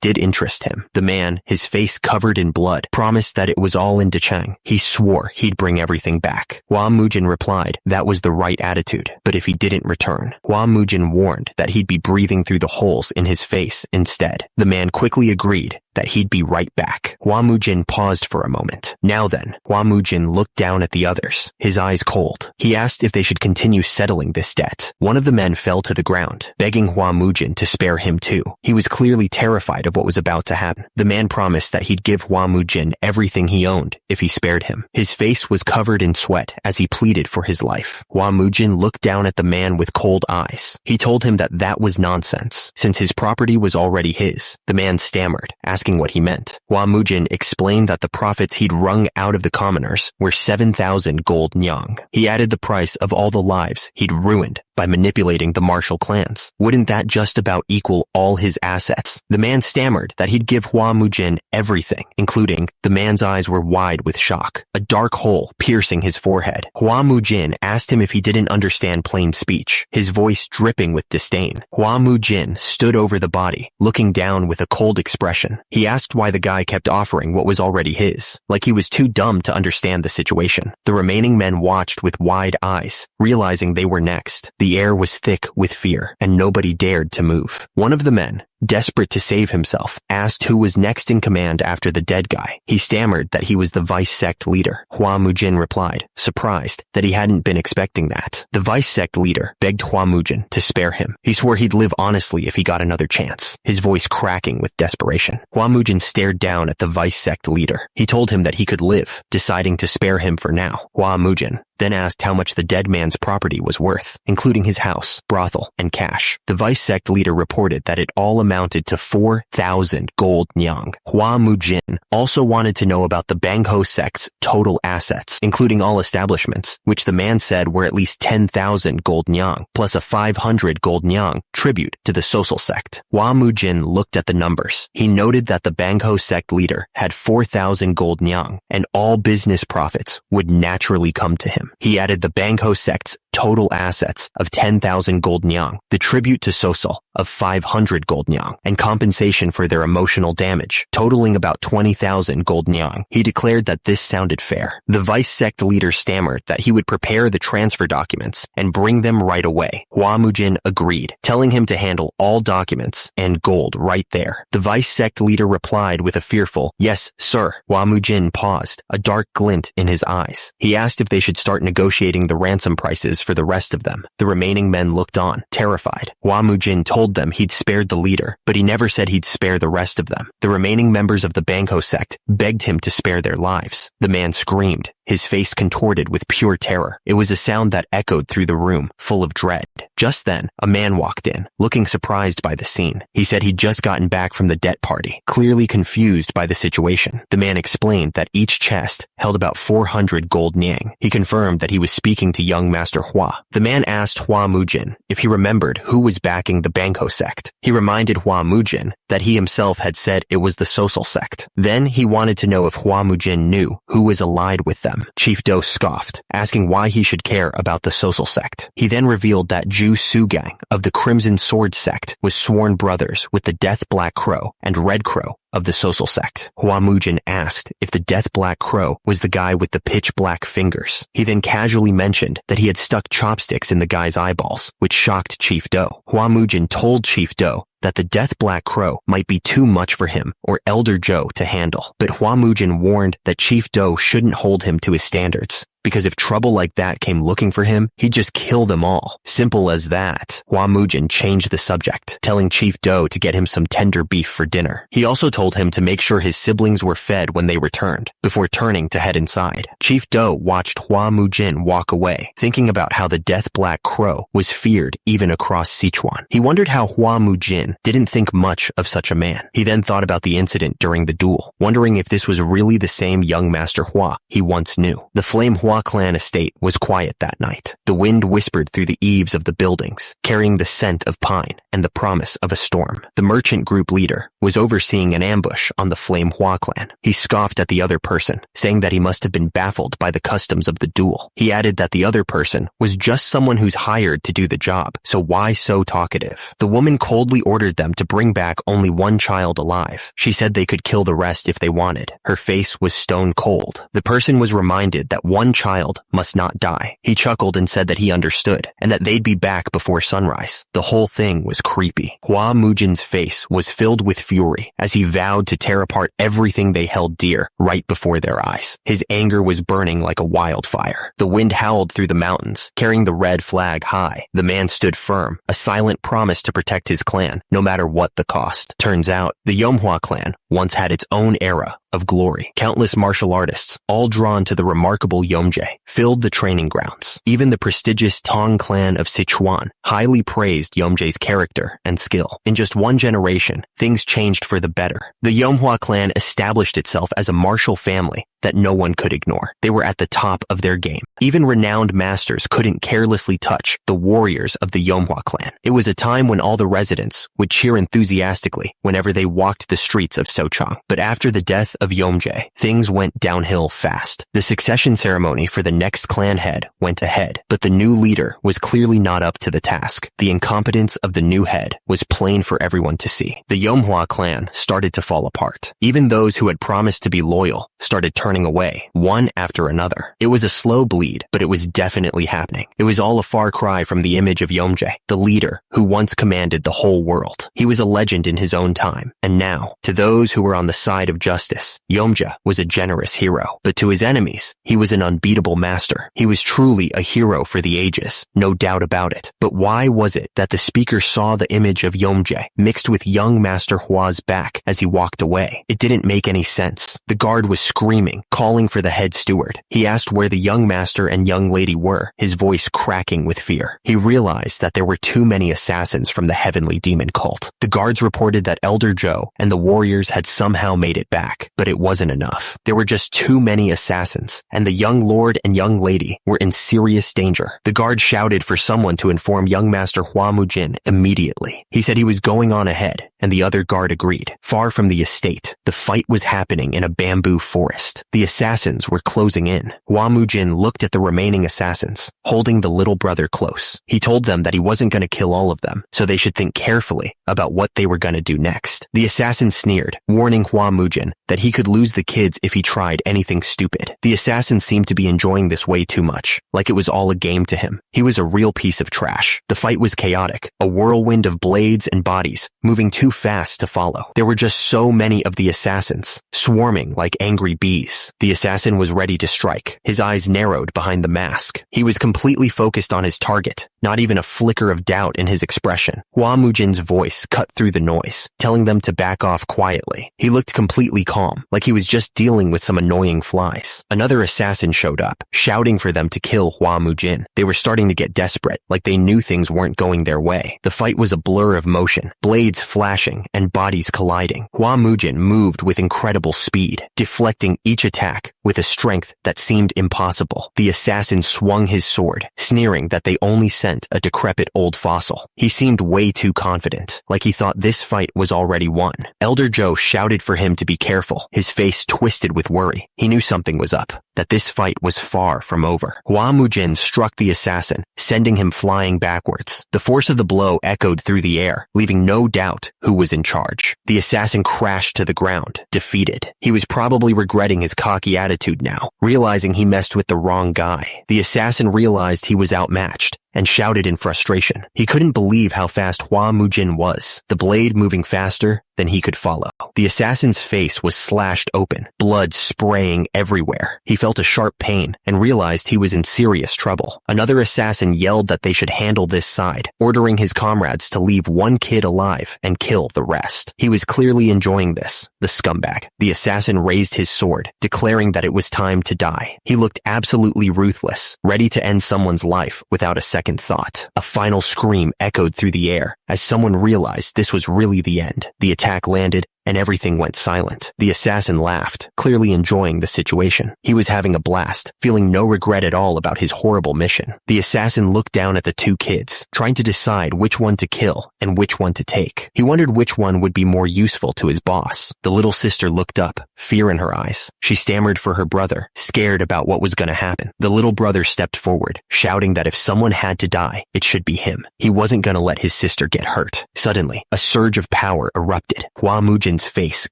Speaker 1: did interest him. The man, his face covered in blood, promised that it was all in Dechang. He swore he'd bring everything back. Hua Mujin replied that was the right attitude, but if he didn't return, Hua Mujin warned that he'd be breathing through the holes in his face instead. The man quickly agreed that he'd be right back. Hua Mujin paused for a moment. Now then, Hua Mujin looked down at the others, his eyes cold. He asked if they should continue settling this debt. One of the men fell to the ground, begging Hua Mujin to spare him too. He was clearly terrified of what was about to happen. The man promised that he'd give Hua Mujin everything he owned if he spared him. His face was covered in sweat as he pleaded for his life. Hua Mujin looked down at the man with cold eyes. He told him that that was nonsense, since his property was already his. The man stammered, asking what he meant. Hua Mujin explained that the profits he'd wrung out of the commoners were 7,000 gold nyang. He added the price of all the lives he'd ruined by manipulating the martial clans. Wouldn't that just about equal all his assets? The man stammered that he'd give Hua Mujin everything, including. The man's eyes were wide with shock, a dark hole piercing his forehead. Hua Mujin asked him if he didn't understand plain speech, his voice dripping with disdain. Hua Mujin stood over the body, looking down with a cold expression. He asked why the guy kept offering what was already his, like he was too dumb to understand the situation. The remaining men watched with wide eyes, realizing they were next. The air was thick with fear, and nobody dared to move. One of the men, desperate to save himself, asked who was next in command after the dead guy. He stammered that he was the vice sect leader. Hua Mujin replied, surprised that he hadn't been expecting that. The vice sect leader begged Hua Mujin to spare him. He swore he'd live honestly if he got another chance, his voice cracking with desperation. Hua Mujin stared down at the vice sect leader. He told him that he could live, deciding to spare him for now. Hua Mujin then asked how much the dead man's property was worth, including his house, brothel, and cash. The vice sect leader reported that it all amounted to 4,000 gold nyang. Hua Mujin also wanted to know about the Bangho sect's total assets, including all establishments, which the man said were at least 10,000 gold nyang, plus a 500 gold nyang tribute to the social sect. Hua Mujin looked at the numbers. He noted that the Bangho sect leader had 4,000 gold nyang, and all business profits would naturally come to him. He added the Bangho sect's total assets of 10,000 gold nyang, the tribute to Sosol of 500 gold nyang, and compensation for their emotional damage, totaling about 20,000 gold nyang. He declared that this sounded fair. The vice sect leader stammered that he would prepare the transfer documents and bring them right away. Hua Mujin agreed, telling him to handle all documents and gold right there. The vice sect leader replied with a fearful, "Yes, sir." Hua Mujin paused, a dark glint in his eyes. He asked if they should start negotiating the ransom prices for the rest of them. The remaining men looked on, terrified. Hua Mujin told them he'd spared the leader, but he never said he'd spare the rest of them. The remaining members of the Bangho sect begged him to spare their lives. The man screamed, his face contorted with pure terror. It was a sound that echoed through the room, full of dread. Just then, a man walked in, looking surprised by the scene. He said he'd just gotten back from the debt party, clearly confused by the situation. The man explained that each chest held about 400 gold nyang. He confirmed that he was speaking to young Master Hua. The man asked Hua Mujin if he remembered who was backing the Bangho sect. He reminded Hua Mujin that he himself had said it was the social sect. Then he wanted to know if Hua Mujin knew who was allied with them. Chief Do scoffed, asking why he should care about the social sect. He then revealed that Ju Sugang of the Crimson Sword sect was sworn brothers with the Death Black Crow and Red Crow of the social sect. Hua Mujin asked if the Death Black Crow was the guy with the pitch black fingers. He then casually mentioned that he had stuck chopsticks in the guy's eyeballs, which shocked Chief Do. Hua Mujin told Chief Do that the Death Black Crow might be too much for him or Elder Joe to handle, but Hua Mujin warned that Chief Do shouldn't hold him to his standards, because if trouble like that came looking for him, he'd just kill them all. Simple as that. Hua Mujin changed the subject, telling Chief Do to get him some tender beef for dinner. He also told him to make sure his siblings were fed when they returned, before turning to head inside. Chief Do watched Hua Mujin walk away, thinking about how the Death Black Crow was feared even across Sichuan. He wondered how Hua Mujin didn't think much of such a man. He then thought about the incident during the duel, wondering if this was really the same young Master Hua he once knew. The Flame Hua clan estate was quiet that night. The wind whispered through the eaves of the buildings, carrying the scent of pine and the promise of a storm. The merchant group leader was overseeing an ambush on the Flame Hua clan. He scoffed at the other person, saying that he must have been baffled by the customs of the duel. He added that the other person was just someone who's hired to do the job, so why so talkative? The woman coldly ordered them to bring back only one child alive. She said they could kill the rest if they wanted. Her face was stone cold. The person was reminded that one child must not die. He chuckled and said that he understood, and that they'd be back before sunrise. The whole thing was creepy. Hua Mujin's face was filled with fury as he vowed to tear apart everything they held dear right before their eyes. His anger was burning like a wildfire. The wind howled through the mountains, carrying the red flag high. The man stood firm, a silent promise to protect his clan, no matter what the cost. Turns out, the Yomhua clan once had its own era of glory. Countless martial artists, all drawn to the remarkable Yomje, filled the training grounds. Even the prestigious Tong clan of Sichuan highly praised Yomje's character and skill. In just one generation, things changed for the better. The Yomhua clan established itself as a martial family that no one could ignore. They were at the top of their game. Even renowned masters couldn't carelessly touch the warriors of the Yomhua clan. It was a time when all the residents would cheer enthusiastically whenever they walked the streets of Sochang. But after the death of Yomje, things went downhill fast. The succession ceremony for the next clan head went ahead, but the new leader was clearly not up to the task. The incompetence of the new head was plain for everyone to see. The Yomhua clan started to fall apart. Even those who had promised to be loyal started turning away, one after another. It was a slow bleed, but it was definitely happening. It was all a far cry from the image of Yomje, the leader who once commanded the whole world. He was a legend in his own time, and now, to those who were on the side of justice, Yomje was a generous hero. But to his enemies, he was an unbeatable master. He was truly a hero for the ages, no doubt about it. But why was it that the speaker saw the image of Yomje mixed with young Master Hua's back as he walked away? It didn't make any sense. The guard was screaming, calling for the head steward. He asked where the young master and young lady were, his voice cracking with fear. He realized that there were too many assassins from the heavenly demon cult. The guards reported that Elder Joe and the warriors had somehow made it back, but it wasn't enough. There were just too many assassins, and the young lord and young lady were in serious danger. The guard shouted for someone to inform young Master Hua Mujin immediately. He said he was going on ahead, and the other guard agreed. Far from the estate, the fight was happening in a bamboo forest. The assassins were closing in. Hua Mujin looked at the remaining assassins, holding the little brother close. He told them that he wasn't going to kill all of them, so they should think carefully about what they were going to do next. The assassin sneered, warning Hua Mujin that he could lose the kids if he tried anything stupid. The assassin seemed to be enjoying this way too much, like it was all a game to him. He was a real piece of trash. The fight was chaotic, a whirlwind of blades and bodies, moving too fast to follow. There were just so many of the assassins, swarming like angry bees. The assassin was ready to strike, his eyes narrowed behind the mask. He was completely focused on his target, not even a flicker of doubt in his expression. Hua Mujin's voice cut through the noise, telling them to back off quietly. He looked completely calm, like he was just dealing with some annoying flies. Another assassin showed up, shouting for them to kill Hua Mujin. They were starting to get desperate, like they knew things weren't going their way. The fight was a blur of motion, blades flashing and bodies colliding. Hua Mujin moved with incredible speed, deflecting each attack with a strength that seemed impossible. The The assassin swung his sword, sneering that they only sent a decrepit old fossil. He seemed way too confident, like he thought this fight was already won. Elder Joe shouted for him to be careful, his face twisted with worry. He knew something was up, that this fight was far from over. Hua Mujin struck the assassin, sending him flying backwards. The force of the blow echoed through the air, leaving no doubt who was in charge. The assassin crashed to the ground, defeated. He was probably regretting his cocky attitude now, realizing he messed with the wrong guy. The assassin realized he was outmatched and shouted in frustration. He couldn't believe how fast Hua Mujin was, the blade moving faster than he could follow. The assassin's face was slashed open, blood spraying everywhere. He felt a sharp pain and realized he was in serious trouble. Another assassin yelled that they should handle this side, ordering his comrades to leave one kid alive and kill the rest. He was clearly enjoying this, the scumbag. The assassin raised his sword, declaring that it was time to die. He looked absolutely ruthless, ready to end someone's life without a second thought. A final scream echoed through the air as someone realized this was really the end. The attack landed and everything went silent. The assassin laughed, clearly enjoying the situation. He was having a blast, feeling no regret at all about his horrible mission. The assassin looked down at the two kids, trying to decide which one to kill and which one to take. He wondered which one would be more useful to his boss. The little sister looked up, fear in her eyes. She stammered for her brother, scared about what was going to happen. The little brother stepped forward, shouting that if someone had to die, it should be him. He wasn't going to let his sister get hurt. Suddenly, a surge of power erupted. Hua Mujin's face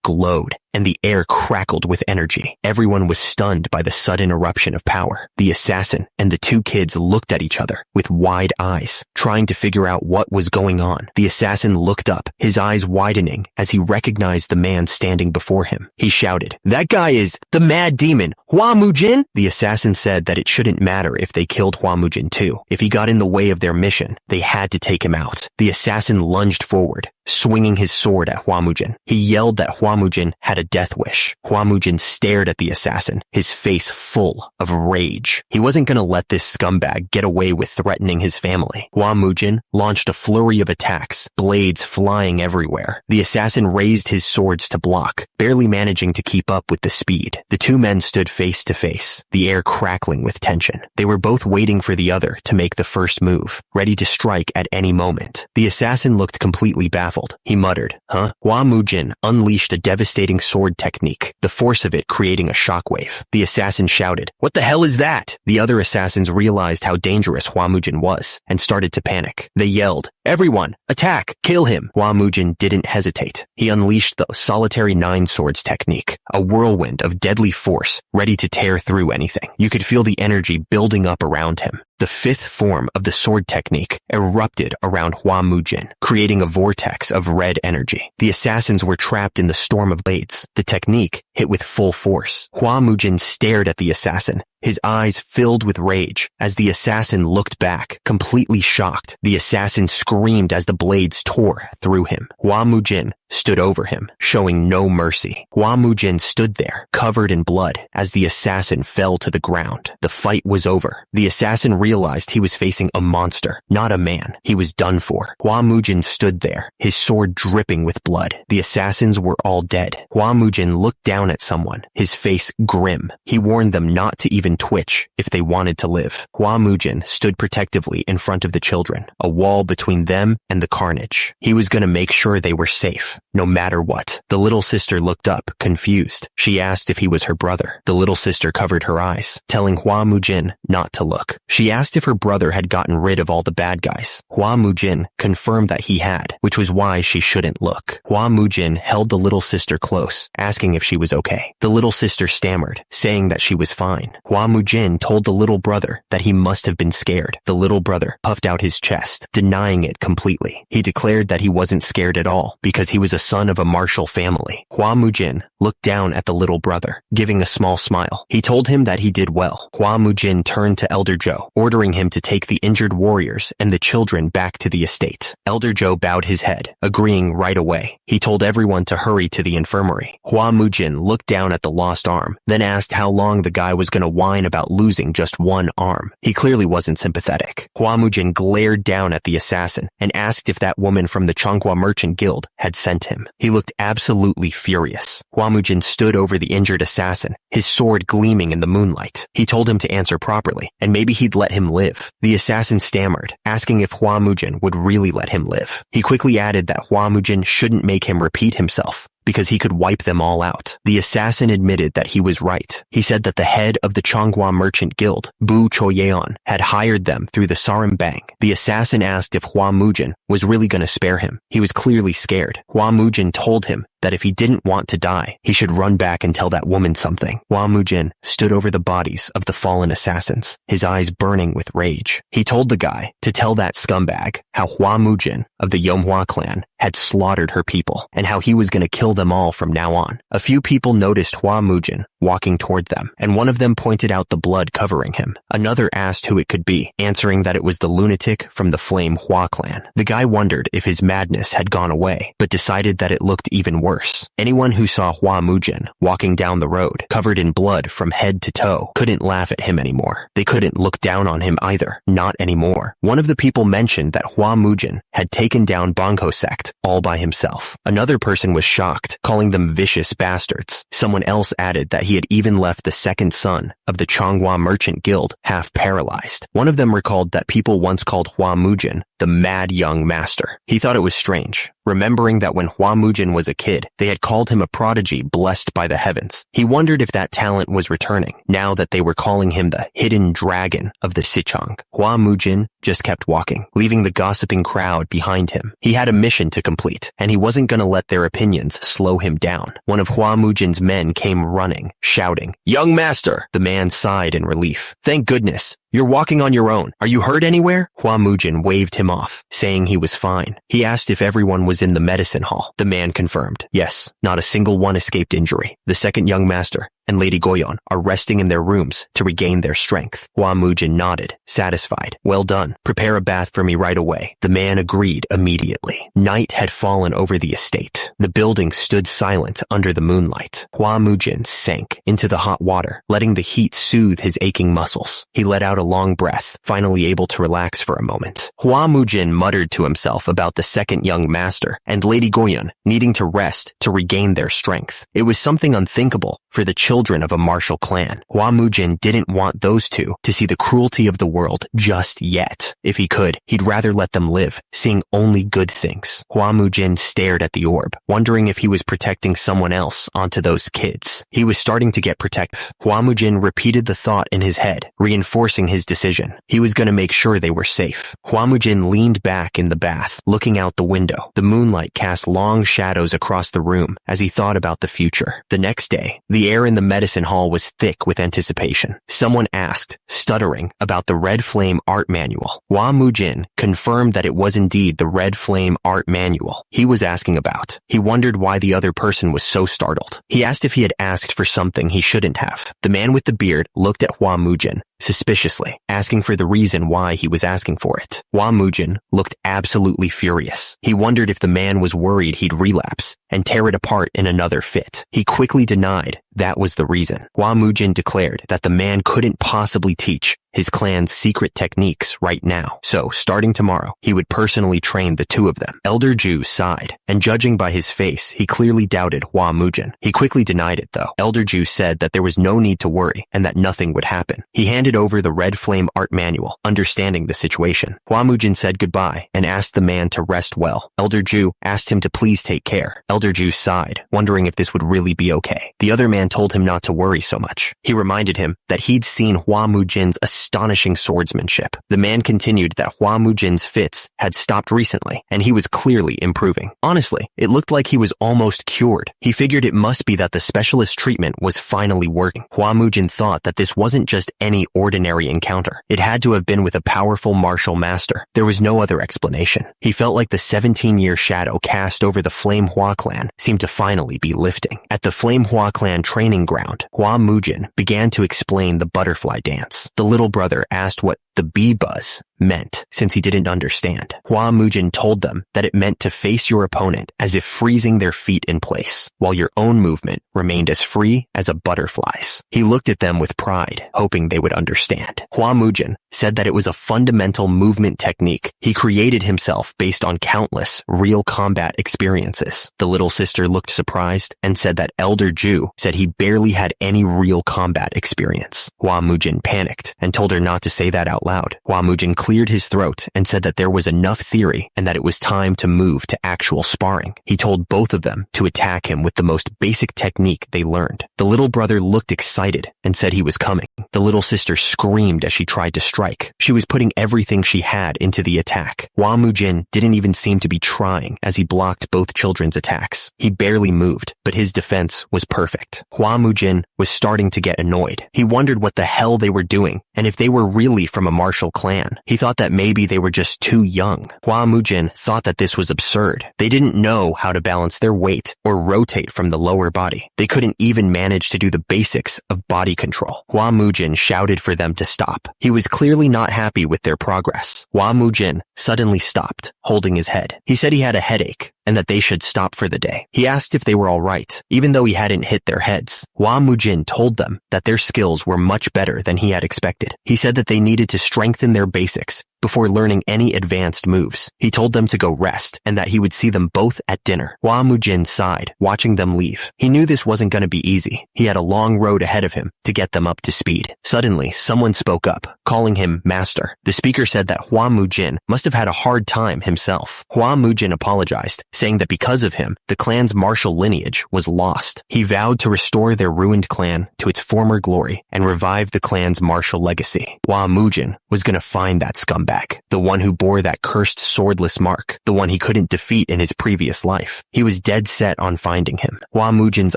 Speaker 1: glowed, and the air crackled with energy. Everyone was stunned by the sudden eruption of power. The assassin and the two kids looked at each other with wide eyes, trying to figure out what was going on. The assassin looked up, his eyes widening as he recognized the man standing before him. He shouted, "That guy is the mad demon, Hua Mujin!" The assassin said that it shouldn't matter if they killed Hua Mujin too. If he got in the way of their mission, they had to take him out. The assassin lunged forward, swinging his sword at Hua Mujin. He yelled that Hua Mujin had a death wish. Hua Mujin stared at the assassin, his face full of rage. He wasn't going to let this scumbag get away with threatening his family. Hua Mujin launched a flurry of attacks, blades flying everywhere. The assassin raised his swords to block, barely managing to keep up with the speed. The two men stood face to face, the air crackling with tension. They were both waiting for the other to make the first move, ready to strike at any moment. The assassin looked completely baffled. He muttered, "Huh?" Hua Mujin unleashed a devastating sword technique, the force of it creating a shockwave. The assassin shouted, "What the hell is that?" The other assassins realized how dangerous Hua Mujin was and started to panic. They yelled, "Everyone, attack! Kill him!" Hua Mujin didn't hesitate. He unleashed the solitary nine swords technique, a whirlwind of deadly force ready to tear through anything. You could feel the energy building up around him. The fifth form of the sword technique erupted around Hua Mujin, creating a vortex of red energy. The assassins were trapped in the storm of blades. The technique hit with full force. Hua Mujin stared at the assassin, his eyes filled with rage. As the assassin looked back, completely shocked, the assassin screamed as the blades tore through him. Hua Mujin stood over him, showing no mercy. Hua Mujin stood there, covered in blood, as the assassin fell to the ground. The fight was over. The assassin realized he was facing a monster, not a man. He was done for. Hua Mujin stood there, his sword dripping with blood. The assassins were all dead. Hua Mujin looked down at someone, his face grim. He warned them not to even twitch if they wanted to live. Hua Mujin stood protectively in front of the children, a wall between them and the carnage. He was going to make sure they were safe, no matter what. The little sister looked up, confused. She asked if he was her brother. The little sister covered her eyes, telling Hua Mujin not to look. She asked if her brother had gotten rid of all the bad guys. Hua Mujin confirmed that he had, which was why she shouldn't look. Hua Mujin held the little sister close, asking if she was okay. The little sister stammered, saying that she was fine. Hua Mujin told the little brother that he must have been scared. The little brother puffed out his chest, denying it completely. He declared that he wasn't scared at all because he was a son of a martial family. Hua Mujin looked down at the little brother, giving a small smile. He told him that he did well. Hua Mujin turned to Elder Joe, ordering him to take the injured warriors and the children back to the estate. Elder Joe bowed his head, agreeing right away. He told everyone to hurry to the infirmary. Hua Mujin looked down at the lost arm, then asked how long the guy was going to want whine about losing just one arm. He clearly wasn't sympathetic. Hua Mujin glared down at the assassin and asked if that woman from the Changhua Merchant Guild had sent him. He looked absolutely furious. Hua Mujin stood over the injured assassin, his sword gleaming in the moonlight. He told him to answer properly, and maybe he'd let him live. The assassin stammered, asking if Hua Mujin would really let him live. He quickly added that Hua Mujin shouldn't make him repeat himself, because he could wipe them all out. The assassin admitted that he was right. He said that the head of the Changhua Merchant Guild, Bu Choyeon, had hired them through the Sarambang. The assassin asked if Hua Mujin was really going to spare him. He was clearly scared. Hua Mujin told him that if he didn't want to die, he should run back and tell that woman something. Hua Mujin stood over the bodies of the fallen assassins, his eyes burning with rage. He told the guy to tell that scumbag how Hua Mujin of the Yomhua clan had slaughtered her people and how he was going to kill them all from now on. A few people noticed Hua Mujin walking toward them, and one of them pointed out the blood covering him. Another asked who it could be, answering that it was the lunatic from the Flame Hua clan. The guy wondered if his madness had gone away, but decided that it looked even worse. Anyone who saw Hua Mujin walking down the road, covered in blood from head to toe, couldn't laugh at him anymore. They couldn't look down on him either. Not anymore. One of the people mentioned that Hua Mujin had taken down Bangho sect all by himself. Another person was shocked, calling them vicious bastards. Someone else added that he had even left the second son of the Changhua Merchant Guild half paralyzed. One of them recalled that people once called Hua Mujin the mad young master. He thought it was strange, remembering that when Hua Mujin was a kid, they had called him a prodigy blessed by the heavens. He wondered if that talent was returning, now that they were calling him the hidden dragon of the Sichang. Hua Mujin just kept walking, leaving the gossiping crowd behind him. He had a mission to complete, and he wasn't going to let their opinions slow him down. One of Hua Mujin's men came running, shouting, "Young master!" The man sighed in relief. "Thank goodness. You're walking on your own. Are you hurt anywhere?" Hua Mujin waved him off, saying he was fine. He asked if everyone was in the medicine hall. The man confirmed. Yes, not a single one escaped injury. The second young master and Lady Goyon are resting in their rooms to regain their strength. Hua Mujin nodded, satisfied. "Well done. Prepare a bath for me right away." The man agreed immediately. Night had fallen over the estate. The building stood silent under the moonlight. Hua Mujin sank into the hot water, letting the heat soothe his aching muscles. He let out a long breath, finally able to relax for a moment. Hua Mujin muttered to himself about the second young master and Lady Goyon needing to rest to regain their strength. It was something unthinkable for the children of a martial clan. Hua Mujin didn't want those two to see the cruelty of the world just yet. If he could, he'd rather let them live, seeing only good things. Hua Mujin stared at the orb, wondering if he was protecting someone else onto those kids. He was starting to get protective. Hua Mujin repeated the thought in his head, reinforcing his decision. He was going to make sure they were safe. Hua Mujin leaned back in the bath, looking out the window. The moonlight cast long shadows across the room as he thought about the future. The next day, the air in the medicine hall was thick with anticipation. Someone asked, stuttering, about the Red Flame art manual. Hua Mujin confirmed that it was indeed the Red Flame art manual he was asking about. He wondered why the other person was so startled. He asked if he had asked for something he shouldn't have. The man with the beard looked at Hua Mujin suspiciously, asking for the reason why he was asking for it. Hua Mujin looked absolutely furious. He wondered if the man was worried he'd relapse and tear it apart in another fit. He quickly denied that was the reason. Hua Mujin declared that the man couldn't possibly teach his clan's secret techniques right now. So, starting tomorrow, he would personally train the two of them. Elder Ju sighed, and judging by his face, he clearly doubted Hua Mujin. He quickly denied it, though. Elder Ju said that there was no need to worry and that nothing would happen. He handed over the Red Flame art manual, understanding the situation. Hua Mujin said goodbye and asked the man to rest well. Elder Ju asked him to please take care. Elder Ju sighed, wondering if this would really be okay. The other man told him not to worry so much. He reminded him that he'd seen Hua Mujin's astonishing swordsmanship. The man continued that Hua Mujin's fits had stopped recently, and he was clearly improving. Honestly, it looked like he was almost cured. He figured it must be that the specialist treatment was finally working. Hua Mujin thought that this wasn't just any ordinary encounter. It had to have been with a powerful martial master. There was no other explanation. He felt like the 17-year shadow cast over the Flame Hua clan seemed to finally be lifting. At the Flame Hua clan training ground, Hua Mujin began to explain the butterfly dance. The little brother asked what the bee buzz meant, since he didn't understand. Hua Mujin told them that it meant to face your opponent as if freezing their feet in place, while your own movement remained as free as a butterfly's. He looked at them with pride, hoping they would understand. Hua Mujin said that it was a fundamental movement technique he created himself based on countless real combat experiences. The little sister looked surprised and said that Elder Ju said he barely had any real combat experience. Hua Mujin panicked and told her not to say that out loud. Hua Mujin cleared his throat and said that there was enough theory and that it was time to move to actual sparring. He told both of them to attack him with the most basic technique they learned. The little brother looked excited and said he was coming. The little sister screamed as she tried to strike. She was putting everything she had into the attack. Hua Mujin didn't even seem to be trying as he blocked both children's attacks. He barely moved, but his defense was perfect. Hua Mujin was starting to get annoyed. He wondered what the hell they were doing and if they were really from a martial clan. He thought that maybe they were just too young. Hua Mujin thought that this was absurd. They didn't know how to balance their weight or rotate from the lower body. They couldn't even manage to do the basics of body control. Hua Mujin shouted for them to stop. He was clearly not happy with their progress. Hua Mujin suddenly stopped, holding his head. He said he had a headache and that they should stop for the day. He asked if they were all right, even though he hadn't hit their heads. Hua Mujin told them that their skills were much better than he had expected. He said that they needed to strengthen their basics before learning any advanced moves. He told them to go rest and that he would see them both at dinner. Hua Mujin sighed, watching them leave. He knew this wasn't going to be easy. He had a long road ahead of him to get them up to speed. Suddenly, someone spoke up, calling him master. The speaker said that Hua Mujin must have had a hard time himself. Hua Mujin apologized, saying that because of him, the clan's martial lineage was lost. He vowed to restore their ruined clan to its former glory and revive the clan's martial legacy. Hua Mujin was going to find that scumbag, the one who bore that cursed swordless mark, the one he couldn't defeat in his previous life. He was dead set on finding him. Hua Mujin's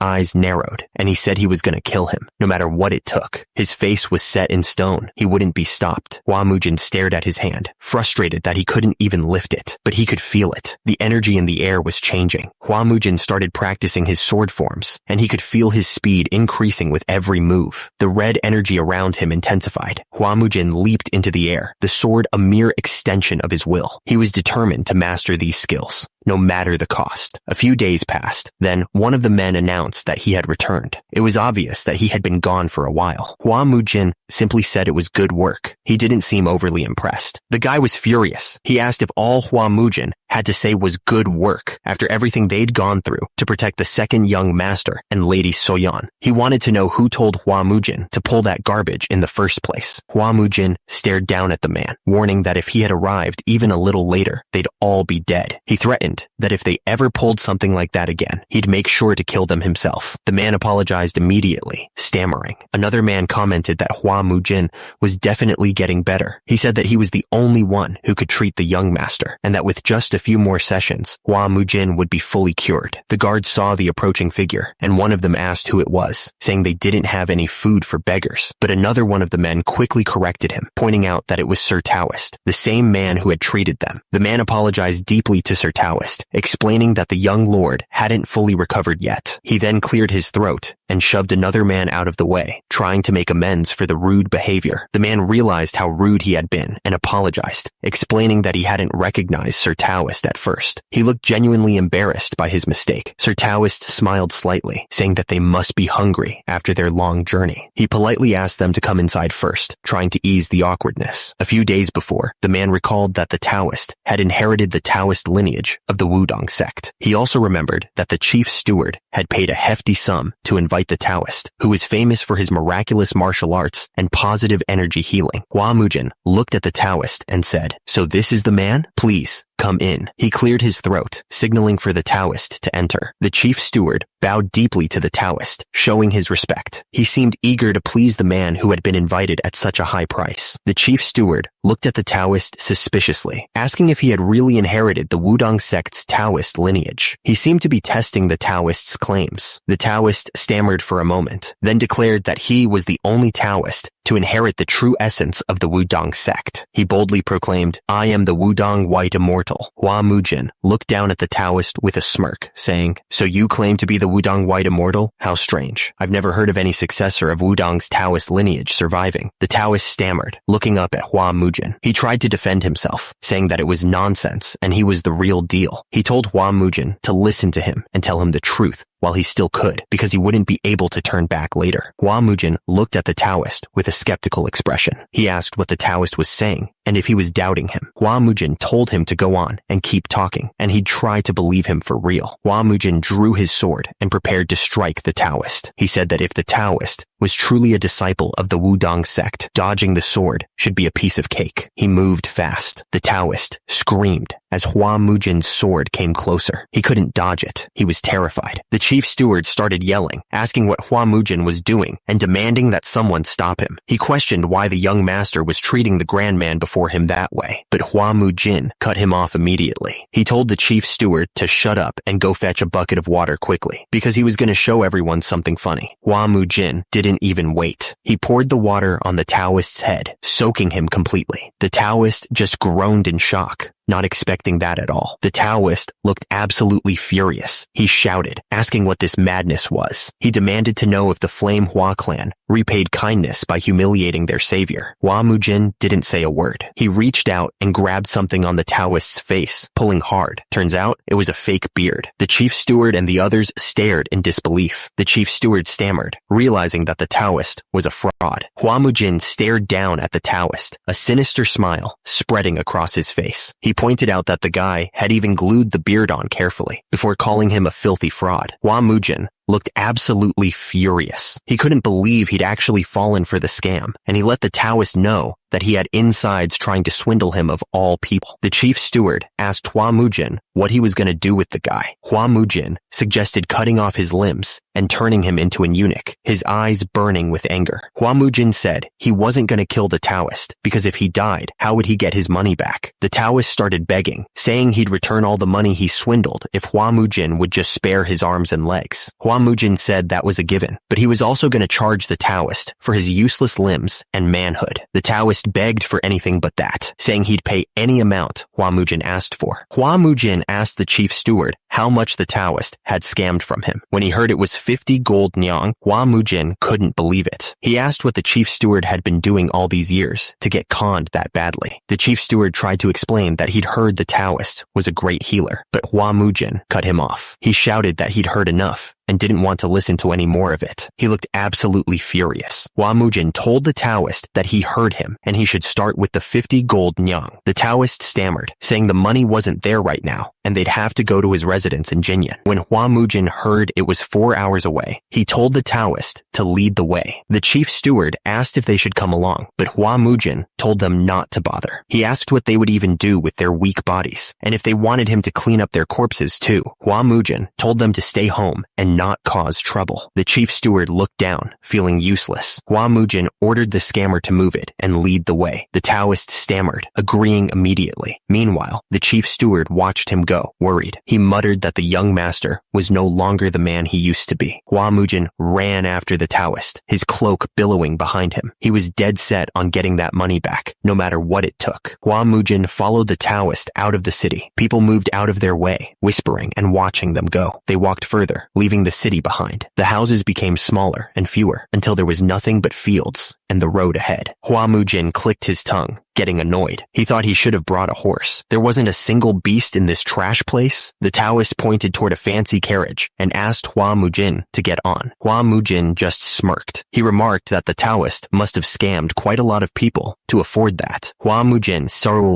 Speaker 1: eyes narrowed, and he said he was going to kill him, no matter what it took. His face was set in stone. He wouldn't be stopped. Hua Mujin stared at his hand, frustrated that he couldn't even lift it, but he could feel it. The energy in the air was changing. Hua Mujin started practicing his sword forms, and he could feel his speed increasing with every move. The red energy around him intensified. Hua Mujin leaped into the air, the sword a mere extension of his will. He was determined to master these skills, no matter the cost. A few days passed. Then one of the men announced that he had returned. It was obvious that he had been gone for a while. Hua Mujin simply said it was good work. He didn't seem overly impressed. The guy was furious. He asked if all Hua Mujin had to say was good work after everything they'd gone through to protect the second young master and Lady Soyeon. He wanted to know who told Hua Mujin to pull that garbage in the first place. Hua Mujin stared down at the man, warning that if he had arrived even a little later, they'd all be dead. He threatened that if they ever pulled something like that again, he'd make sure to kill them himself. The man apologized immediately, stammering. Another man commented that Hua Mujin was definitely getting better. He said that he was the only one who could treat the young master, and that with just a few more sessions, Hua Mujin would be fully cured. The guards saw the approaching figure, and one of them asked who it was, saying they didn't have any food for beggars. But another one of the men quickly corrected him, pointing out that it was Sir Taoist, the same man who had treated them. The man apologized deeply to Sir Taoist, explaining that the young lord hadn't fully recovered yet. He then cleared his throat and shoved another man out of the way, trying to make amends for the rude behavior. The man realized how rude he had been and apologized, explaining that he hadn't recognized Sir Taoist at first. He looked genuinely embarrassed by his mistake. Sir Taoist smiled slightly, saying that they must be hungry after their long journey. He politely asked them to come inside first, trying to ease the awkwardness. A few days before, the man recalled that the Taoist had inherited the Taoist lineage of the Wudong sect. He also remembered that the chief steward had paid a hefty sum to invite the Taoist, who was famous for his miraculous martial arts and positive energy healing. Hua Mujin looked at the Taoist and said, "So this is the man? Please, come in." He cleared his throat, signaling for the Taoist to enter. The chief steward bowed deeply to the Taoist, showing his respect. He seemed eager to please the man who had been invited at such a high price. The chief steward looked at the Taoist suspiciously, asking if he had really inherited the Wudong sect's Taoist lineage. He seemed to be testing the Taoist's claims. The Taoist stammered for a moment, then declared that he was the only Taoist to inherit the true essence of the Wudong sect. He boldly proclaimed, "I am the Wudong White Immortal." Hua Mujin looked down at the Taoist with a smirk, saying, "So you claim to be the Wudong White Immortal? How strange. I've never heard of any successor of Wudong's Taoist lineage surviving." The Taoist stammered, looking up at Hua Mujin. He tried to defend himself, saying that it was nonsense and he was the real deal. He told Hua Mujin to listen to him and tell him the truth while he still could, because he wouldn't be able to turn back later. Hua Mujin looked at the Taoist with a skeptical expression. He asked what the Taoist was saying and if he was doubting him. Hua Mujin told him to go on and keep talking, and he'd try to believe him for real. Hua Mujin drew his sword and prepared to strike the Taoist. He said that if the Taoist was truly a disciple of the Wudong sect, dodging the sword should be a piece of cake. He moved fast. The Taoist screamed as Hua Mujin's sword came closer. He couldn't dodge it. He was terrified. The chief steward started yelling, asking what Hua Mujin was doing and demanding that someone stop him. He questioned why the young master was treating the grand man before him that way, but Hua Mujin cut him off immediately. He told the chief steward to shut up and go fetch a bucket of water quickly, because he was going to show everyone something funny. Hua Mujin didn't even wait. He poured the water on the Taoist's head, soaking him completely. The Taoist just groaned in shock, not expecting that at all. The Taoist looked absolutely furious. He shouted, asking what this madness was. He demanded to know if the Flame Hua clan repaid kindness by humiliating their savior. Hua Mujin didn't say a word. He reached out and grabbed something on the Taoist's face, pulling hard. Turns out it was a fake beard. The chief steward and the others stared in disbelief. The chief steward stammered, realizing that the Taoist was a fraud. Hua Mujin stared down at the Taoist, a sinister smile spreading across his face. He pointed out that the guy had even glued the beard on carefully before calling him a filthy fraud. Hua Mujin looked absolutely furious. He couldn't believe he'd actually fallen for the scam, and he let the Taoist know that he had insides trying to swindle him of all people. The chief steward asked Hua Mujin what he was going to do with the guy. Hua Mujin suggested cutting off his limbs and turning him into an eunuch, his eyes burning with anger. Hua Mujin said he wasn't going to kill the Taoist, because if he died, how would he get his money back? The Taoist started begging, saying he'd return all the money he swindled if Hua Mujin would just spare his arms and legs. Hua Mujin said that was a given, but he was also going to charge the Taoist for his useless limbs and manhood. The Taoist begged for anything but that, saying he'd pay any amount Hua Mujin asked for. Hua Mujin asked the chief steward how much the Taoist had scammed from him. When he heard it was 50 gold nyang, Hua Mujin couldn't believe it. He asked what the chief steward had been doing all these years to get conned that badly. The chief steward tried to explain that he'd heard the Taoist was a great healer, but Hua Mujin cut him off. He shouted that he'd heard enough and didn't want to listen to any more of it. He looked absolutely furious. Hua Mujin told the Taoist that he heard him and he should start with the 50 gold nyang. The Taoist stammered, saying the money wasn't there right now and they'd have to go to his residence in Jinyan. When Hua Mujin heard it was 4 hours away, he told the Taoist to lead the way. The chief steward asked if they should come along, but Hua Mujin told them not to bother. He asked what they would even do with their weak bodies and if they wanted him to clean up their corpses too. Hua Mujin told them to stay home and not cause trouble. The chief steward looked down, feeling useless. Hua Mujin ordered the scammer to move it and lead the way. The Taoist stammered, agreeing immediately. Meanwhile, the chief steward watched him go, worried. He muttered that the young master was no longer the man he used to be. Hua Mujin ran after the Taoist, his cloak billowing behind him. He was dead set on getting that money back, no matter what it took. Hua Mujin followed the Taoist out of the city. People moved out of their way, whispering and watching them go. They walked further, leaving the city behind. The houses became smaller and fewer until there was nothing but fields and the road ahead. Hua Mujin clicked his tongue, getting annoyed. He thought he should have brought a horse. There wasn't a single beast in this trash place. The Taoist pointed toward a fancy carriage and asked Hua Mujin to get on. Hua Mujin just smirked. He remarked that the Taoist must have scammed quite a lot of people to afford that. Hua Mujin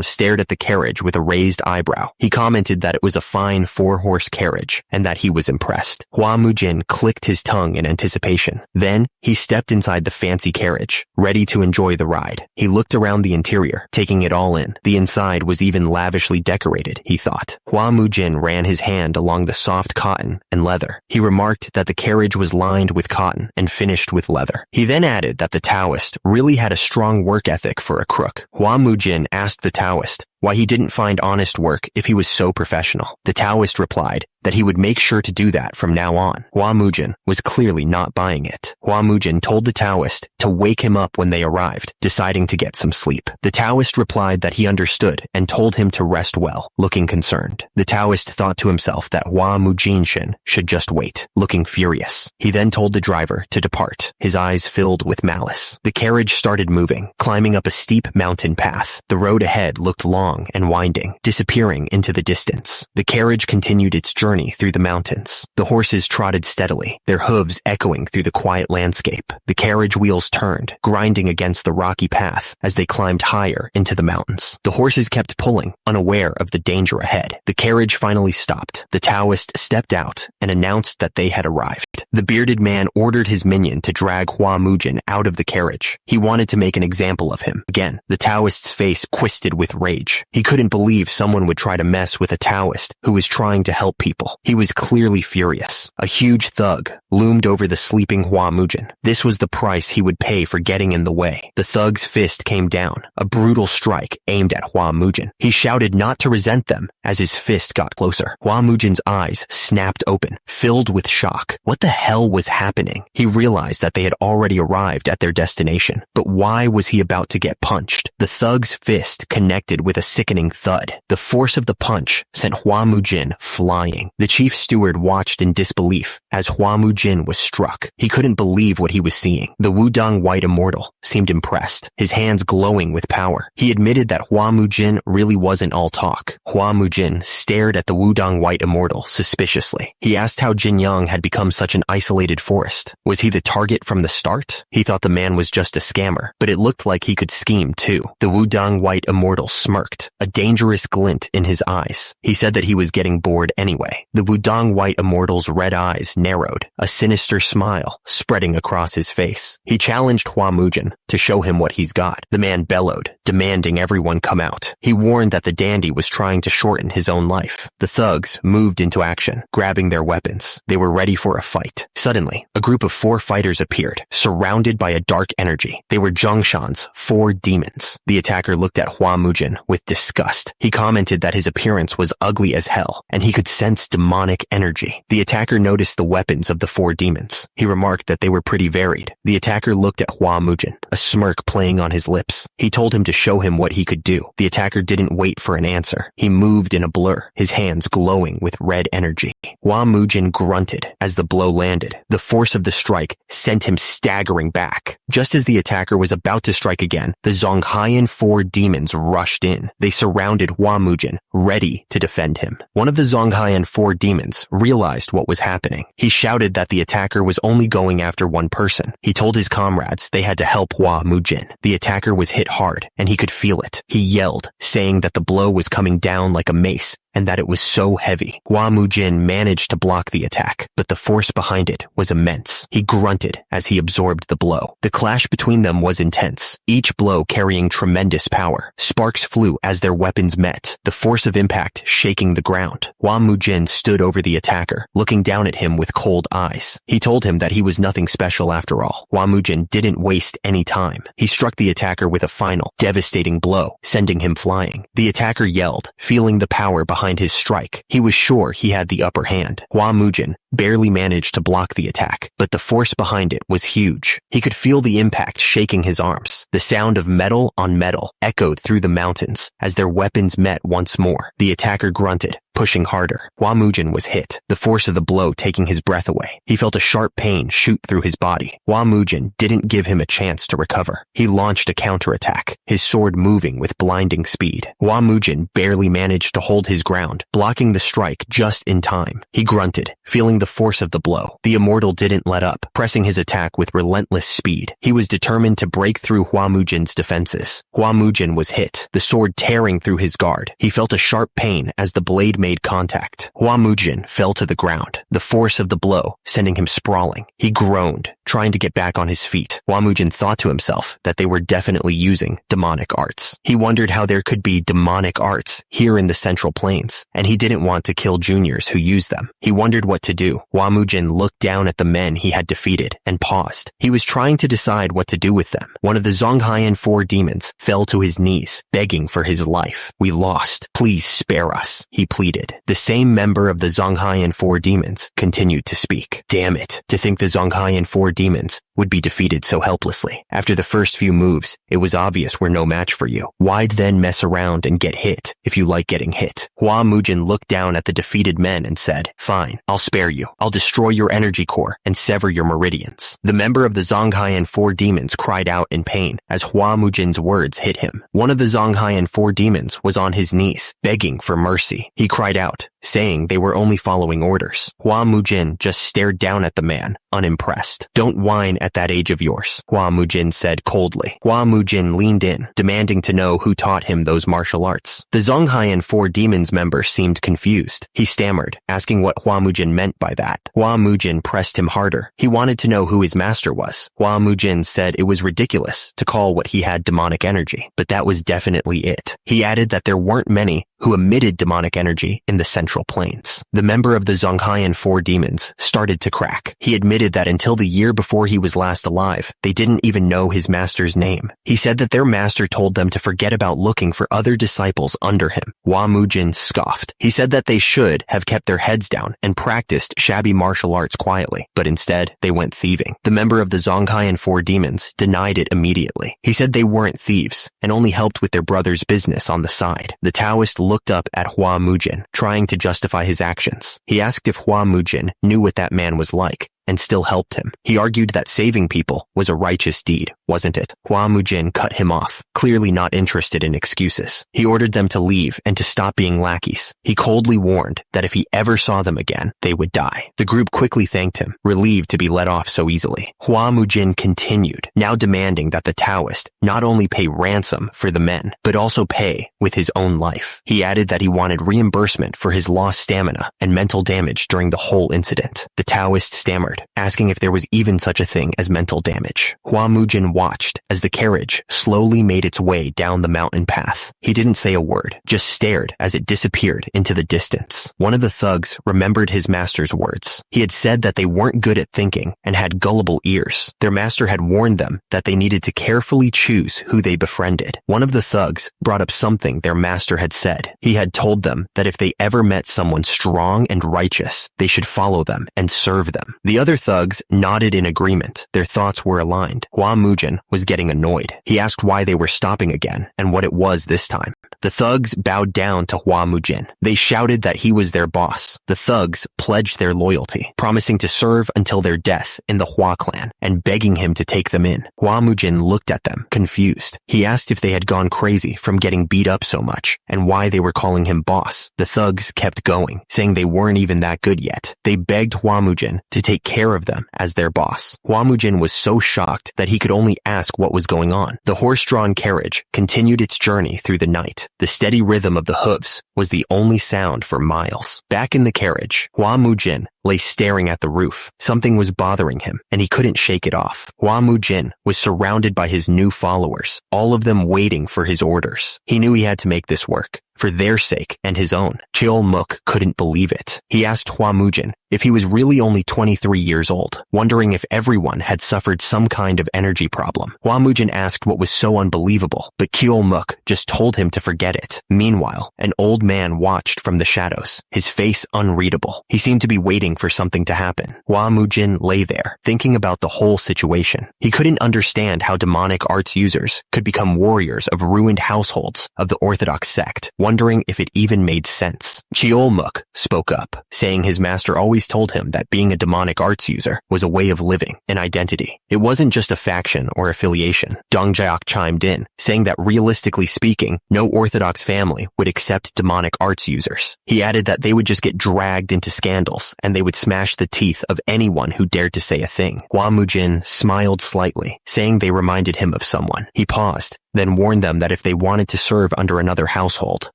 Speaker 1: stared at the carriage with a raised eyebrow. He commented that it was a fine 4-horse carriage and that he was impressed. Hua Mujin clicked his tongue in anticipation. Then he stepped inside the fancy carriage, ready to enjoy the ride. He looked around the interior, taking it all in. The inside was even lavishly decorated, he thought. Hua Mujin ran his hand along the soft cotton and leather. He remarked that the carriage was lined with cotton and finished with leather. He then added that the Taoist really had a strong work ethic for a crook. Hua Mujin asked the Taoist why he didn't find honest work if he was so professional. The Taoist replied that he would make sure to do that from now on. Hua Mujin was clearly not buying it. Hua Mujin told the Taoist to wake him up when they arrived, deciding to get some sleep. The Taoist replied that he understood and told him to rest well, looking concerned. The Taoist thought to himself that Hua Mujinshin should just wait, looking furious. He then told the driver to depart, his eyes filled with malice. The carriage started moving, climbing up a steep mountain path. The road ahead looked long and winding, disappearing into the distance. The carriage continued its journey through the mountains. The horses trotted steadily, their hooves echoing through the quiet landscape. The carriage wheels turned, grinding against the rocky path as they climbed higher into the mountains. The horses kept pulling, unaware of the danger ahead. The carriage finally stopped. The Taoist stepped out and announced that they had arrived. The bearded man ordered his minion to drag Hua Mujin out of the carriage. He wanted to make an example of him. Again, the Taoist's face twisted with rage. He couldn't believe someone would try to mess with a Taoist who was trying to help people. He was clearly furious. A huge thug loomed over the sleeping Hua Mujin. This was the price he would pay for getting in the way. The thug's fist came down, a brutal strike aimed at Hua Mujin. He shouted not to resent them as his fist got closer. Hua Mujin's eyes snapped open, filled with shock. What the hell was happening? He realized that they had already arrived at their destination. But why was he about to get punched? The thug's fist connected with a sickening thud. The force of the punch sent Hua Mujin flying. The chief steward watched in disbelief as Hua Mujin was struck. He couldn't believe what he was seeing. The Wudong White Immortal seemed impressed, his hands glowing with power. He admitted that Hua Mujin really wasn't all talk. Hua Mujin stared at the Wudong White Immortal suspiciously. He asked how Jinyang had become such an isolated forest. Was he the target from the start? He thought the man was just a scammer, but it looked like he could scheme too. The Wudong White Immortal smirked, a dangerous glint in his eyes. He said that he was getting bored anyway. The Wudong White Immortal's red eyes narrowed, a sinister smile spreading across his face. He challenged Hua Mujin to show him what he's got. The man bellowed, demanding everyone come out. He warned that the dandy was trying to shorten his own life. The thugs moved into action, grabbing their weapons. They were ready for a fight. Suddenly, a group of 4 fighters appeared, surrounded by a dark energy. They were Zhongshan's 4 demons. The attacker looked at Hua Mujin with disgust. He commented that his appearance was ugly as hell, and he could sense demonic energy. The attacker noticed the weapons of the 4 demons. He remarked that they were pretty varied. The attacker looked at Hua Mujin, a smirk playing on his lips. He told him to show him what he could do. The attacker didn't wait for an answer. He moved in a blur, his hands glowing with red energy. Hua Mujin grunted as the blow landed. The force of the strike sent him staggering back. Just as the attacker was about to strike again, the Zhonghayan 4 demons rushed in. They surrounded Hua Mujin, ready to defend him. One of the Zhonghayan 4 demons realized what was happening. He shouted that the attacker was only going after one person. He told his comrades they had to help Hua Mujin. The attacker was hit hard, and he could feel it. He yelled, saying that the blow was coming down like a mace, and that it was so heavy. Hua Mujin managed to block the attack, but the force behind it was immense. He grunted as he absorbed the blow. The clash between them was intense, each blow carrying tremendous power. Sparks flew as their weapons met, the force of impact shaking the ground. Hua Mujin stood over the attacker, looking down at him with cold eyes. He told him that he was nothing special after all. Hua Mujin didn't waste any time. He struck the attacker with a final, devastating blow, sending him flying. The attacker yelled, feeling the power behind his strike. He was sure he had the upper hand. Hua Mujin barely managed to block the attack, but the force behind it was huge. He could feel the impact shaking his arms. The sound of metal on metal echoed through the mountains as their weapons met once more. The attacker grunted, pushing harder. Hua Mujin was hit, the force of the blow taking his breath away. He felt a sharp pain shoot through his body. Hua Mujin didn't give him a chance to recover. He launched a counterattack, his sword moving with blinding speed. Hua Mujin barely managed to hold his ground, blocking the strike just in time. He grunted, feeling the force of the blow. The immortal didn't let up, pressing his attack with relentless speed. He was determined to break through Hua Mujin's defenses. Hua Mujin was hit, the sword tearing through his guard. He felt a sharp pain as the blade made contact. Hua Mujin fell to the ground, the force of the blow sending him sprawling. He groaned, trying to get back on his feet. Hua Mujin thought to himself that they were definitely using demonic arts. He wondered how there could be demonic arts here in the Central Plains, and he didn't want to kill juniors who used them. He wondered what to do. do. Hua Mujin looked down at the men he had defeated and paused. He was trying to decide what to do with them. One of the Zonghaian 4 demons fell to his knees, begging for his life. "We lost. Please spare us," he pleaded. The same member of the Zonghaian 4 demons continued to speak. Damn it, to think the Zonghaian 4 demons would be defeated so helplessly. After the first few moves, it was obvious we're no match for you. Why'd then mess around and get hit, if you like getting hit? Hua Mujin looked down at the defeated men and said, "Fine, I'll spare you. I'll destroy your energy core and sever your meridians." The member of the Zonghaian 4 demons cried out in pain as Hua Mujin's words hit him. One of the Zonghaian 4 demons was on his knees, begging for mercy. He cried out, saying they were only following orders. Hua Mujin just stared down at the man, unimpressed. "Don't whine at that age of yours," Hua Mujin said coldly. Hua Mujin leaned in, demanding to know who taught him those martial arts. The Zonghaian 4 demons member seemed confused. He stammered, asking what Hua Mujin meant by that. Hua Mujin pressed him harder. He wanted to know who his master was. Hua Mujin said it was ridiculous to call what he had demonic energy, but that was definitely it. He added that there weren't many who emitted demonic energy in the central plains. The member of the Zonghaian 4 demons started to crack. He admitted that until the year before he was last alive, they didn't even know his master's name. He said that their master told them to forget about looking for other disciples under him. Hua Mujin scoffed. He said that they should have kept their heads down and practiced shabby martial arts quietly, but instead they went thieving. The member of the Zonghaian 4 demons denied it immediately. He said they weren't thieves and only helped with their brother's business on the side. The Taoist looked up at Hua Mujin, trying to justify his actions. He asked if Hua Mujin knew what that man was like, and still helped him. He argued that saving people was a righteous deed, wasn't it? Hua Mujin cut him off, clearly not interested in excuses. He ordered them to leave and to stop being lackeys. He coldly warned that if he ever saw them again, they would die. The group quickly thanked him, relieved to be let off so easily. Hua Mujin continued, now demanding that the Taoist not only pay ransom for the men, but also pay with his own life. He added that he wanted reimbursement for his lost stamina and mental damage during the whole incident. The Taoist stammered, asking if there was even such a thing as mental damage. Hua Mujin watched as the carriage slowly made its way down the mountain path. He didn't say a word, just stared as it disappeared into the distance. One of the thugs remembered his master's words. He had said that they weren't good at thinking and had gullible ears. Their master had warned them that they needed to carefully choose who they befriended. One of the thugs brought up something their master had said. He had told them that if they ever met someone strong and righteous, they should follow them and serve them. The other thugs nodded in agreement. Their thoughts were aligned. Hua Mujin was getting annoyed. He asked why they were stopping again and what it was this time. The thugs bowed down to Hua Mujin. They shouted that he was their boss. The thugs pledged their loyalty, promising to serve until their death in the Hua clan and begging him to take them in. Hua Mujin looked at them, confused. He asked if they had gone crazy from getting beat up so much and why they were calling him boss. The thugs kept going, saying they weren't even that good yet. They begged Hua Mujin to take care of them as their boss. Hua Mujin was so shocked that he could only ask what was going on. The horse-drawn carriage continued its journey through the night. The steady rhythm of the hooves was the only sound for miles. Back in the carriage, Hua Mujin lay staring at the roof. Something was bothering him, and he couldn't shake it off. Hua Mujin was surrounded by his new followers, all of them waiting for his orders. He knew he had to make this work, for their sake and his own. Cheol Muk couldn't believe it. He asked Hua Mujin if he was really only 23 years old, wondering if everyone had suffered some kind of energy problem. Hua Mujin asked what was so unbelievable, but Cheol Muk just told him to forget it. Meanwhile, an old man watched from the shadows, his face unreadable. He seemed to be waiting for something to happen. Hua Mujin lay there, thinking about the whole situation. He couldn't understand how demonic arts users could become warriors of ruined households of the Orthodox sect, wondering if it even made sense. Cheol Muk spoke up, saying his master always told him that being a demonic arts user was a way of living, an identity. It wasn't just a faction or affiliation. Dong Jiak chimed in, saying that realistically speaking, no Orthodox family would accept demonic arts users. He added that they would just get dragged into scandals and they would smash the teeth of anyone who dared to say a thing. Hua Mujin smiled slightly, saying they reminded him of someone. He paused, then warned them that if they wanted to serve under another household,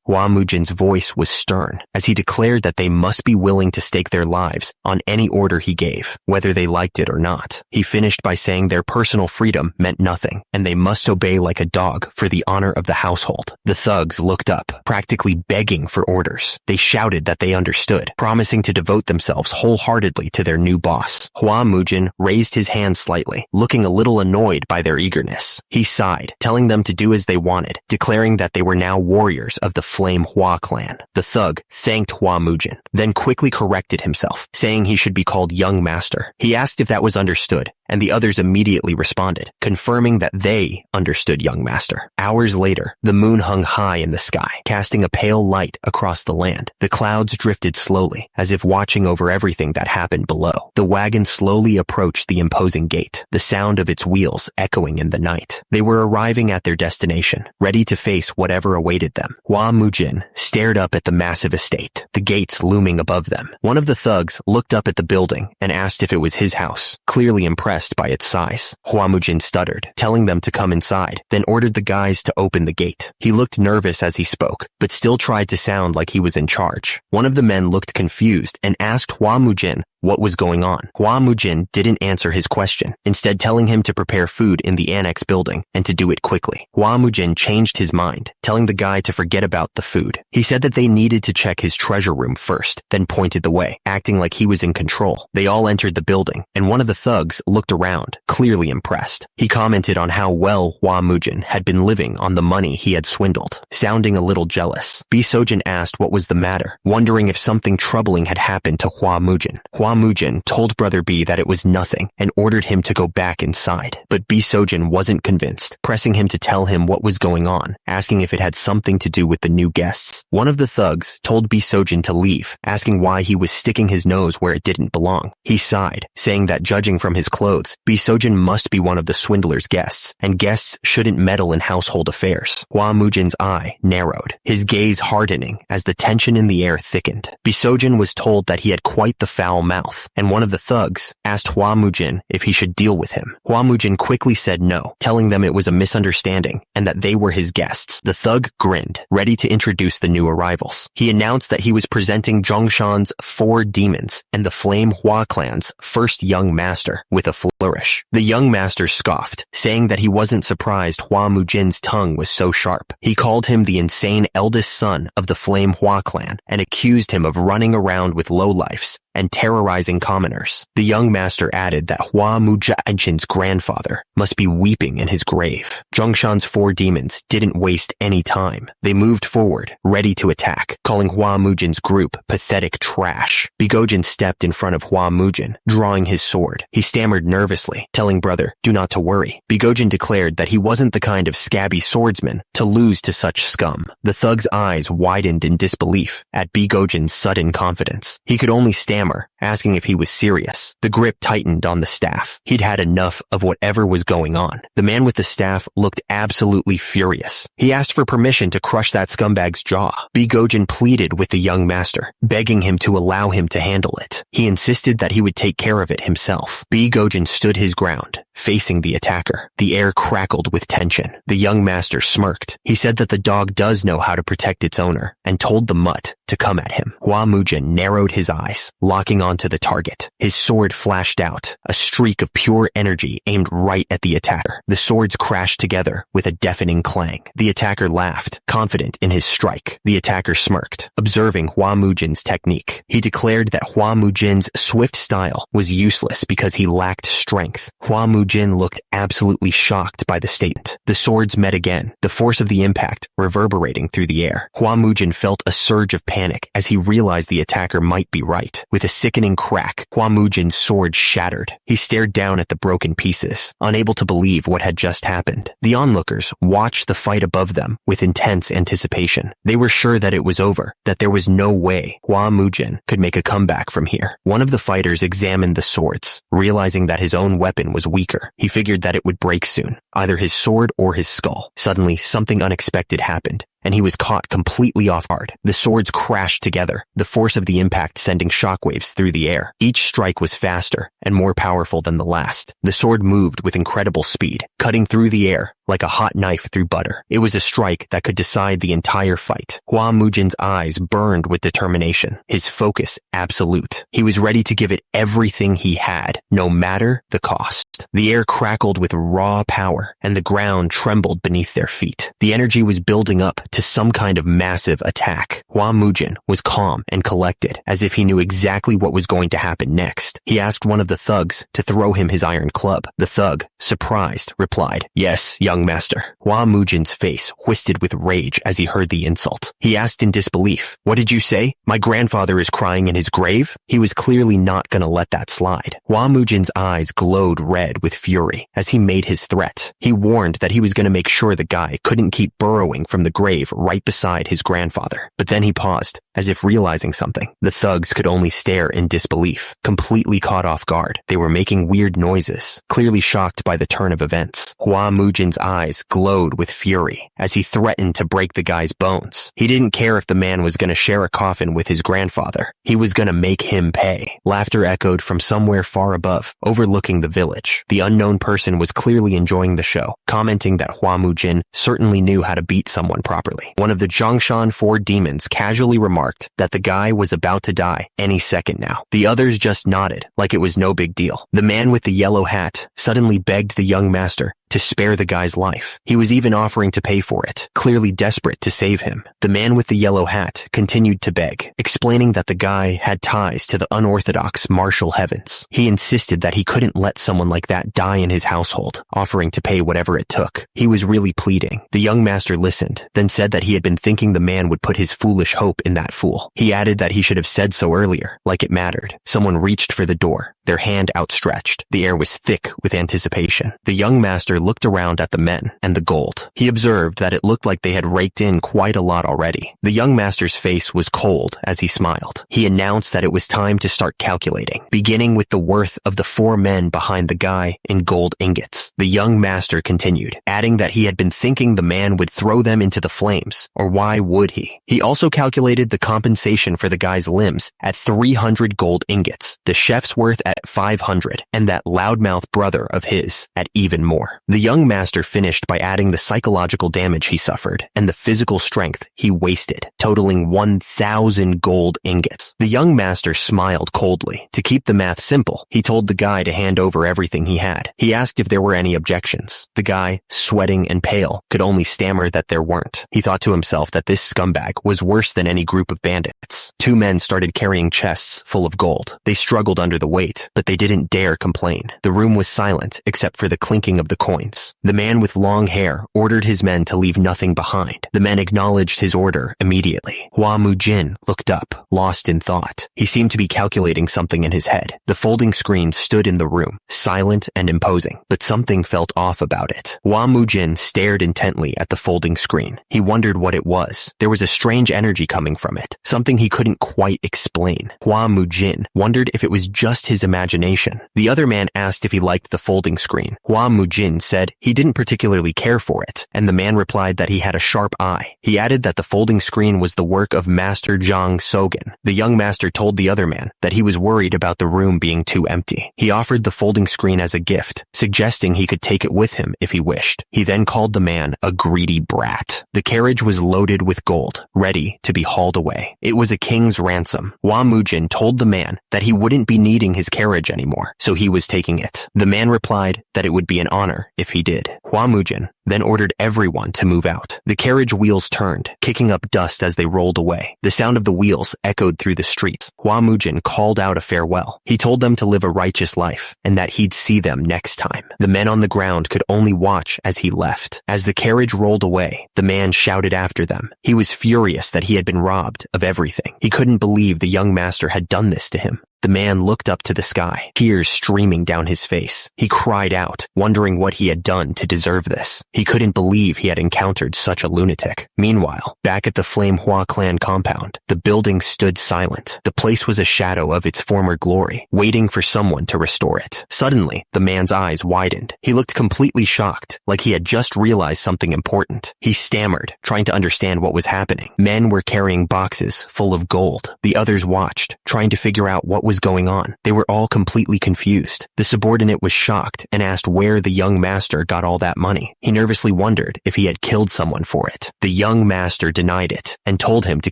Speaker 1: Hua Mujin's voice was stern, as he declared that they must be willing to stake their lives on any order he gave, whether they liked it or not. He finished by saying their personal freedom meant nothing, and they must obey like a dog for the honor of the household. The thugs looked up, practically begging for orders. They shouted that they understood, promising to devote themselves wholeheartedly to their new boss. Hua Mujin raised his hand slightly, looking a little annoyed by their eagerness. He sighed, telling them to do as they wanted, declaring that they were now warriors of the Flame Hua clan. The thug thanked Hua Mujin, then quickly corrected himself, saying he should be called Young Master. He asked if that was understood, and the others immediately responded, confirming that they understood Young Master. Hours later, the moon hung high in the sky, casting a pale light across the land. The clouds drifted slowly, as if watching over everything that happened below. The wagon slowly approached the imposing gate, the sound of its wheels echoing in the night. They were arriving at their destination, ready to face whatever awaited them. Hua Mujin stared up at the massive estate, the gates looming above them. One of the thugs looked up at the building and asked if it was his house, clearly impressed by its size. Hua Mujin stuttered, telling them to come inside, then ordered the guys to open the gate. He looked nervous as he spoke, but still tried to sound like he was in charge. One of the men looked confused and asked Hua Mujin what was going on. Hua Mujin didn't answer his question, instead telling him to prepare food in the annex building and to do it quickly. Hua Mujin changed his mind, telling the guy to forget about the food. He said that they needed to check his treasure room first, then pointed the way, acting like he was in control. They all entered the building, and one of the thugs looked around, clearly impressed. He commented on how well Hua Mujin had been living on the money he had swindled, sounding a little jealous. Sojin asked what was the matter, wondering if something troubling had happened to Hua Mujin. Hua Mujin told Brother B that it was nothing and ordered him to go back inside. But Sojin wasn't convinced, pressing him to tell him what was going on, asking if it had something to do with the new guests. One of the thugs told Sojin to leave, asking why he was sticking his nose where it didn't belong. He sighed, saying that judging from his clothes, Sojin must be one of the swindler's guests, and guests shouldn't meddle in household affairs. Hua Mujin's eye narrowed, his gaze hardening as the tension in the air thickened. Sojin was told that he had quite the foul mouth, and one of the thugs asked Hua Mujin if he should deal with him. Hua Mujin quickly said no, telling them it was a misunderstanding and that they were his guests. The thug grinned, ready to introduce the new arrivals. He announced that he was presenting Zhongshan's 4 demons and the Flame Hua clan's first young master with a flourish. The young master scoffed, saying that he wasn't surprised Hua Mujin's tongue was so sharp. He called him the insane eldest son of the Flame Hua clan and accused him of running around with lowlifes and terrorizing commoners. The young master added that Hua Mujin's grandfather must be weeping in his grave. Zhongshan's 4 demons didn't waste any time. They moved forward, ready to attack, calling Hua Mujin's group pathetic trash. Bigojin stepped in front of Hua Mujin, drawing his sword. He stammered nervously, telling Brother do not to worry. Bigojin declared that he wasn't the kind of scabby swordsman to lose to such scum. The thug's eyes widened in disbelief at Bigojin's sudden confidence. He could only stammer, asking if he was serious. The grip tightened on the staff. He'd had enough of whatever was going on. The man with the staff looked absolutely furious. He asked for permission to crush that scumbag's jaw. Bigojin pleaded with the young master, begging him to allow him to handle it. He insisted that he would take care of it himself. Bigojin stood his ground, facing the attacker. The air crackled with tension. The young master smirked. He said that the dog does know how to protect its owner, and told the mutt to come at him. Hua Mujin narrowed his eyes, locking onto the target. His sword flashed out, a streak of pure energy aimed right at the attacker. The swords crashed together with a deafening clang. The attacker laughed, confident in his strike. The attacker smirked, observing Hua Mujin's technique. He declared that Hua Mujin's swift style was useless because he lacked strength. Hua Mujin looked absolutely shocked by the statement. The swords met again, the force of the impact reverberating through the air. Hua Mujin felt a surge of panic as he realized the attacker might be right. With a sickening crack, Hua Mujin's sword shattered. He stared down at the broken pieces, unable to believe what had just happened. The onlookers watched the fight above them with intense anticipation. They were sure that it was over, that there was no way Hua Mujin could make a comeback from here. One of the fighters examined the swords, realizing that his own weapon was weaker. He figured that it would break soon, either his sword or his skull. Suddenly, something unexpected happened, and he was caught completely off guard. The swords crashed together, the force of the impact sending shockwaves through the air. Each strike was faster and more powerful than the last. The sword moved with incredible speed, cutting through the air like a hot knife through butter. It was a strike that could decide the entire fight. Hua Mujin's eyes burned with determination, his focus absolute. He was ready to give it everything he had, no matter the cost. The air crackled with raw power, and the ground trembled beneath their feet. The energy was building up to some kind of massive attack. Hua Mujin was calm and collected, as if he knew exactly what was going to happen next. He asked one of the thugs to throw him his iron club. The thug, surprised, replied, "Yes, young master." Hua Mujin's face twisted with rage as he heard the insult. He asked in disbelief, "What did you say? My grandfather is crying in his grave?" He was clearly not going to let that slide. Hua Mujin's eyes glowed red with fury as he made his threat. He warned that he was going to make sure the guy couldn't keep burrowing from the grave right beside his grandfather. But then he paused, as if realizing something. The thugs could only stare in disbelief, completely caught off guard. They were making weird noises, clearly shocked by the turn of events. Hua Mujin's eyes glowed with fury as he threatened to break the guy's bones. He didn't care if the man was going to share a coffin with his grandfather. He was going to make him pay. Laughter echoed from somewhere far above, overlooking the village. The unknown person was clearly enjoying the show, commenting that Hua Mujin certainly knew how to beat someone properly. One of the Zhongshan 4 demons casually remarked that the guy was about to die any second now. The others just nodded, like it was no big deal. The man with the yellow hat suddenly begged the young master to spare the guy's life. He was even offering to pay for it, clearly desperate to save him. The man with the yellow hat continued to beg, explaining that the guy had ties to the unorthodox martial heavens. He insisted that he couldn't let someone like that die in his household, offering to pay whatever it took. He was really pleading. The young master listened, then said that he had been thinking the man would put his foolish hope in that fool. He added that he should have said so earlier, like it mattered. Someone reached for the door, their hand outstretched. The air was thick with anticipation. The young master looked around at the men and the gold. He observed that it looked like they had raked in quite a lot already. The young master's face was cold as he smiled. He announced that it was time to start calculating, beginning with the worth of the 4 men behind the guy in gold ingots. The young master continued, adding that he had been thinking the man would throw them into the flames, or why would he? He also calculated the compensation for the guy's limbs at 300 gold ingots, the chef's worth at 500, and that loudmouth brother of his at even more. The young master finished by adding the psychological damage he suffered and the physical strength he wasted, totaling 1,000 gold ingots. The young master smiled coldly. To keep the math simple, he told the guy to hand over everything he had. He asked if there were any objections. The guy, sweating and pale, could only stammer that there weren't. He thought to himself that this scumbag was worse than any group of bandits. 2 men started carrying chests full of gold. They struggled under the weight, but they didn't dare complain. The room was silent except for the clinking of the coins. The man with long hair ordered his men to leave nothing behind. The men acknowledged his order immediately. Hua Mujin looked up, lost in thought. He seemed to be calculating something in his head. The folding screen stood in the room, silent and imposing, but something felt off about it. Hua Mujin stared intently at the folding screen. He wondered what it was. There was a strange energy coming from it, something he couldn't quite explain. Hua Mujin wondered if it was just his imagination. The other man asked if he liked the folding screen. Hua Mujin said he didn't particularly care for it, and the man replied that he had a sharp eye. He added that the folding screen was the work of Master Zhang Sogen. The young master told the other man that he was worried about the room being too empty. He offered the folding screen as a gift, suggesting he could take it with him if he wished. He then called the man a greedy brat. The carriage was loaded with gold, ready to be hauled away. It was a king's ransom. Hua Mujin told the man that he wouldn't be needing his carriage anymore, so he was taking it. The man replied that it would be an honor if he did. Hua Mujin then ordered everyone to move out. The carriage wheels turned, kicking up dust as they rolled away. The sound of the wheels echoed through the streets. Hua Mujin called out a farewell. He told them to live a righteous life, and that he'd see them next time. The men on the ground could only watch as he left. As the carriage rolled away, the man shouted after them. He was furious that he had been robbed of everything. He couldn't believe the young master had done this to him. The man looked up to the sky, tears streaming down his face. He cried out, wondering what he had done to deserve this. He couldn't believe he had encountered such a lunatic. Meanwhile, back at the Flame Hua clan compound, the building stood silent. The place was a shadow of its former glory, waiting for someone to restore it. Suddenly, the man's eyes widened. He looked completely shocked, like he had just realized something important. He stammered, trying to understand what was happening. Men were carrying boxes full of gold. The others watched, trying to figure out what was was going on. They were all completely confused. The subordinate was shocked and asked where the young master got all that money. He nervously wondered if he had killed someone for it. The young master denied it and told him to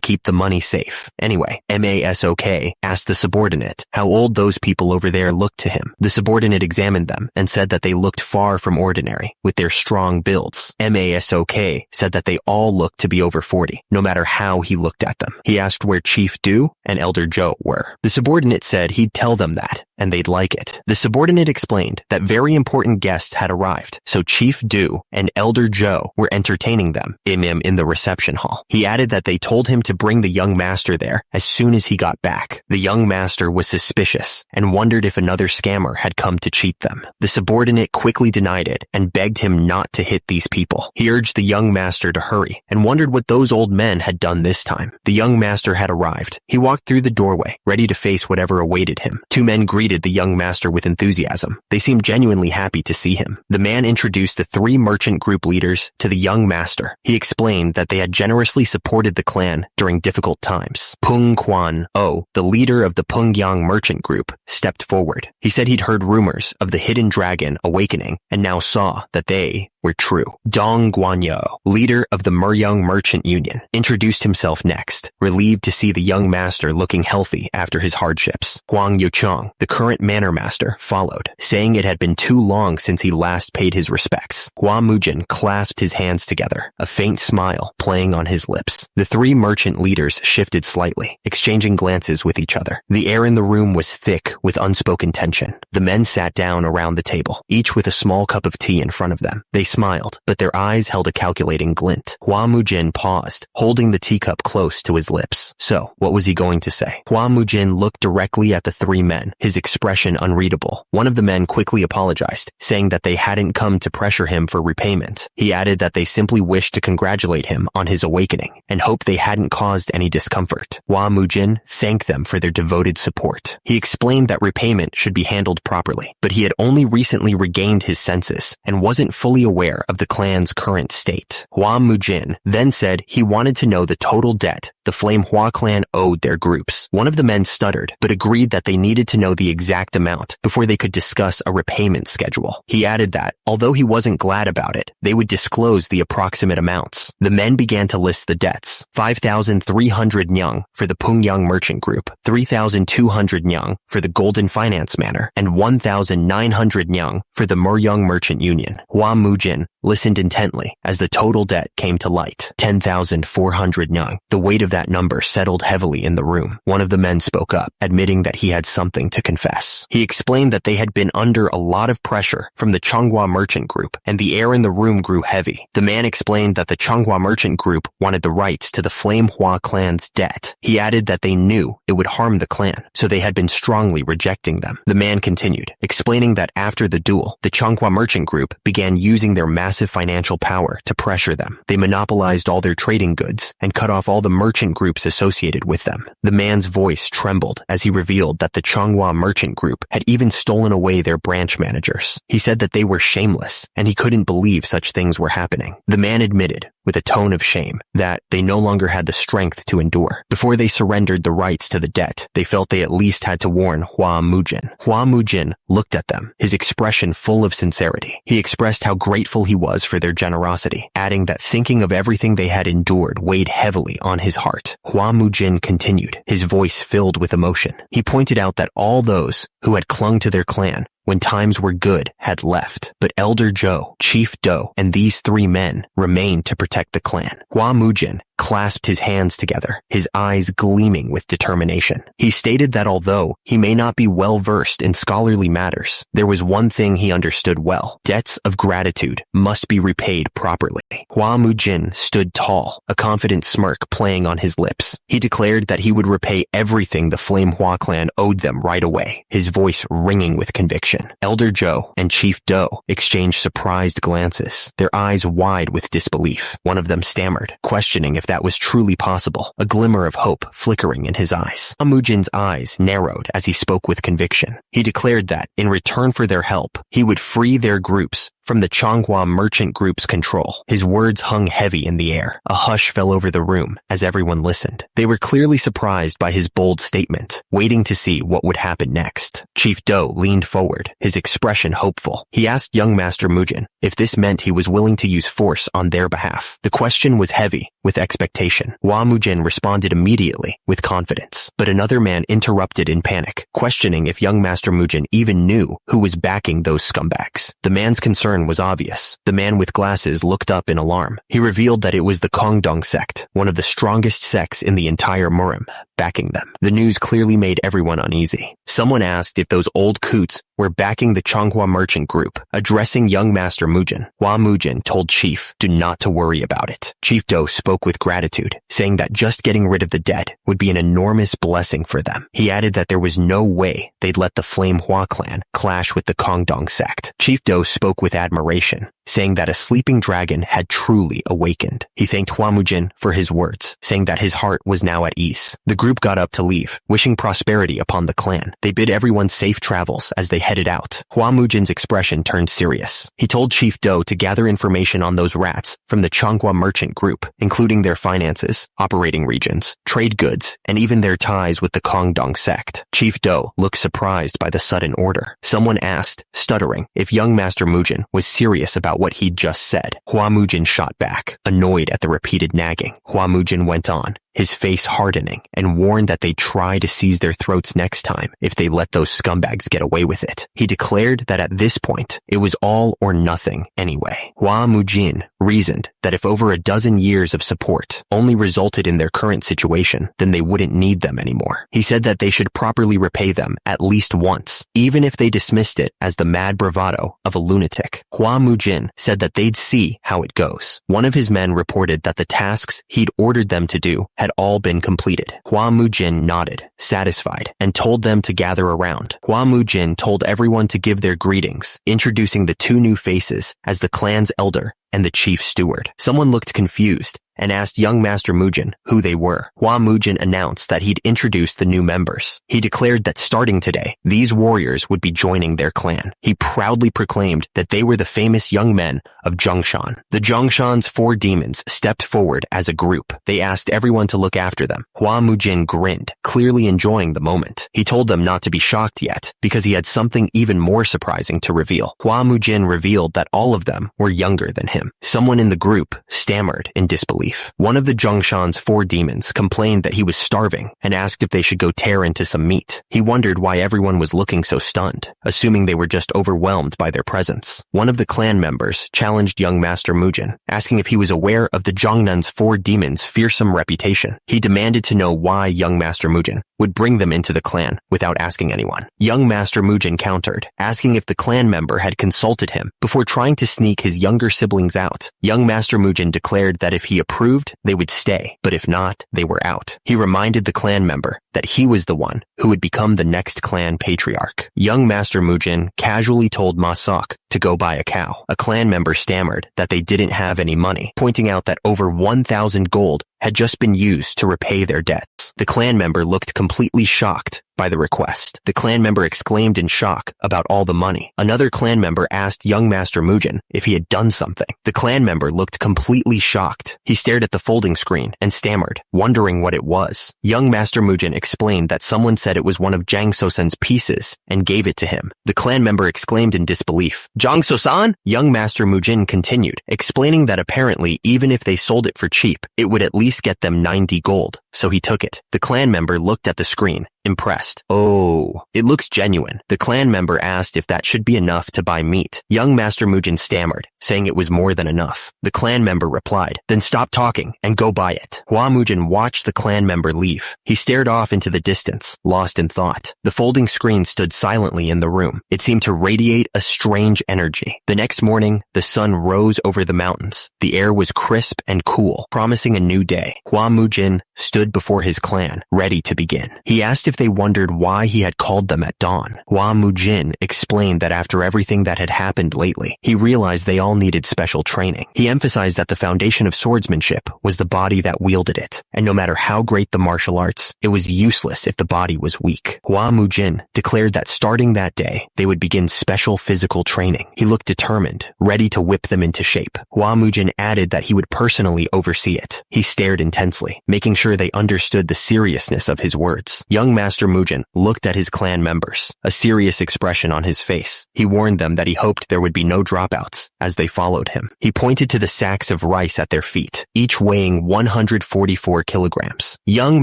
Speaker 1: keep the money safe. Anyway, MASOK asked the subordinate how old those people over there looked to him. The subordinate examined them and said that they looked far from ordinary with their strong builds. MASOK said that they all looked to be over 40, no matter how he looked at them. He asked where Chief Do and Elder Joe were. The subordinate said he'd tell them that, and they'd like it. The subordinate explained that very important guests had arrived, so Chief Do and Elder Joe were entertaining them in the reception hall. He added that they told him to bring the young master there as soon as he got back. The young master was suspicious and wondered if another scammer had come to cheat them. The subordinate quickly denied it and begged him not to hit these people. He urged the young master to hurry and wondered what those old men had done this time. The young master had arrived. He walked through the doorway, ready to face whatever awaited him. Two men greeted the young master with enthusiasm. They seemed genuinely happy to see him. The man introduced the three merchant group leaders to the young master. He explained that they had generously supported the clan during difficult times. Pung Kwan O, the leader of the Pungyang merchant group, stepped forward. He said he'd heard rumors of the hidden dragon awakening and now saw that they were true. Dong Guanyo, leader of the Muryang Merchant Union, introduced himself next, relieved to see the young master looking healthy after his hardships. Huang Yuchong, the current manor master, followed, saying it had been too long since he last paid his respects. Hua Mujin clasped his hands together, a faint smile playing on his lips. The three merchant leaders shifted slightly, exchanging glances with each other. The air in the room was thick with unspoken tension. The men sat down around the table, each with a small cup of tea in front of them. They smiled, but their eyes held a calculating glint. Hua Mujin paused, holding the teacup close to his lips. So, what was he going to say? Hua Mujin looked directly at the three men, his expression unreadable. One of the men quickly apologized, saying that they hadn't come to pressure him for repayment. He added that they simply wished to congratulate him on his awakening and hoped they hadn't caused any discomfort. Hua Mujin thanked them for their devoted support. He explained that repayment should be handled properly, but he had only recently regained his senses and wasn't fully aware of the clan's current state. Hua Mujin then said he wanted to know the total debt the Flame Hua clan owed their groups. One of the men stuttered, but agreed that they needed to know the exact amount before they could discuss a repayment schedule. He added that, although he wasn't glad about it, they would disclose the approximate amounts. The men began to list the debts: 5,300 nyang for the Pungyang Merchant Group, 3,200 nyang for the Golden Finance Manor, and 1,900 nyang for the Muryang Merchant Union. Hua Mujin listened intently as the total debt came to light: 10,400 nyang. The weight of that number settled heavily in the room. One of the men spoke up, admitting that he had something to confess. He explained that they had been under a lot of pressure from the Changhua Merchant Group, and the air in the room grew heavy. The man explained that the Changhua Merchant Group wanted the rights to the Flame Hua clan's debt. He added that they knew it would harm the clan, so they had been strongly rejecting them. The man continued, explaining that after the duel, the Changhua Merchant Group began using their massive financial power to pressure them. They monopolized all their trading goods and cut off all the merchant groups associated with them. The man's voice trembled as he revealed that the Changhua Merchant Group had even stolen away their branch managers. He said that they were shameless, and he couldn't believe such things were happening. The man admitted, with a tone of shame, that they no longer had the strength to endure. Before they surrendered the rights to the debt, they felt they at least had to warn Hua Mujin. Hua Mujin looked at them, his expression full of sincerity. He expressed how grateful he was for their generosity, adding that thinking of everything they had endured weighed heavily on his heart. Hua Mujin continued, his voice filled with emotion. He pointed out that all those who had clung to their clan when times were good had left, but Elder Joe, Chief Do, and these three men remained to protect the clan. Hua Mujin clasped his hands together, his eyes gleaming with determination. He stated that although he may not be well versed in scholarly matters, there was one thing he understood well: debts of gratitude must be repaid properly. Hua Mujin stood tall, a confident smirk playing on his lips. He declared that he would repay everything the Flame Hua clan owed them right away, his voice ringing with conviction. Elder Joe and Chief Do exchanged surprised glances, their eyes wide with disbelief. One of them stammered, questioning if that was truly possible, a glimmer of hope flickering in his eyes. Amujin's eyes narrowed as he spoke with conviction. He declared that, in return for their help, he would free their groups from the Changhua merchant group's control. His words hung heavy in the air. A hush fell over the room as everyone listened. They were clearly surprised by his bold statement, waiting to see what would happen next. Chief Do leaned forward, his expression hopeful. He asked young Master Mujin if this meant he was willing to use force on their behalf. The question was heavy with expectation. Hua Mujin responded immediately with confidence, but another man interrupted in panic, questioning if young Master Mujin even knew who was backing those scumbags. The man's concern was obvious. The man with glasses looked up in alarm. He revealed that it was the Kongdong sect, one of the strongest sects in the entire Murim, backing them. The news clearly made everyone uneasy. Someone asked if those old coots were backing the Changhua merchant group. Addressing young Master Mujin, Hua Mujin told Chief Do not to worry about it. Chief Do spoke with gratitude, saying that just getting rid of the dead would be an enormous blessing for them. He added that there was no way they'd let the Flame Hua clan clash with the Kongdong sect. Chief Do spoke with admiration, saying that a sleeping dragon had truly awakened. He thanked Hua Mujin for his words, saying that his heart was now at ease. The group got up to leave, wishing prosperity upon the clan. They bid everyone safe travels as they headed out. Hua Mujin's expression turned serious. He told Chief Do to gather information on those rats from the Changhua merchant group, including their finances, operating regions, trade goods, and even their ties with the Kongdong sect. Chief Do looked surprised by the sudden order. Someone asked, stuttering, if young Master Mujin was serious about what he'd just said. Hua Mujin shot back, annoyed at the repeated nagging. Hua Mujin went on, his face hardening, and warned that they'd try to seize their throats next time if they let those scumbags get away with it. He declared that at this point, it was all or nothing anyway. Hua Mujin reasoned that if over a dozen years of support only resulted in their current situation, then they wouldn't need them anymore. He said that they should properly repay them at least once, even if they dismissed it as the mad bravado of a lunatic. Hua Mujin said that they'd see how it goes. One of his men reported that the tasks he'd ordered them to do had all been completed. Hua Mujin nodded, satisfied, and told them to gather around. Hua Mujin told everyone to give their greetings, introducing the two new faces as the clan's elder and the chief steward. Someone looked confused and asked young Master Mujin who they were. Hua Mujin announced that he'd introduced the new members. He declared that starting today, these warriors would be joining their clan. He proudly proclaimed that they were the famous young men of Zhongshan. The Zhongshan's 4 demons stepped forward as a group. They asked everyone to look after them. Hua Mujin grinned, clearly enjoying the moment. He told them not to be shocked yet, because he had something even more surprising to reveal. Hua Mujin revealed that all of them were younger than him. Someone in the group stammered in disbelief. One of the Zhongshan's 4 demons complained that he was starving and asked if they should go tear into some meat. He wondered why everyone was looking so stunned, assuming they were just overwhelmed by their presence. One of the clan members challenged young Master Mujin, asking if he was aware of the Zhongnan's 4 demons' fearsome reputation. He demanded to know why young Master Mujin would bring them into the clan without asking anyone. Young Master Mujin countered, asking if the clan member had consulted him before trying to sneak his younger siblings out. Young Master Mujin declared that if he approved, they would stay, but if not, they were out. He reminded the clan member that he was the one who would become the next clan patriarch. Young Master Mujin casually told Ma Sok to go buy a cow. A clan member stammered that they didn't have any money, pointing out that over 1,000 gold had just been used to repay their debts. The clan member looked completely shocked by the request. The clan member exclaimed in shock about all the money. Another clan member asked young Master Mujin if he had done something. The clan member looked completely shocked. He stared at the folding screen and stammered, wondering what it was. Young Master Mujin explained that someone said it was one of Jang So-san's pieces and gave it to him. The clan member exclaimed in disbelief, "Jang So-san?" Young Master Mujin continued, explaining that apparently even if they sold it for cheap, it would at least get them 90 gold, so he took it. The clan member looked at the screen, impressed. "Oh, it looks genuine." The clan member asked if that should be enough to buy meat. Young Master Mujin stammered, saying it was more than enough. The clan member replied, "Then stop talking and go buy it." Hua Mujin watched the clan member leave. He stared off into the distance, lost in thought. The folding screen stood silently in the room. It seemed to radiate a strange energy. The next morning, the sun rose over the mountains. The air was crisp and cool, promising a new day. Hua Mujin stood before his clan, ready to begin. He asked if they wondered why he had called them at dawn. Hua Mujin explained that after everything that had happened lately, he realized they all needed special training. He emphasized that the foundation of swordsmanship was the body that wielded it, and no matter how great the martial arts, it was useless if the body was weak. Hua Mujin declared that starting that day, they would begin special physical training. He looked determined, ready to whip them into shape. Hua Mujin added that he would personally oversee it. He stared intensely, making sure they understood the seriousness of his words. Young Master Mujin looked at his clan members, a serious expression on his face. He warned them that he hoped there would be no dropouts as they followed him. He pointed to the sacks of rice at their feet, each weighing 144 kilograms. Young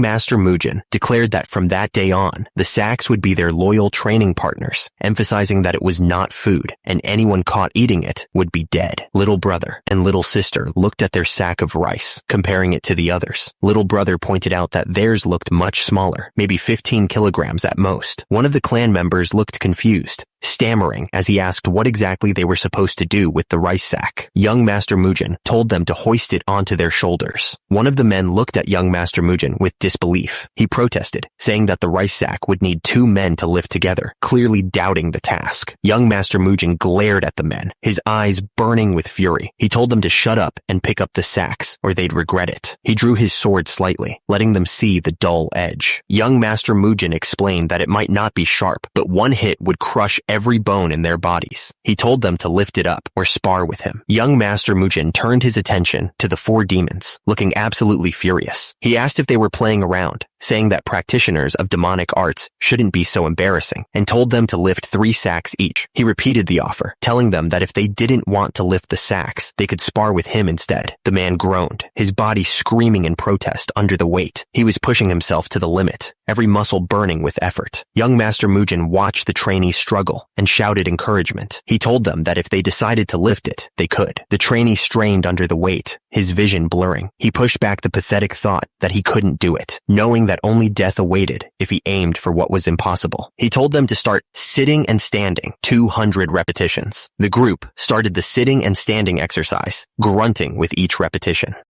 Speaker 1: Master Mujin declared that from that day on, the sacks would be their loyal training partners, emphasizing that it was not food, and anyone caught eating it would be dead. Little brother and little sister looked at their sack of rice, comparing it to the others. Little brother pointed out that theirs looked much smaller, maybe 15 kilograms at most. One of the clan members looked confused, stammering as he asked what exactly they were supposed to do with the rice sack. Young Master Mujin told them to hoist it onto their shoulders. One of the men looked at young Master Mujin with disbelief. He protested, saying that the rice sack would need 2 men to lift together, clearly doubting the task. Young Master Mujin glared at the men, his eyes burning with fury. He told them to shut up and pick up the sacks, or they'd regret it. He drew his sword slightly, letting them see the dull edge. Young Master Mujin explained that it might not be sharp, but one hit would crush every bone in their bodies. He told them to lift it up or spar with him. Young Master Mujin turned his attention to the 4 demons, looking absolutely furious. He asked if they were playing around, saying that practitioners of demonic arts shouldn't be so embarrassing, and told them to lift 3 sacks each. He repeated the offer, telling them that if they didn't want to lift the sacks, they could spar with him instead. The man groaned, his body screaming in protest under the weight. He was pushing himself to the limit, every muscle burning with effort. Young Master Mujin watched the trainee struggle and shouted encouragement. He told them that if they decided to lift it, they could. The trainee strained under the weight, his vision blurring. He pushed back the pathetic thought that he couldn't do it, knowing that only death awaited if he aimed for what was impossible. He told them to start sitting and standing, 200 repetitions. The group started the sitting and standing exercise, grunting with each repetition.